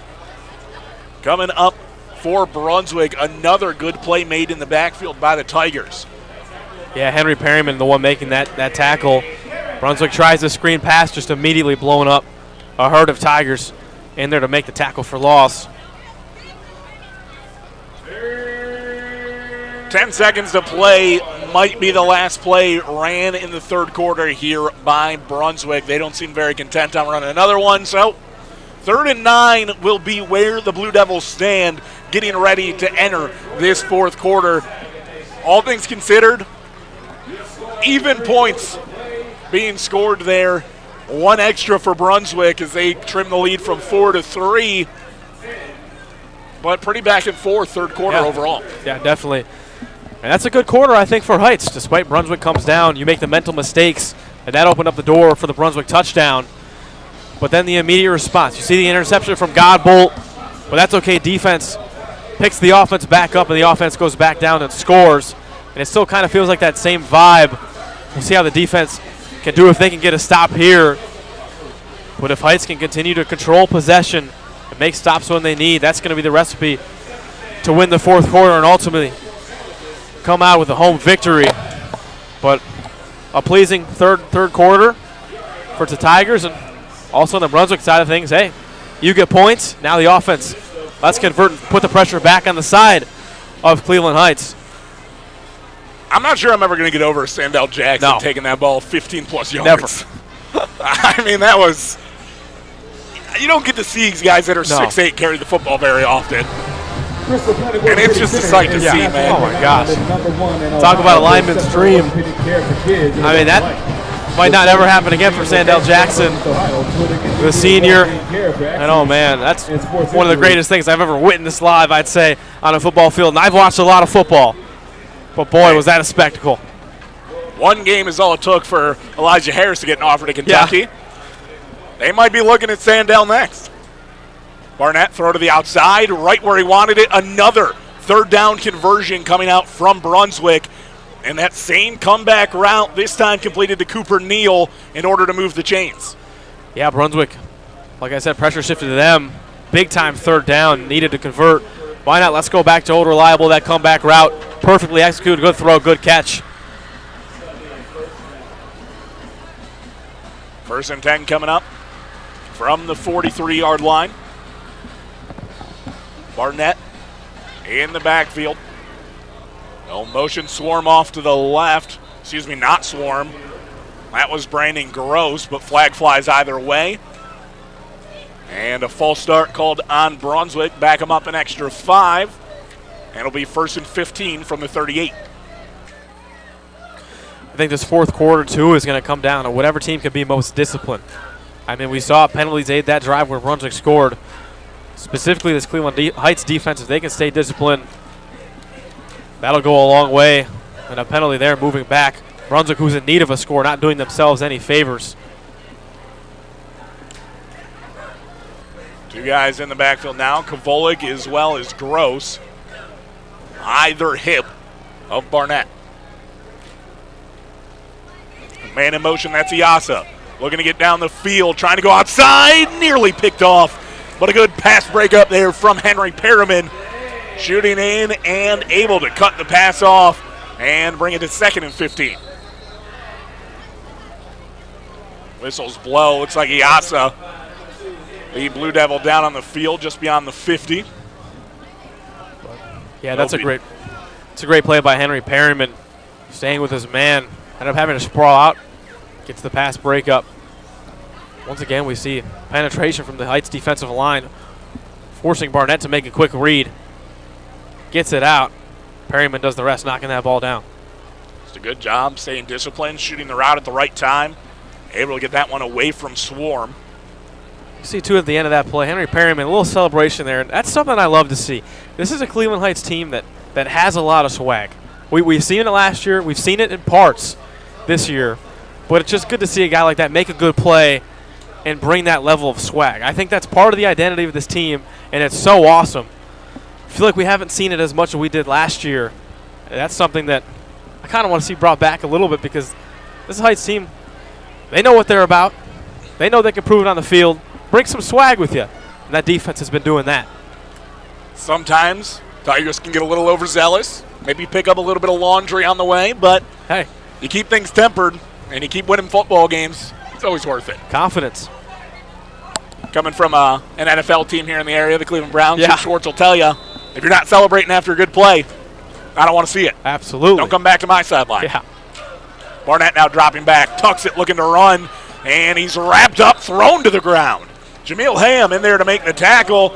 Coming up for Brunswick, another good play made in the backfield by the Tigers.
Yeah, Henry Perryman, the one making that tackle. Brunswick tries the screen pass, just immediately blowing up a herd of Tigers in there to make the tackle for loss.
10 seconds to play, might be the last play ran in the 3rd quarter here by Brunswick. They don't seem very content on running another one, so 3rd and 9 will be where the Blue Devils stand, getting ready to enter this 4th quarter. All things considered, even points being scored there. 1 extra for Brunswick as they trim the lead from 4 to 3. But pretty back and forth 3rd quarter overall.
Yeah, definitely. And that's a good quarter, I think, for Heights. Despite Brunswick comes down, you make the mental mistakes, and that opened up the door for the Brunswick touchdown. But then the immediate response. You see the interception from Godbolt, but that's okay. Defense picks the offense back up, and the offense goes back down and scores. And it still kind of feels like that same vibe. We'll see how the defense can do if they can get a stop here. But if Heights can continue to control possession and make stops when they need, that's going to be the recipe to win the 4th quarter and ultimately come out with a home victory. But a pleasing third quarter for the Tigers, and also on the Brunswick side of things, hey, you get points, now the offense, let's convert and put the pressure back on the side of Cleveland Heights.
I'm not sure I'm ever going to get over Sandell Jackson taking that ball 15-plus yards.
Never.
I mean, that was – you don't get to see these guys that are 6'8" carry the football very often. And it's just a sight to see, man.
Oh, my gosh. Talk about a lineman's dream. I mean, that might not ever happen again for Sandell Jackson, the senior. And, oh, man, that's one of the greatest things I've ever witnessed live, I'd say, on a football field. And I've watched a lot of football. But, boy, was that a spectacle.
1 game is all it took for Elijah Harris to get an offer to Kentucky.
Yeah.
They might be looking at Sandell next. Barnett throw to the outside, right where he wanted it. Another 3rd down conversion coming out from Brunswick. And that same comeback route, this time completed to Cooper Neal in order to move the chains.
Yeah, Brunswick, like I said, pressure shifted to them. Big-time 3rd down, needed to convert. Why not? Let's go back to old reliable, that comeback route. Perfectly executed, good throw, good catch.
1st and 10 coming up from the 43-yard line. Barnett in the backfield. No motion, Swarm off to the left. Excuse me, not Swarm. That was Brandon Gross, but flag flies either way. And a false start called on Brunswick. Back them up an extra 5. And it'll be 1st and 15 from the 38.
I think this 4th quarter, too, is going to come down to whatever team can be most disciplined. I mean, we saw penalties aid that drive where Brunswick scored. Specifically, this Cleveland Heights defense, if they can stay disciplined, that'll go a long way. And a penalty there moving back. Brunswick, who's in need of a score, not doing themselves any favors.
2 guys in the backfield now. Kavolik as well as Gross. Either hip of Barnett. Man in motion, that's Iasa. Looking to get down the field, trying to go outside, nearly picked off. But a good pass break up there from Henry Perriman. Shooting in and able to cut the pass off and bring it to 2nd and 15. Whistles blow, looks like Iasa. The Blue Devil down on the field just beyond the 50.
Yeah, that's a great play by Henry Perryman, staying with his man. Ended up having to sprawl out, gets the pass break up. Once again, we see penetration from the Heights defensive line, forcing Barnett to make a quick read. Gets it out. Perryman does the rest, knocking that ball down.
Just a good job staying disciplined, shooting the route at the right time. Able to get that one away from Swarm.
You see, too, at the end of that play, Henry Perryman, a little celebration there. That's something I love to see. This is a Cleveland Heights team that has a lot of swag. We've seen it last year. We've seen it in parts this year. but it's just good to see a guy like that make a good play and bring that level of swag. I think that's part of the identity of this team, and it's so awesome. I feel like we haven't seen it as much as we did last year. That's something that I kind of want to see brought back a little bit, because this Heights team, they know what they're about. They know they can prove it on the field. Bring some swag with you. And that defense has been doing that.
Sometimes Tigers can get a little overzealous, maybe pick up a little bit of laundry on the way, but
hey,
you keep things tempered and you keep winning football games, it's always worth it.
Confidence.
Coming from an NFL team here in the area, the Cleveland Browns,
Yeah.
Chip Schwartz will tell you, if you're not celebrating after a good play, I don't want to see it.
Absolutely.
Don't come back to my sideline.
Yeah.
Barnett now dropping back, tucks it, looking to run, and he's wrapped up, thrown to the ground. Jameel Ham in there to make the tackle,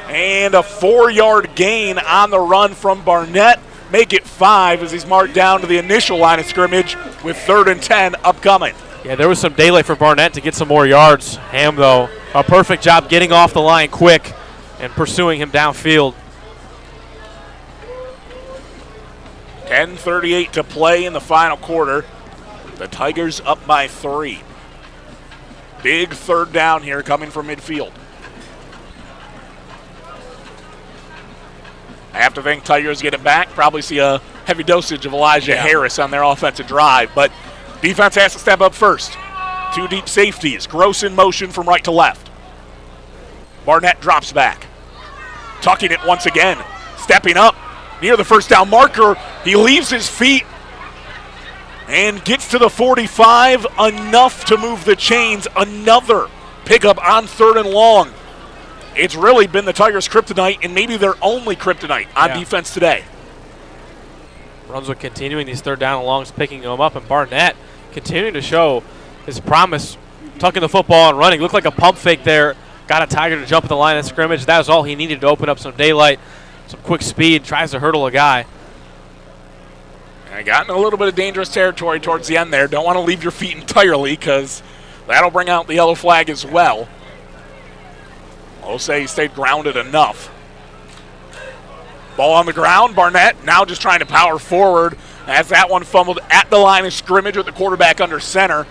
and a 4-yard gain on the run from Barnett. Make it 5 as he's marked down to the initial line of scrimmage with 3rd and 10 upcoming.
Yeah, there was some daylight for Barnett to get some more yards. Ham, though, a perfect job getting off the line quick and pursuing him downfield.
10:38 to play in the final quarter. The Tigers up by 3. Big 3rd down here coming from midfield. I have to think Tigers get it back. Probably see a heavy dosage of Elijah Harris on their offensive drive, but defense has to step up first. 2 deep safeties. Gross in motion from right to left. Barnett drops back. Tucking it once again. Stepping up near the first down marker. He leaves his feet and gets to the 45, enough to move the chains. Another pickup on 3rd and long. It's really been the Tigers' kryptonite, and maybe their only kryptonite on defense today.
Brunswick continuing these 3rd down and longs, picking them up, and Barnett continuing to show his promise, tucking the football and running. Looked like a pump fake there. Got a Tiger to jump at the line of scrimmage. That was all he needed to open up some daylight, some quick speed, tries to hurdle a guy.
And got in a little bit of dangerous territory towards the end there. Don't want to leave your feet entirely, because that'll bring out the yellow flag as well. I'll say he stayed grounded enough. Ball on the ground. Barnett now just trying to power forward as that one fumbled at the line of scrimmage with the quarterback under center.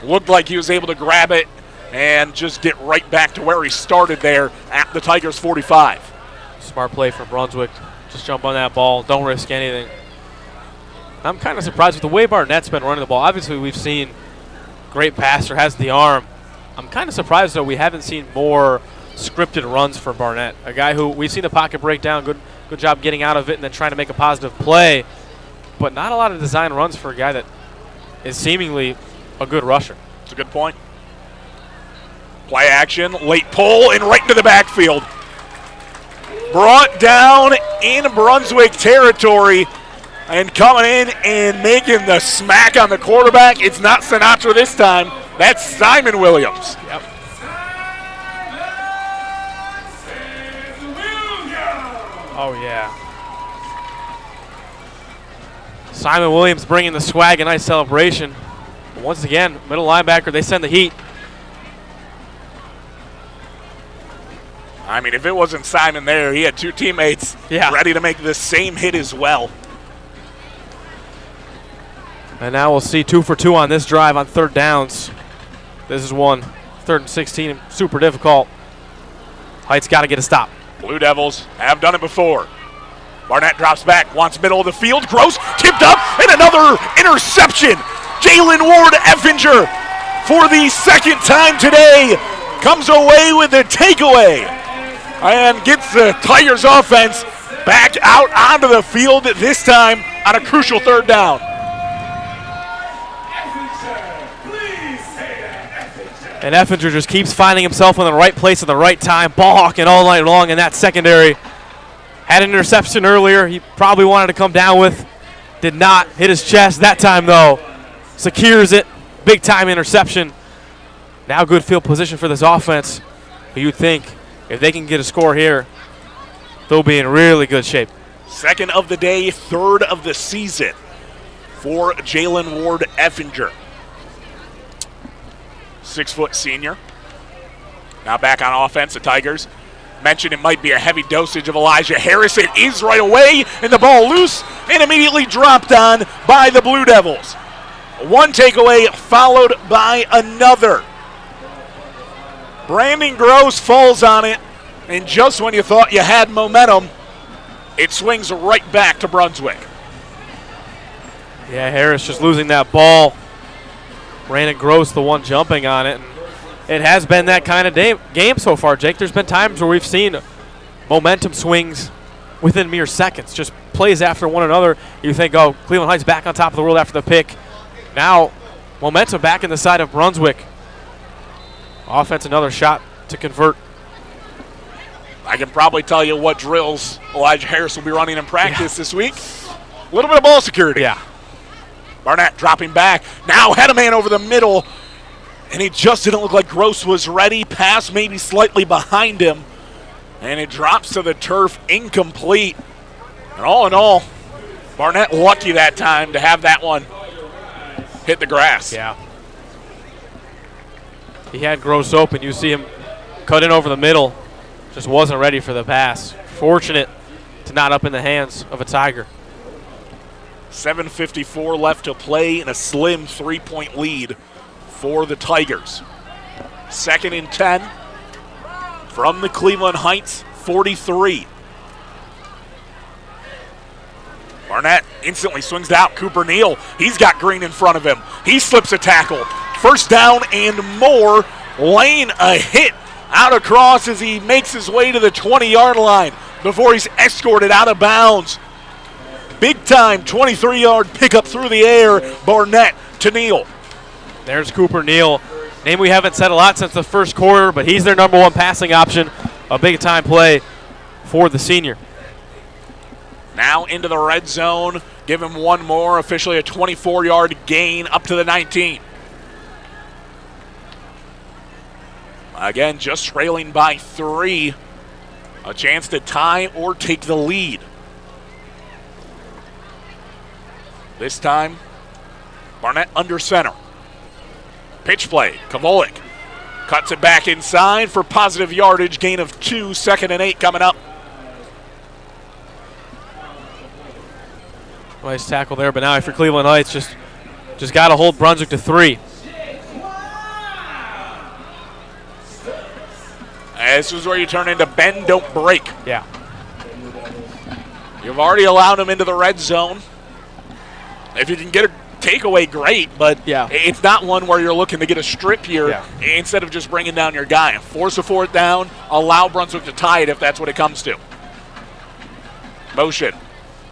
Looked like he was able to grab it and just get right back to where he started there at the Tigers' 45.
Smart play from Brunswick. Just jump on that ball. Don't risk anything. I'm kind of surprised with the way Barnett's been running the ball. Obviously, we've seen great passer, has the arm. I'm kind of surprised, though, we haven't seen more scripted runs for Barnett. A guy who we've seen the pocket break down, good job getting out of it and then trying to make a positive play. But not a lot of design runs for a guy that is seemingly a good rusher.
It's a good point. Play action, late pull, and right into the backfield. Brought down in Brunswick territory. And coming in and making the smack on the quarterback, it's not Sinatra this time. That's Simon Williams.
Yep. Oh, yeah. Simon Williams bringing the swag, a nice celebration. But once again, middle linebacker, they send the heat.
I mean, if it wasn't Simon there, he had 2 teammates ready to make the same hit as well.
And now we'll see 2 for 2 on this drive on 3rd downs. This is one, 3rd and 16, super difficult. Heights got to get a stop.
Blue Devils have done it before. Barnett drops back, wants middle of the field. Gross tipped up, and another interception. Jalen Ward Effinger, for the 2nd time today, comes away with a takeaway and gets the Tigers offense back out onto the field, this time on a crucial 3rd down.
And Effinger just keeps finding himself in the right place at the right time, ball hawking all night long in that secondary. Had an interception earlier he probably wanted to come down with. Did not hit his chest that time, though. Secures it. Big-time interception. Now good field position for this offense. But you'd think if they can get a score here, they'll be in really good shape.
2nd of the day, 3rd of the season for Jalen Ward Effinger. 6-foot senior. Now back on offense, the Tigers. Mentioned it might be a heavy dosage of Elijah Harris. It is right away, and the ball loose and immediately dropped on by the Blue Devils. One takeaway followed by another. Brandon Gross falls on it, and just when you thought you had momentum, it swings right back to Brunswick.
Yeah, Harris just losing that ball. Brandon Gross the one jumping on it. And it has been that kind of game so far, Jake. There's been times where we've seen momentum swings within mere seconds, just plays after one another. You think, oh, Cleveland Heights back on top of the world after the pick. Now, momentum back in the side of Brunswick. Offense, another shot to convert.
I can probably tell you what drills Elijah Harris will be running in practice this week. A little bit of ball security.
Yeah.
Barnett dropping back. Now had a man over the middle, and he just didn't look like Gross was ready. Pass maybe slightly behind him, and it drops to the turf, incomplete. And all in all, Barnett lucky that time to have that one hit the grass.
Yeah. He had Gross open. You see him cut in over the middle. Just wasn't ready for the pass. Fortunate to not up in the hands of a Tiger.
7:54 left to play in a slim 3-point lead for the Tigers. 2nd and 10 from the Cleveland Heights 43. Barnett instantly swings out. Cooper Neal, he's got Green in front of him. He slips a tackle. First down and more. Laying a hit out across as he makes his way to the 20-yard line before he's escorted out of bounds. Big time 23-yard pickup through the air. Barnett to Neal.
There's Cooper Neal. Name we haven't said a lot since the first quarter, but he's their number one passing option. A big time play for the senior.
Now into the red zone. Give him one more. Officially a 24-yard gain up to the 19. Again, just trailing by 3. A chance to tie or take the lead. This time, Barnett under center. Pitch play, Kavolik cuts it back inside for positive yardage, gain of 2, 2nd and 8 coming up.
Nice tackle there, but now if you're Cleveland Heights, just got to hold Brunswick to 3.
This is where you turn into bend, don't break.
Yeah.
You've already allowed him into the red zone. If you can get a takeaway, great, but
yeah,
it's not one where you're looking to get a strip here instead of just bringing down your guy. Force a 4th down, allow Brunswick to tie it if that's what it comes to. Motion,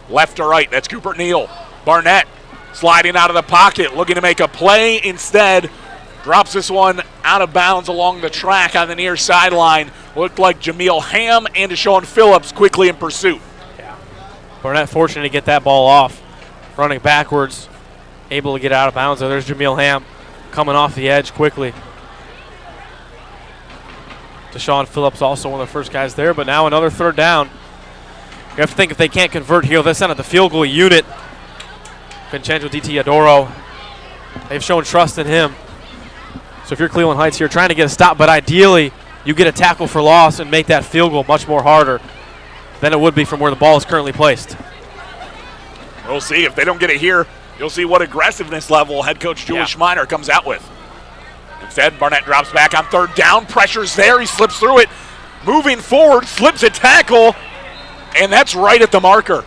left to right, that's Cooper Neal. Barnett sliding out of the pocket, looking to make a play. Instead, drops this one out of bounds along the track on the near sideline. Looked like Jameel Ham and Deshaun Phillips quickly in pursuit.
Yeah. Barnett fortunate to get that ball off. Running backwards, able to get out of bounds. So there's Jameel Ham coming off the edge quickly. Deshaun Phillips also one of the first guys there, but now another 3rd down. You have to think if they can't convert here, they'll send out the field goal unit. Vincenzo Di Teodoro, they've shown trust in him. So if you're Cleveland Heights here trying to get a stop, but ideally you get a tackle for loss and make that field goal much more harder than it would be from where the ball is currently placed.
We'll see. If they don't get it here, you'll see what aggressiveness level head coach Julie Schminer comes out with. Instead, Barnett drops back on 3rd down. Pressure's there. He slips through it. Moving forward, slips a tackle, and that's right at the marker.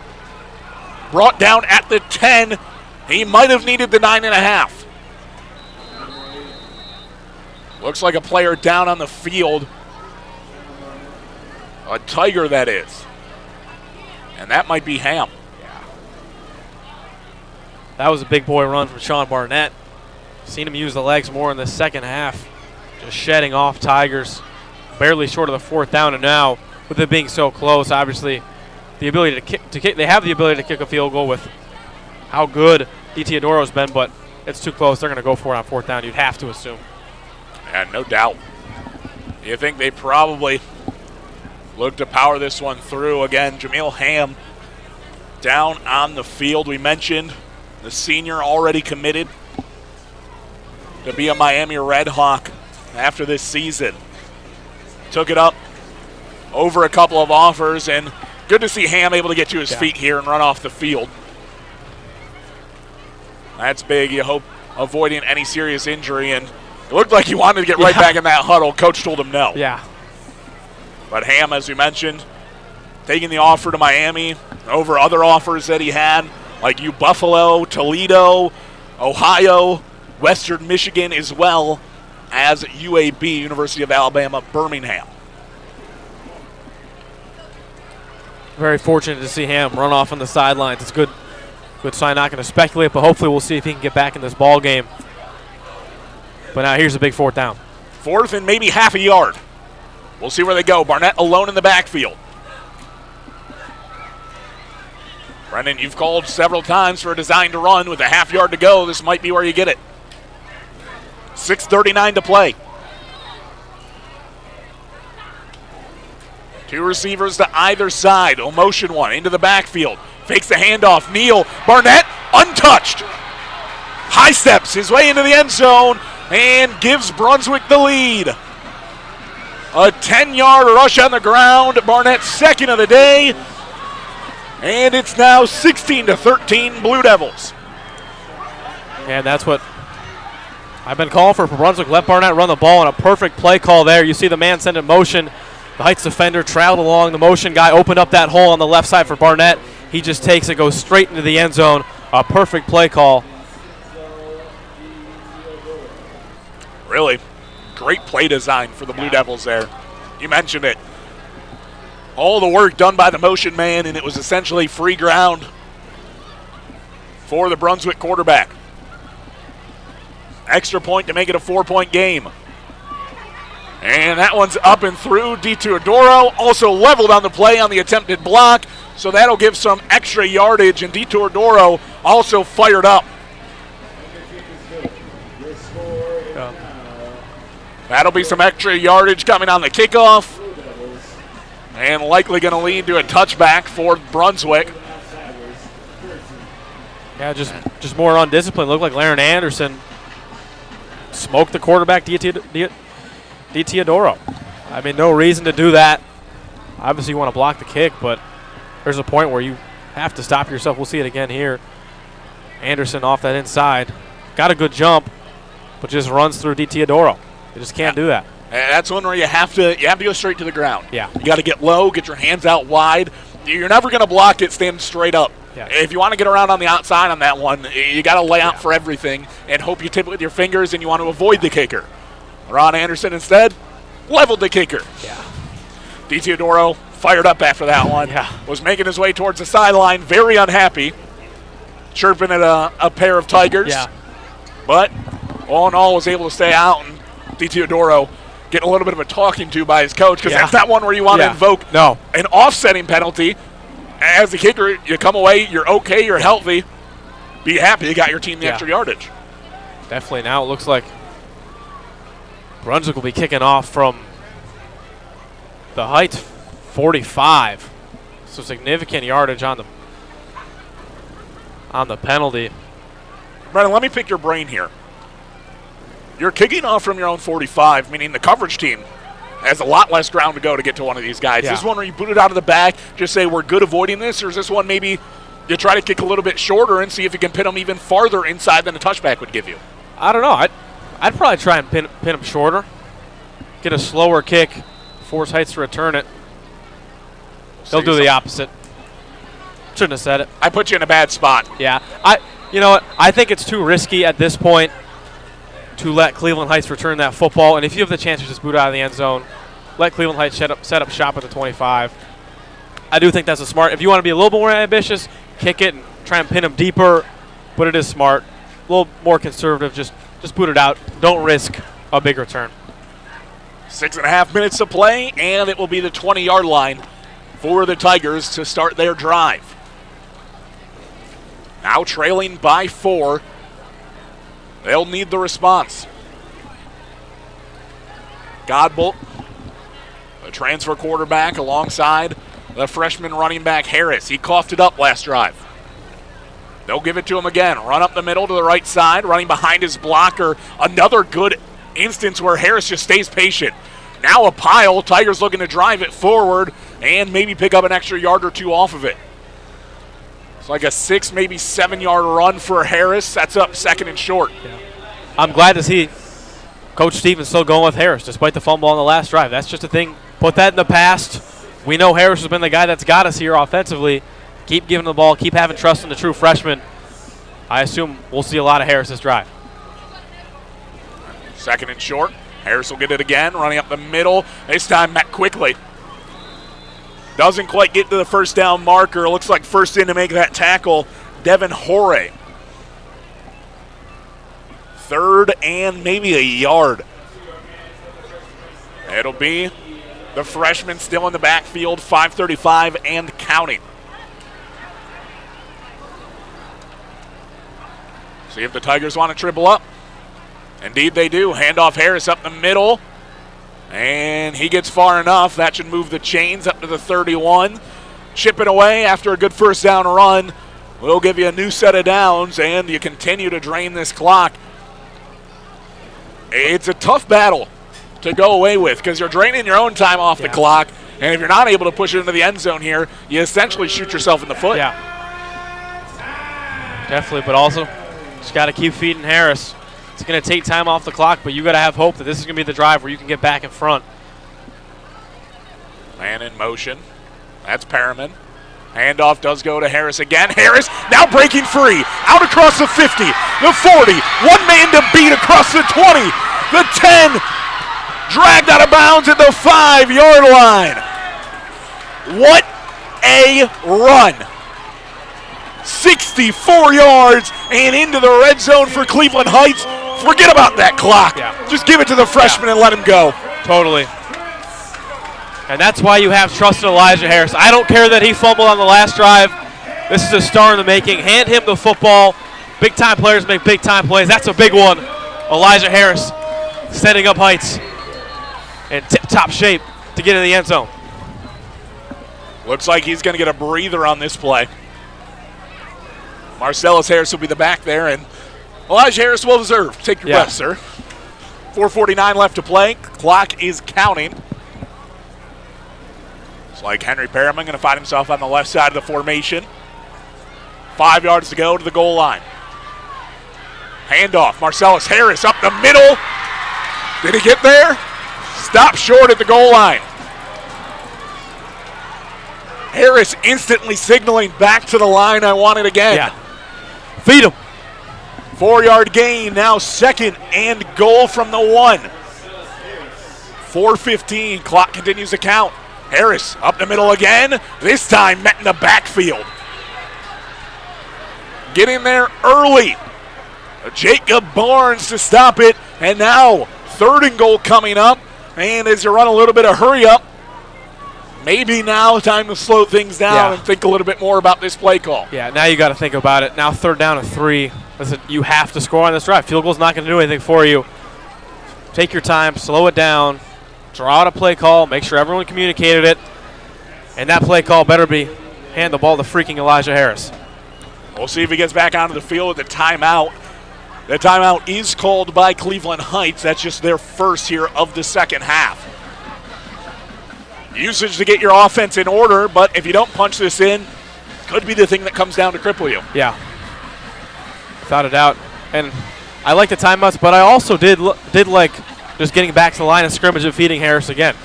Brought down at the 10. He might have needed the 9.5. Looks like a player down on the field. A Tiger, that is. And that might be Ham.
That was a big boy run from Sean Barnett. Seen him use the legs more in the second half. Just shedding off Tigers. Barely short of the 4th down, and now with it being so close, obviously the ability to kick, they have the ability to kick a field goal with how good Di Teodoro's been, but it's too close. They're going to go for it on 4th down, you'd have to assume.
Yeah, no doubt. You think they probably look to power this one through. Again, Jameel Ham down on the field. We mentioned the senior already committed to be a Miami Red Hawk after this season. Took it up over a couple of offers, and good to see Ham able to get to his feet here and run off the field. That's big. You hope avoiding any serious injury, and it looked like he wanted to get right back in that huddle. Coach told him no.
Yeah.
But Ham, as we mentioned, taking the offer to Miami over other offers that he had, like Buffalo, Toledo, Ohio, Western Michigan, as well as UAB, University of Alabama, Birmingham.
Very fortunate to see Ham run off on the sidelines. It's good sign. Not going to speculate, but hopefully we'll see if he can get back in this ball game. But now here's a big fourth down.
Fourth and maybe half a yard. We'll see where they go. Barnett alone in the backfield. Brendan, you've called several times for a design to run with a half yard to go. This might be where you get it. 6:39 to play. Two receivers to either side. A motion one into the backfield. Fakes the handoff. Neal. Barnett untouched. High steps his way into the end zone and gives Brunswick the lead. A 10-yard rush on the ground. Barnett's second of the day. And it's now 16-13 Blue Devils.
And that's what I've been calling for Brunswick. Let Barnett run the ball, and a perfect play call there. You see the man send in motion. The Heights defender traveled along. The motion guy opened up that hole on the left side for Barnett. He just takes it, goes straight into the end zone. A perfect play call.
Really great play design for the Blue Devils there. You mentioned it. All the work done by the motion man, and it was essentially free ground for the Brunswick quarterback. Extra point to make it a 4-point game. And that one's up and through. DiTeodoro also leveled on the play on the attempted block, so that'll give some extra yardage, and DiTeodoro also fired up. That'll be some extra yardage coming on the kickoff, and likely going to lead to a touchback for Brunswick.
Yeah, just more undisciplined. Looked like Laren Anderson smoked the quarterback, DiTeodoro. I mean, no reason to do that. Obviously, you want to block the kick, but there's a point where you have to stop yourself. We'll see it again here. Anderson off that inside. Got a good jump, but just runs through DiTeodoro. You just can't do that.
That's one where you have to go straight to the ground.
Yeah.
You got to get low, get your hands out wide. You're never going to block it standing straight up.
Yeah.
If you want to get around on the outside on that one, you got to lay out for everything and hope you tip it with your fingers, and you want to avoid the kicker. Ron Anderson instead leveled the kicker.
Yeah.
DiTeodoro fired up after that one.
Yeah.
Was making his way towards the sideline, very unhappy, chirping at a pair of Tigers.
Yeah.
But all in all, was able to stay out, and DiTeodoro getting a little bit of a talking to by his coach, because that's not one where you want to invoke an offsetting penalty. As the kicker, you come away, you're okay, you're healthy. Be happy you got your team the extra yardage.
Definitely. Now it looks like Brunswick will be kicking off from the Heights 45. So significant yardage on the penalty.
Brennan, let me pick your brain here. You're kicking off from your own 45, meaning the coverage team has a lot less ground to go to get to one of these guys.
Yeah.
Is this one where you boot it out of the back, just say we're good avoiding this, or is this one maybe you try to kick a little bit shorter and see if you can pin them even farther inside than a touchback would give you?
I don't know. I'd probably try and pin them shorter, get a slower kick, force Heights to return it. They'll do the opposite. Shouldn't have said it.
I put you in a bad spot.
Yeah. You know what? I think it's too risky at this point to let Cleveland Heights return that football. And if you have the chance to just boot out of the end zone, let Cleveland Heights set up shop at the 25. I do think that's a smart. If you want to be a little more ambitious, kick it and try and pin them deeper. But it is smart. A little more conservative. Just boot it out. Don't risk a big return.
6.5 minutes to play, and it will be the 20-yard line for the Tigers to start their drive. Now trailing by 4. They'll need the response. Godbolt, a transfer quarterback, alongside the freshman running back Harris. He coughed it up last drive. They'll give it to him again. Run up the middle to the right side, running behind his blocker. Another good instance where Harris just stays patient. Now a pile. Tigers looking to drive it forward and maybe pick up an extra yard or two off of it. It's like a 6, maybe 7-yard run for Harris. That's up 2nd and short.
Yeah. I'm glad to see Coach Stevens still going with Harris despite the fumble on the last drive. That's just a thing. Put that in the past. We know Harris has been the guy that's got us here offensively. Keep giving the ball. Keep having trust in the true freshman. I assume we'll see a lot of Harris this drive.
2nd and short. Harris will get it again, running up the middle. This time met quickly. Doesn't quite get to the first down marker. Looks like first in to make that tackle, Devin Horay. 3rd and maybe a yard. It'll be the freshman still in the backfield, 5:35 and counting. See if the Tigers want to triple up. Indeed they do. Handoff Harris up the middle. And he gets far enough. That should move the chains up to the 31. Chip it away after a good first down run. We'll give you a new set of downs, and you continue to drain this clock. It's a tough battle to go away with because you're draining your own time off the clock, and if you're not able to push it into the end zone here, you essentially shoot yourself in the foot.
Yeah. Definitely, but also just got to keep feeding Harris. It's going to take time off the clock, but you got to have hope that this is going to be the drive where you can get back in front.
Man in motion. That's Perriman. Handoff does go to Harris again. Harris now breaking free. Out across the 50, the 40. One man to beat across the 20, the 10. Dragged out of bounds at the 5-yard line. What a run. 64 yards and into the red zone for Cleveland Heights. Forget about that clock.
Yeah.
Just give it to the freshman and let him go.
Totally. And that's why you have trust in Elijah Harris. I don't care that he fumbled on the last drive. This is a star in the making. Hand him the football. Big-time players make big-time plays. That's a big one. Elijah Harris setting up Heights in tip-top shape to get in the end zone.
Looks like he's going to get a breather on this play. Marcelis Harris will be the back there, and Elijah Harris well deserved. Take your breath, sir. 4:49 left to play. Clock is counting. It's like Henry Perriman going to find himself on the left side of the formation. 5 yards to go to the goal line. Handoff, Marcelis Harris up the middle. Did he get there? Stop short at the goal line. Harris instantly signaling back to the line. I want it again.
Yeah. Feed him.
4-yard gain, now 2nd and goal from the 1. 4:15, clock continues to count. Harris up the middle again, this time met in the backfield. Getting there early. Jacob Barnes to stop it, and now 3rd and goal coming up. And as you run a little bit of hurry up, maybe now time to slow things down and think a little bit more about this play call.
Yeah, now you got to think about it. Now 3rd down and 3. Listen, you have to score on this drive. Field goal's not going to do anything for you. Take your time, slow it down, draw out a play call, make sure everyone communicated it, and that play call better be hand the ball to freaking Elijah Harris.
We'll see if he gets back onto the field with the timeout. The timeout is called by Cleveland Heights. That's just their first here of the second half. Usage to get your offense in order, but if you don't punch this in, could be the thing that comes down to cripple you.
Yeah, without a doubt. And I like the timeouts, but I also did like just getting back to the line of scrimmage and feeding Harris again.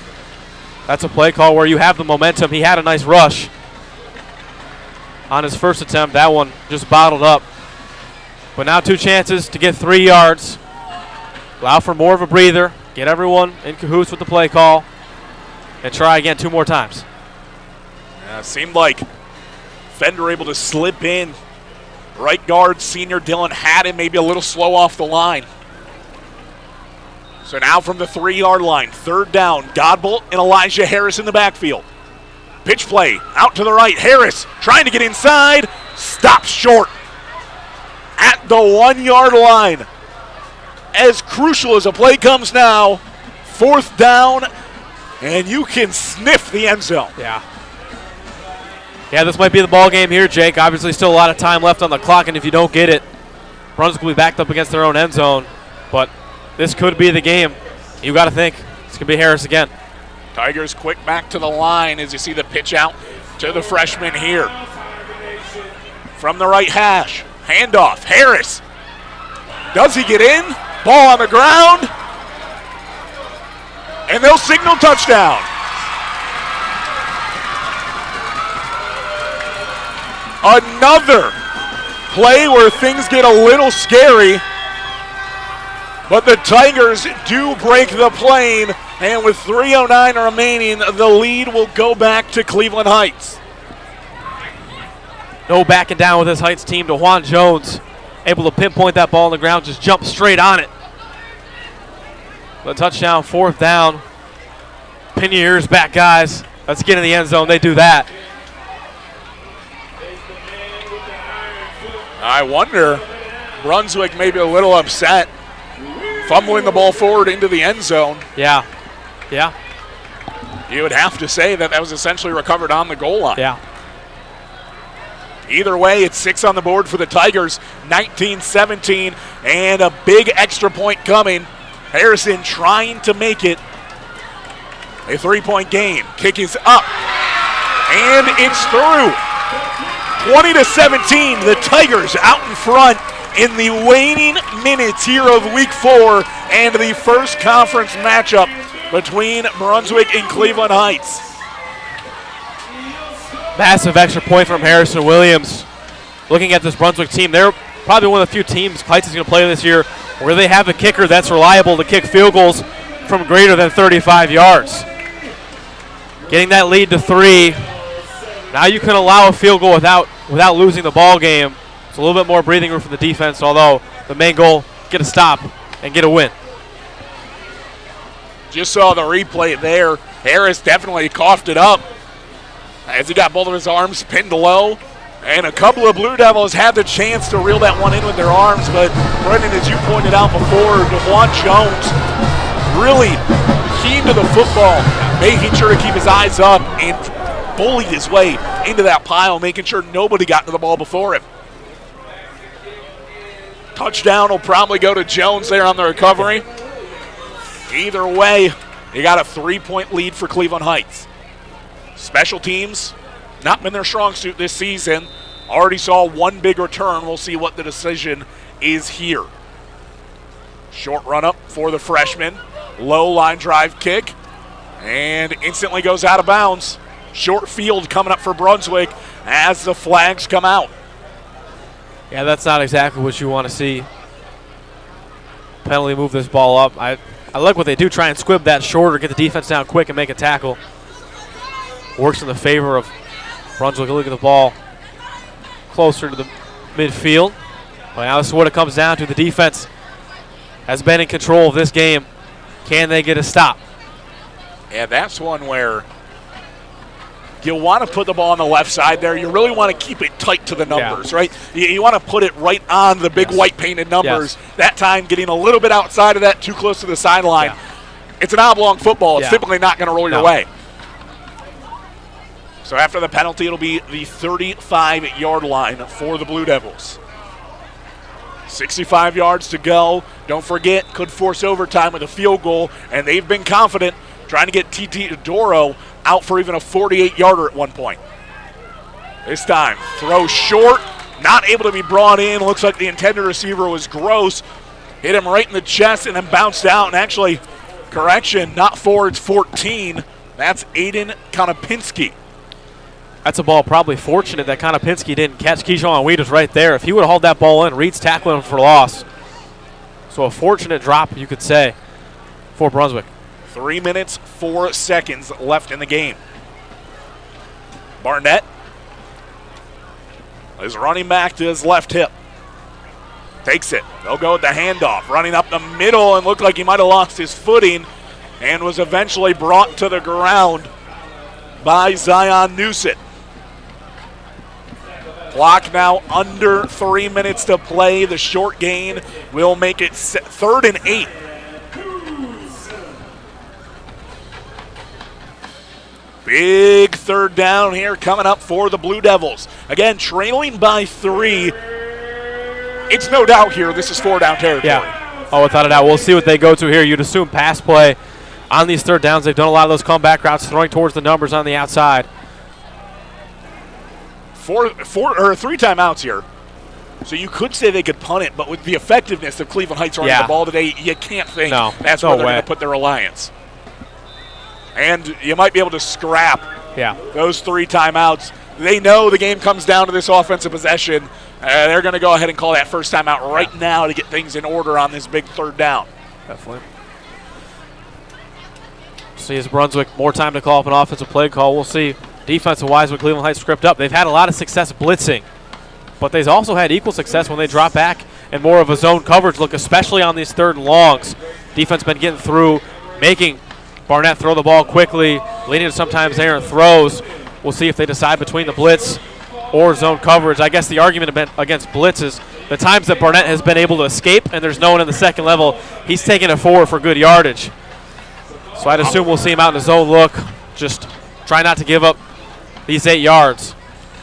That's a play call where you have the momentum. He had a nice rush on his first attempt. That one just bottled up. But now 2 chances to get 3 yards. Allow for more of a breather. Get everyone in cahoots with the play call. And try again 2 more times.
It seemed like Fender able to slip in. Right guard, senior Dylan Haddon, maybe a little slow off the line. So now from the 3-yard line, 3rd down, Godbolt and Elijah Harris in the backfield. Pitch play, out to the right, Harris trying to get inside, stops short at the 1-yard line. As crucial as a play comes now, 4th down, and you can sniff the end zone.
Yeah, this might be the ball game here, Jake. Obviously still a lot of time left on the clock, and if you don't get it, Brunswick will be backed up against their own end zone. But this could be the game. You got to think it's going to be Harris again.
Tigers quick back to the line as you see the pitch out to the freshman here. from the right hash. Handoff. Harris. Does he get in? Ball on the ground. And they'll signal touchdown. Another play where things get a little scary. But the Tigers do break the plane. And with 3:09 remaining, the lead will go back to Cleveland Heights.
No backing down with this Heights team. DeJuan Jones able to pinpoint that ball on the ground, just jump straight on it. The touchdown, 4th down. Pin your ears back, guys. Let's get in the end zone. They do that.
I wonder, Brunswick may be a little upset, fumbling the ball forward into the end zone.
Yeah.
You would have to say that was essentially recovered on the goal line.
Yeah.
Either way, it's 6 on the board for the Tigers, 19-17, and a big extra point coming. Harrison trying to make it a 3-point game. Kick is up, and it's through. 20-17, the Tigers out in front in the waning minutes here of Week 4 and the first conference matchup between Brunswick and Cleveland Heights.
Massive extra point from Harrison Williams. Looking at this Brunswick team, they're probably one of the few teams Heights is going to play this year where they have a kicker that's reliable to kick field goals from greater than 35 yards. Getting that lead to 3. Now you can allow a field goal without losing the ball game. It's a little bit more breathing room for the defense, although the main goal, get a stop and get a win.
Just saw the replay there. Harris definitely coughed it up as he got both of his arms pinned low. And a couple of Blue Devils had the chance to reel that one in with their arms, but Brendan, as you pointed out before, DeJuan Jones really keen to the football, making sure to keep his eyes up and bullied his way into that pile, making sure nobody got to the ball before him. Touchdown will probably go to Jones there on the recovery. Either way, you got a 3-point lead for Cleveland Heights. Special teams, not been their strong suit this season. Already saw one big return. We'll see what the decision is here. Short run up for the freshman. Low line drive kick. And instantly goes out of bounds. Short field coming up for Brunswick as the flags come out.
Yeah, that's not exactly what you want to see. Penalty move this ball up. I like what they do, try and squib that shorter, get the defense down quick and make a tackle. Works in the favor of Brunswick. Look at the ball closer to the midfield. But now this is what it comes down to. The defense has been in control of this game. Can they get a stop?
And that's one where you want to put the ball on the left side there. You really want to keep it tight to the numbers, right? You want to put it right on the big white painted numbers. That time getting a little bit outside of that, too close to the sideline. It's an oblong football. It's typically not going to roll your way. So after the penalty, it'll be the 35-yard line for the Blue Devils. 65 yards to go. Don't forget, could force overtime with a field goal, and they've been confident trying to get T.T. Adoro out for even a 48-yarder at one point. This time, throw short, not able to be brought in. Looks like the intended receiver was Gross. Hit him right in the chest and then bounced out. And actually, correction, not 4, it's 14. That's Aiden Konopinski.
That's a ball probably fortunate that Konopinski didn't catch. Keyshawn Weed was right there. If he would have hauled that ball in, Reed's tackling him for loss. So a fortunate drop, you could say, for Brunswick.
3 minutes, 4 seconds left in the game. Barnett is running back to his left hip. Takes it. They'll go with the handoff. Running up the middle and looked like he might have lost his footing and was eventually brought to the ground by Zion Newsett. Clock now under 3 minutes to play. The short gain will make it 3rd and 8. Big third down here coming up for the Blue Devils. Again, trailing by 3. It's no doubt here this is 4-down territory.
Yeah. Oh, without a doubt. We'll see what they go to here. You'd assume pass play on these third downs. They've done a lot of those comeback routes, throwing towards the numbers on the outside.
three timeouts here. So you could say they could punt it, but with the effectiveness of Cleveland Heights running the ball today, you can't think that's where they're going to put their reliance. And you might be able to scrap those 3 timeouts. They know the game comes down to this offensive possession. They're going to go ahead and call that first timeout right now to get things in order on this big 3rd down.
Definitely. See, as Brunswick, more time to call up an offensive play call. We'll see defensive-wise what Cleveland Heights script up. They've had a lot of success blitzing, but they've also had equal success when they drop back and more of a zone coverage look, especially on these 3rd and longs. Defense been getting through, making Barnett throw the ball quickly, leading to sometimes errant throws. We'll see if they decide between the blitz or zone coverage. I guess the argument against blitz is the times that Barnett has been able to escape and there's no one in the second level, he's taking it forward for good yardage. So I'd assume we'll see him out in the zone look. Just try not to give up these 8 yards.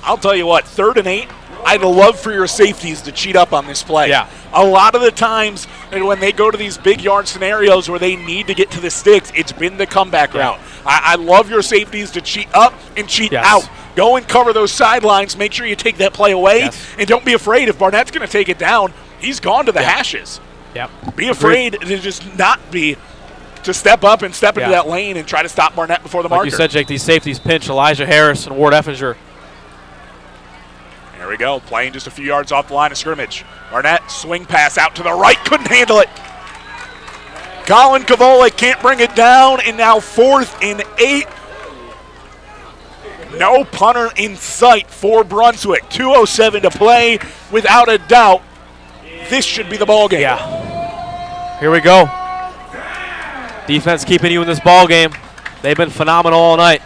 I'll tell you what, 3rd and 8, I'd love for your safeties to cheat up on this play.
Yeah.
A lot of the times when they go to these big yard scenarios where they need to get to the sticks, it's been the comeback route. I love your safeties to cheat up and cheat out. Go and cover those sidelines. Make sure you take that play away. And don't be afraid. If Barnett's going to take it down, he's gone to the hashes. Be afraid to just not be, to step up and step into that lane and try to stop Barnett before the marker.
Like you said, Jake, these safeties pinch Elijah Harris and Ward Effinger.
There we go, playing just a few yards off the line of scrimmage. Barnett, swing pass out to the right, couldn't handle it. Colin Kavolik can't bring it down, and now 4th and 8. No punter in sight for Brunswick. 2:07 to play. Without a doubt, this should be the ball game.
Here we go. Defense keeping you in this ball game. They've been phenomenal all night.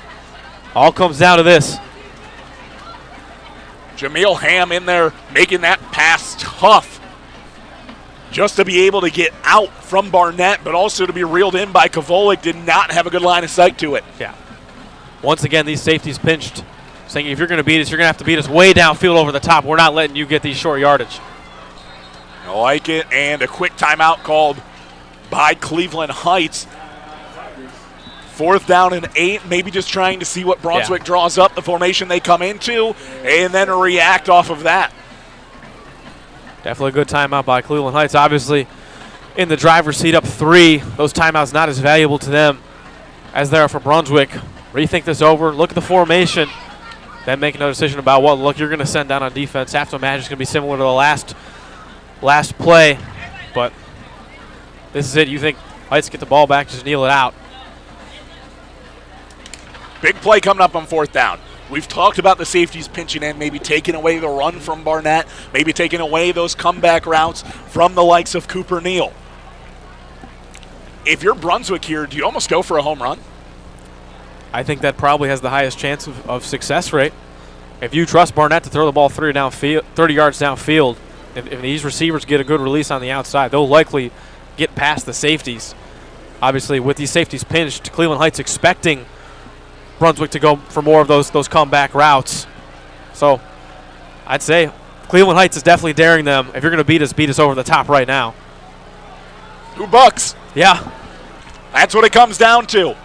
All comes down to this.
Jameel Ham in there making that pass tough just to be able to get out from Barnett, but also to be reeled in by Kavolik. Did not have a good line of sight to it.
Once again, these safeties pinched, saying if you're going to beat us, you're going to have to beat us way downfield over the top. We're not letting you get these short yardage.
I like it, and a quick timeout called by Cleveland Heights. 4th down and 8, maybe just trying to see what Brunswick draws up, the formation they come into, and then react off of that.
Definitely a good timeout by Cleveland Heights. Obviously, in the driver's seat up 3, those timeouts not as valuable to them as they are for Brunswick. Rethink this over, look at the formation, then make another decision about what look you're going to send down on defense. Have to imagine it's going to be similar to the last play, but this is it. You think Heights get the ball back, just kneel it out.
Big play coming up on 4th down. We've talked about the safeties pinching in, maybe taking away the run from Barnett, maybe taking away those comeback routes from the likes of Cooper Neal. If you're Brunswick here, do you almost go for a home run?
I think that probably has the highest chance of success rate. If you trust Barnett to throw the ball 30 yards downfield, if these receivers get a good release on the outside, they'll likely get past the safeties. Obviously, with these safeties pinched, Cleveland Heights expecting Brunswick to go for more of those comeback routes. So I'd say Cleveland Heights is definitely daring them. If you're going to beat us over the top right now.
$2.
Yeah.
That's what it comes down to.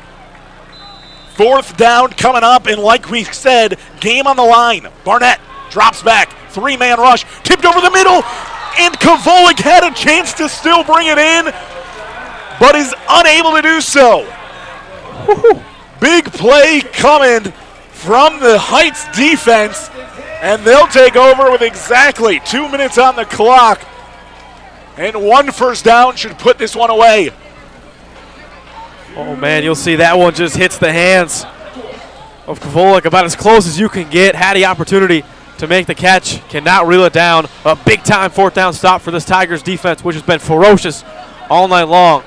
4th down coming up, and like we said, game on the line. Barnett drops back, 3-man rush, tipped over the middle, and Kavolik had a chance to still bring it in, but is unable to do so. Woo-hoo. Big play coming from the Heights defense, and they'll take over with exactly 2 minutes on the clock. And 1 first down should put this one away.
Oh, man, you'll see that one just hits the hands of Kavolik about as close as you can get. Had the opportunity to make the catch, cannot reel it down. A big-time 4th down stop for this Tigers defense, which has been ferocious all night long.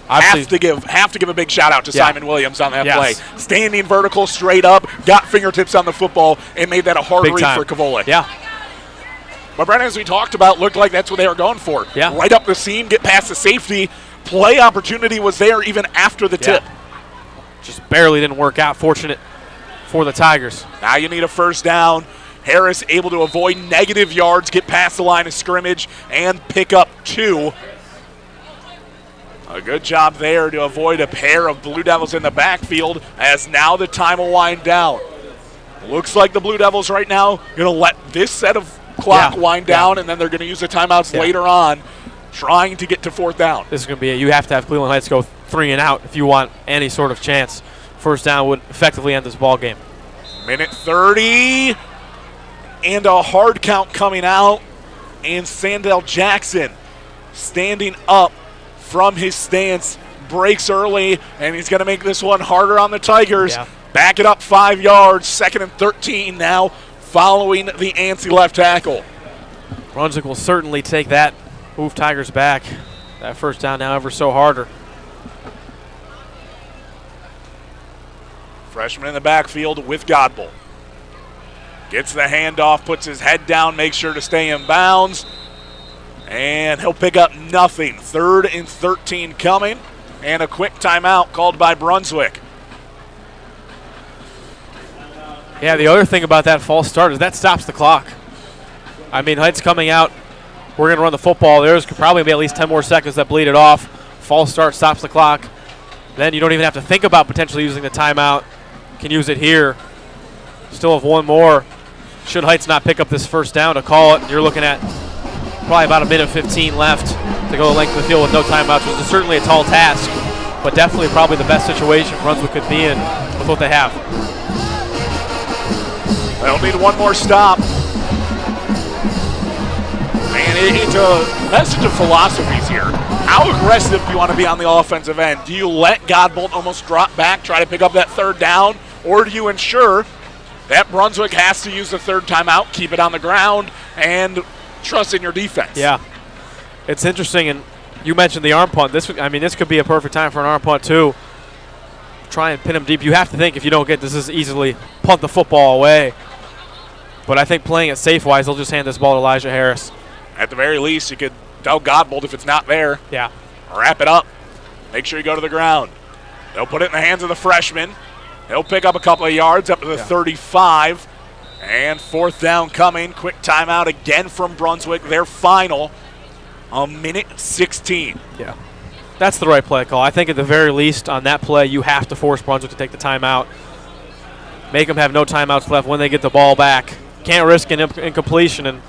Have to give a big shout out to Simon Williams on that play. Standing vertical, straight up, got fingertips on the football, and made that a hard read for Kavolik. But Brennan, as we talked about, looked like that's what they were going for. Right up the seam, get past the safety. Play opportunity was there even after the tip.
Just barely didn't work out. Fortunate for the Tigers.
Now you need a first down. Harris able to avoid negative yards, get past the line of scrimmage, and pick up 2. A good job there to avoid a pair of Blue Devils in the backfield, as now the time will wind down. Looks like the Blue Devils right now going to let this set of clock wind down, and then they're going to use the timeouts later on, trying to get to fourth down.
This is going to be it. You have to have Cleveland Heights go 3 and out if you want any sort of chance. First down would effectively end this ball game.
Minute 30, and a hard count coming out, and Sandell Jackson standing up from his stance, breaks early, and he's going to make this one harder on the Tigers.
Yeah.
Back it up 5 yards, 2nd and 13 now, following the antsy left tackle.
Brunswick will certainly take that, move Tigers back. That first down now ever so harder.
Freshman in the backfield with Godbolt. Gets the handoff, puts his head down, makes sure to stay in bounds, and he'll pick up nothing. 3rd and 13 coming, and a quick timeout called by Brunswick.
Yeah, the other thing about that false start is that stops the clock. I mean, Heights coming out, we're going to run the football. There's probably be at least 10 more seconds that bleed it off. False start stops the clock. Then you don't even have to think about potentially using the timeout. You can use it here. Still have one more. Should Heights not pick up this first down to call it, you're looking at probably about 1:15 left to go the length of the field with no timeouts, which is certainly a tall task, but definitely probably the best situation Brunswick could be in with what they have.
They'll need one more stop. And it's a message of philosophies here. How aggressive do you want to be on the offensive end? Do you let Godbolt almost drop back, try to pick up that third down, or do you ensure that Brunswick has to use the third timeout, keep it on the ground, and trust in your defense?
Yeah. It's interesting, and you mentioned the arm punt. This could be a perfect time for an arm punt, too. Try and pin him deep. You have to think if you don't get this is easily punt the football away. But I think playing it safe-wise, they'll just hand this ball to Elijah Harris.
At the very least, you could tell Godbolt if it's not there.
Yeah.
Wrap it up. Make sure you go to the ground. They'll put it in the hands of the freshman. He'll pick up a couple of yards up to the 35. And fourth down coming. Quick timeout again from Brunswick. Their final, 1:16.
Yeah. That's the right play call. I think at the very least on that play, you have to force Brunswick to take the timeout. Make them have no timeouts left when they get the ball back. Can't risk an incompletion and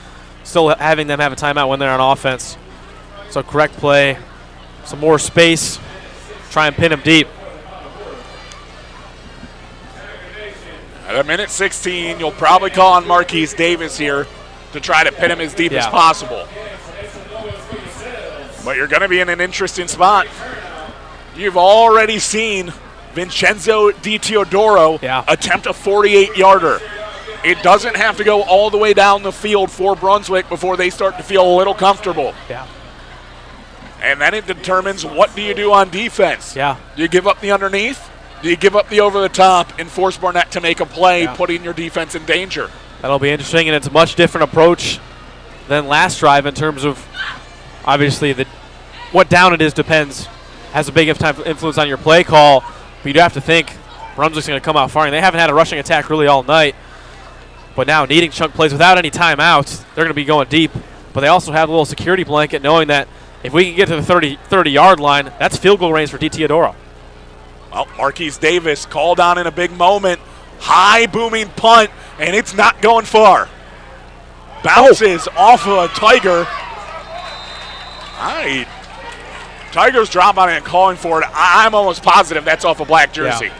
still having them have a timeout when they're on offense. So correct play, some more space, try and pin them deep.
At 1:16, you'll probably call on Marquise Davis here to try to pin him as deep as possible. But you're going to be in an interesting spot. You've already seen Vincenzo Di Teodoro attempt a 48-yarder. It doesn't have to go all the way down the field for Brunswick before they start to feel a little comfortable.
Yeah.
And then it determines what do you do on defense.
Yeah.
Do you give up the underneath? Do you give up the over the top and force Barnett to make a play, putting your defense in danger?
That'll be interesting, and it's a much different approach than last drive in terms of obviously what down it is has a big influence on your play call. But you have to think Brunswick's going to come out firing. They haven't had a rushing attack really all night. But now needing chunk plays without any timeouts, they're going to be going deep. But they also have a little security blanket knowing that if we can get to the 30-yard line, that's field goal range for Di Teodoro.
Well, Marquise Davis called on in a big moment. High booming punt, and it's not going far. Bounces off of a Tiger. Tigers drop on it and calling for it. I'm almost positive that's off a black jersey.
Yeah.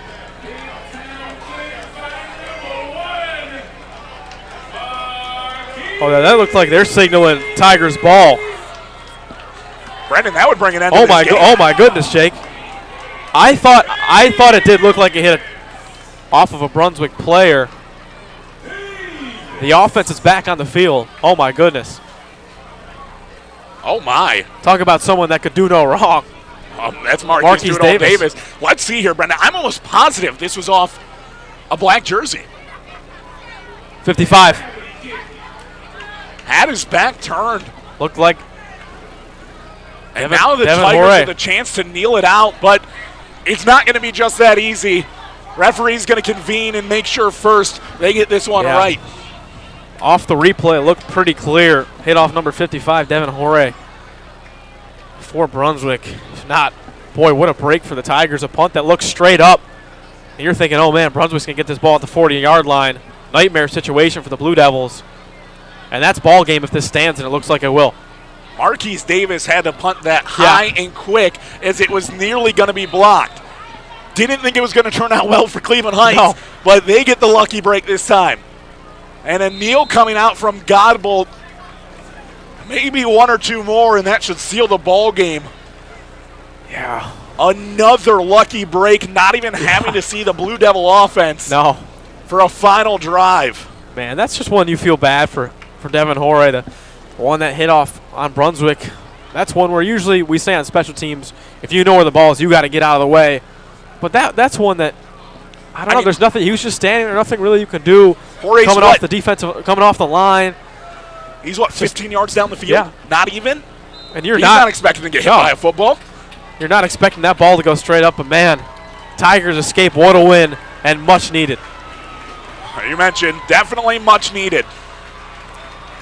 Oh, that looked like they're signaling Tigers ball.
Brendan, that would bring an end to this game.
Oh my goodness, Jake. I thought it did look like it hit off of a Brunswick player. The offense is back on the field. Oh my goodness.
Oh my.
Talk about someone that could do no wrong.
That's Marquise Davis. Let's see here, Brendan. I'm almost positive this was off a black jersey.
55.
Had his back turned.
Looked like.
And now the Tigers have a chance to kneel it out, but it's not going to be just that easy. Referee's going to convene and make sure first they get this one right.
Off the replay, it looked pretty clear. Hit off number 55, Devin Horay. For Brunswick. If not, boy, what a break for the Tigers. A punt that looks straight up. And you're thinking, oh man, Brunswick's going to get this ball at the 40-yard line. nightmare situation for the Blue Devils. And that's ball game if this stands, and it looks like it will.
Marquise Davis had to punt that high and quick as it was nearly going to be blocked. Didn't think it was going to turn out well for Cleveland Heights, but they get the lucky break this time. And a kneel coming out from Godbolt. Maybe one or two more, and that should seal the ball game.
Yeah.
Another lucky break, not even having to see the Blue Devil offense for a final drive.
Man, that's just one you feel bad for Devin Horay, the one that hit off on Brunswick. That's one where usually we say on special teams, if you know where the ball is, you got to get out of the way. But that's one that, I don't know, there's nothing. He was just standing there, nothing really you can do.
Horay's
coming off the defensive, coming off the line.
He's, 15 yards down the field?
Yeah.
Not even?
And
he's not expecting to get hit by a football.
You're not expecting that ball to go straight up, but man, Tigers escape. What a win, and much needed.
You mentioned definitely much needed.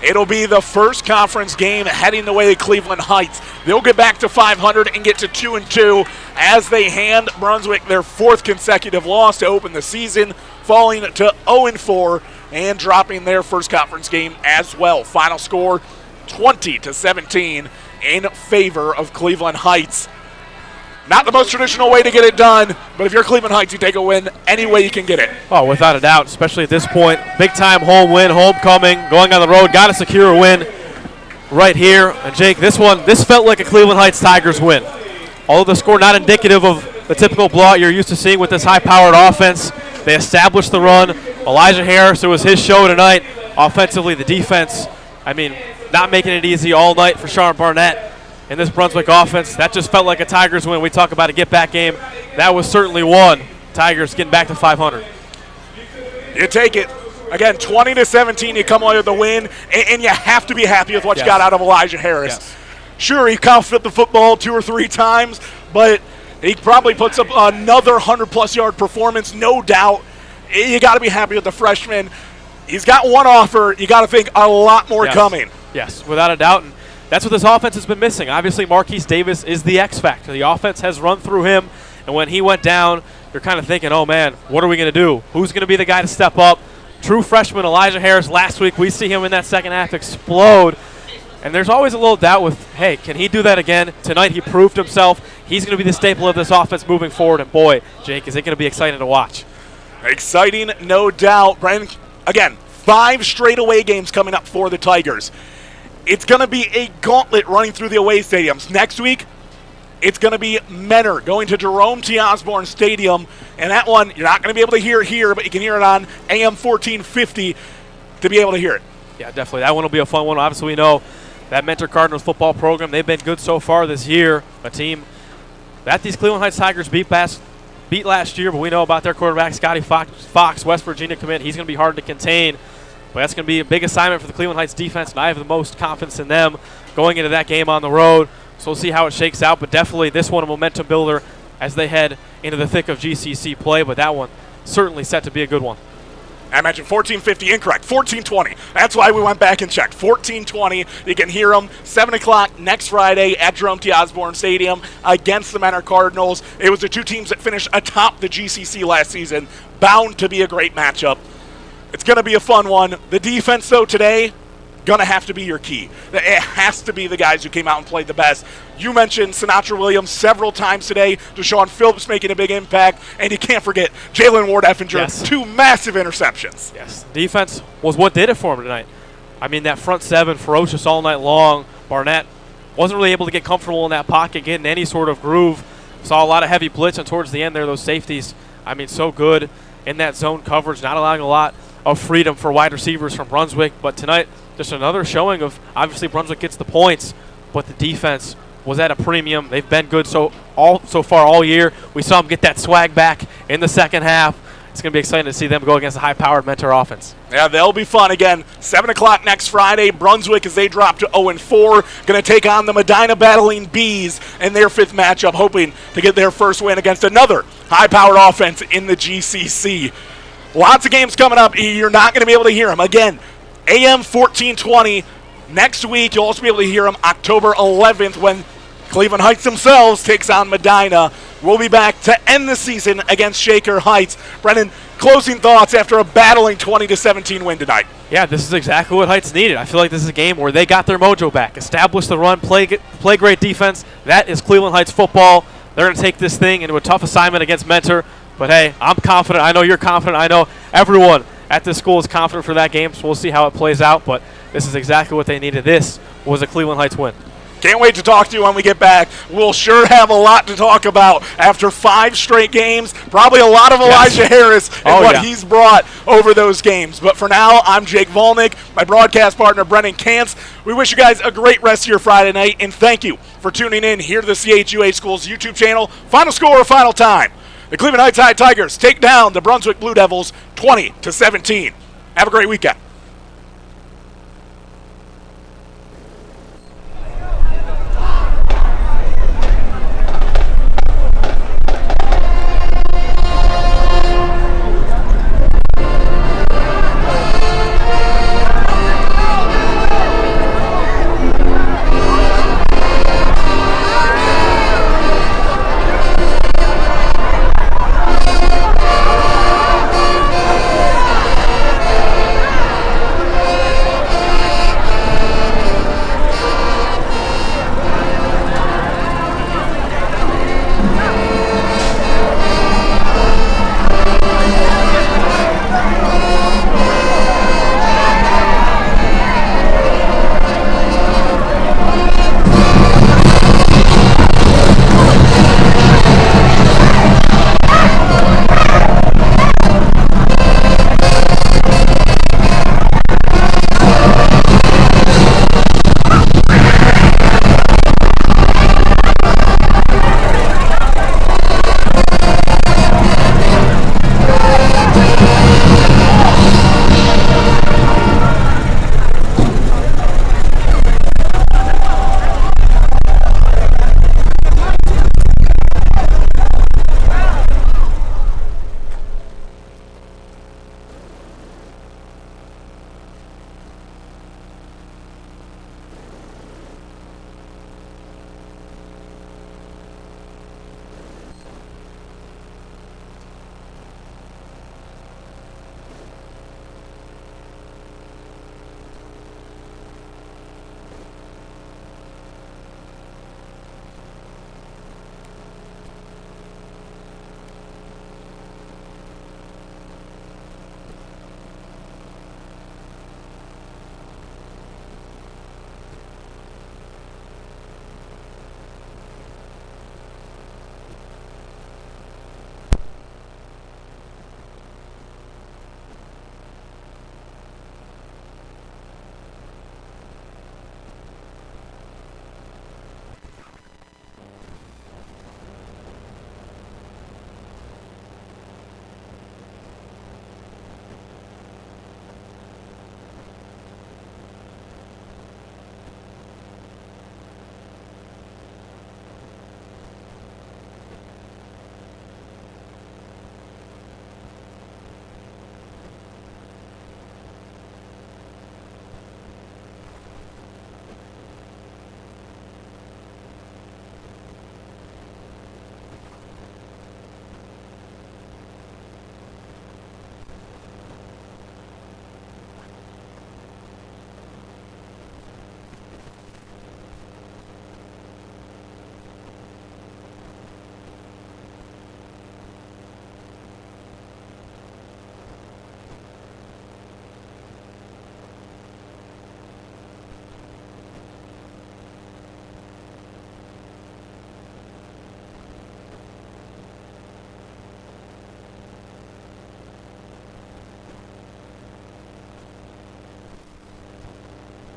It'll be the first conference game heading the way of Cleveland Heights. They'll get back to 500 and get to 2-2 as they hand Brunswick their fourth consecutive loss to open the season, falling to 0-4 and dropping their first conference game as well. Final score 20-17 in favor of Cleveland Heights. Not the most traditional way to get it done, but if you're Cleveland Heights, you take a win any way you can get it.
Oh, without a doubt, especially at this point. Big-time home win, homecoming, going on the road, got to secure a win right here. And, Jake, this felt like a Cleveland Heights Tigers win. Although the score not indicative of the typical blowout you're used to seeing with this high-powered offense. They established the run. Elijah Harris, it was his show tonight. Offensively, the defense, not making it easy all night for Sean Barnett. In this Brunswick offense, that just felt like a Tigers win. We talk about a get-back game. That was certainly one. Tigers getting back to 500.
You take it. Again, 20-17, you come away with the win, and you have to be happy with what you got out of Elijah Harris.
Yes.
Sure, he coughed up the football 2 or 3 times, but he probably puts up another 100-plus yard performance, no doubt. You got to be happy with the freshman. He's got one offer. You got to think a lot more coming.
Yes, without a doubt. And that's what this offense has been missing. Obviously, Marquise Davis is the X factor. The offense has run through him, and when he went down, you're kind of thinking, oh, man, what are we going to do? Who's going to be the guy to step up? True freshman Elijah Harris last week, we see him in that second half explode. And there's always a little doubt with, hey, can he do that again? Tonight he proved himself. He's going to be the staple of this offense moving forward. And, boy, Jake, is it going to be exciting to watch.
Exciting, no doubt. Brandon, again, 5 straight away games coming up for the Tigers. It's going to be a gauntlet running through the away stadiums. Next week, it's going to be Menor going to Jerome T. Osborne Stadium. And that one, you're not going to be able to hear it here, but you can hear it on AM 1450 to be able to hear it. Yeah, definitely. That one will be a fun one. Obviously, we know that Mentor Cardinals football program, they've been good so far this year. A team that these Cleveland Heights Tigers beat last year, but we know about their quarterback, Scotty Fox, West Virginia commit. He's going to be hard to contain. But that's going to be a big assignment for the Cleveland Heights defense, and I have the most confidence in them going into that game on the road. So we'll see how it shakes out, but definitely this one a momentum builder as they head into the thick of GCC play, but that one certainly set to be a good one. I mentioned 14:50, incorrect, 14:20. That's why we went back and checked. 14:20, you can hear them, 7 o'clock next Friday at Jerome T. Osborne Stadium against the Menor Cardinals. It was the two teams that finished atop the GCC last season, bound to be a great matchup. It's going to be a fun one. The defense, though, today, going to have to be your key. It has to be the guys who came out and played the best. You mentioned Sinatra Williams several times today. Deshaun Phillips making a big impact. And you can't forget Jalen Ward-Effinger, yes. 2 massive interceptions. Yes, defense was what did it for him tonight. I mean, that front 7, ferocious all night long. Barnett wasn't really able to get comfortable in that pocket, get in any sort of groove. Saw a lot of heavy blitz, and towards the end there, those safeties, I mean, so good in that zone coverage, not allowing a lot of freedom for wide receivers from Brunswick. But tonight, just another showing of, obviously Brunswick gets the points, but the defense was at a premium. They've been good so far all year. We saw them get that swag back in the second half. It's going to be exciting to see them go against a high-powered Mentor offense. Yeah, they'll be fun. Again, 7 o'clock next Friday. Brunswick, as they drop to 0-4, going to take on the Medina Battling Bees in their 5th matchup, hoping to get their first win against another high-powered offense in the GCC. Lots of games coming up. You're not going to be able to hear them. Again, AM 1420. Next week, you'll also be able to hear them October 11th when Cleveland Heights themselves takes on Medina. We'll be back to end the season against Shaker Heights. Brennan, closing thoughts after a battling 20-17 win tonight.
Yeah, this is exactly what Heights needed. I feel like this is a game where they got their mojo back, established the run, play great defense. That is Cleveland Heights football. They're going to take this thing into a tough assignment against Mentor. But, hey, I'm confident. I know you're confident. I know everyone at this school is confident for that game, so we'll see how it plays out. But this is exactly what they needed. This was a Cleveland Heights win.
Can't wait to talk to you when we get back. We'll sure have a lot to talk about after 5 straight games. Probably a lot of Elijah Harris and he's brought over those games. But for now, I'm Jake Volnick, my broadcast partner, Brennan Kantz. We wish you guys a great rest of your Friday night, and thank you for tuning in here to the CHUA Schools YouTube channel. Final score, final time. The Cleveland Heights High Tigers take down the Brunswick Blue Devils 20-17. Have a great weekend.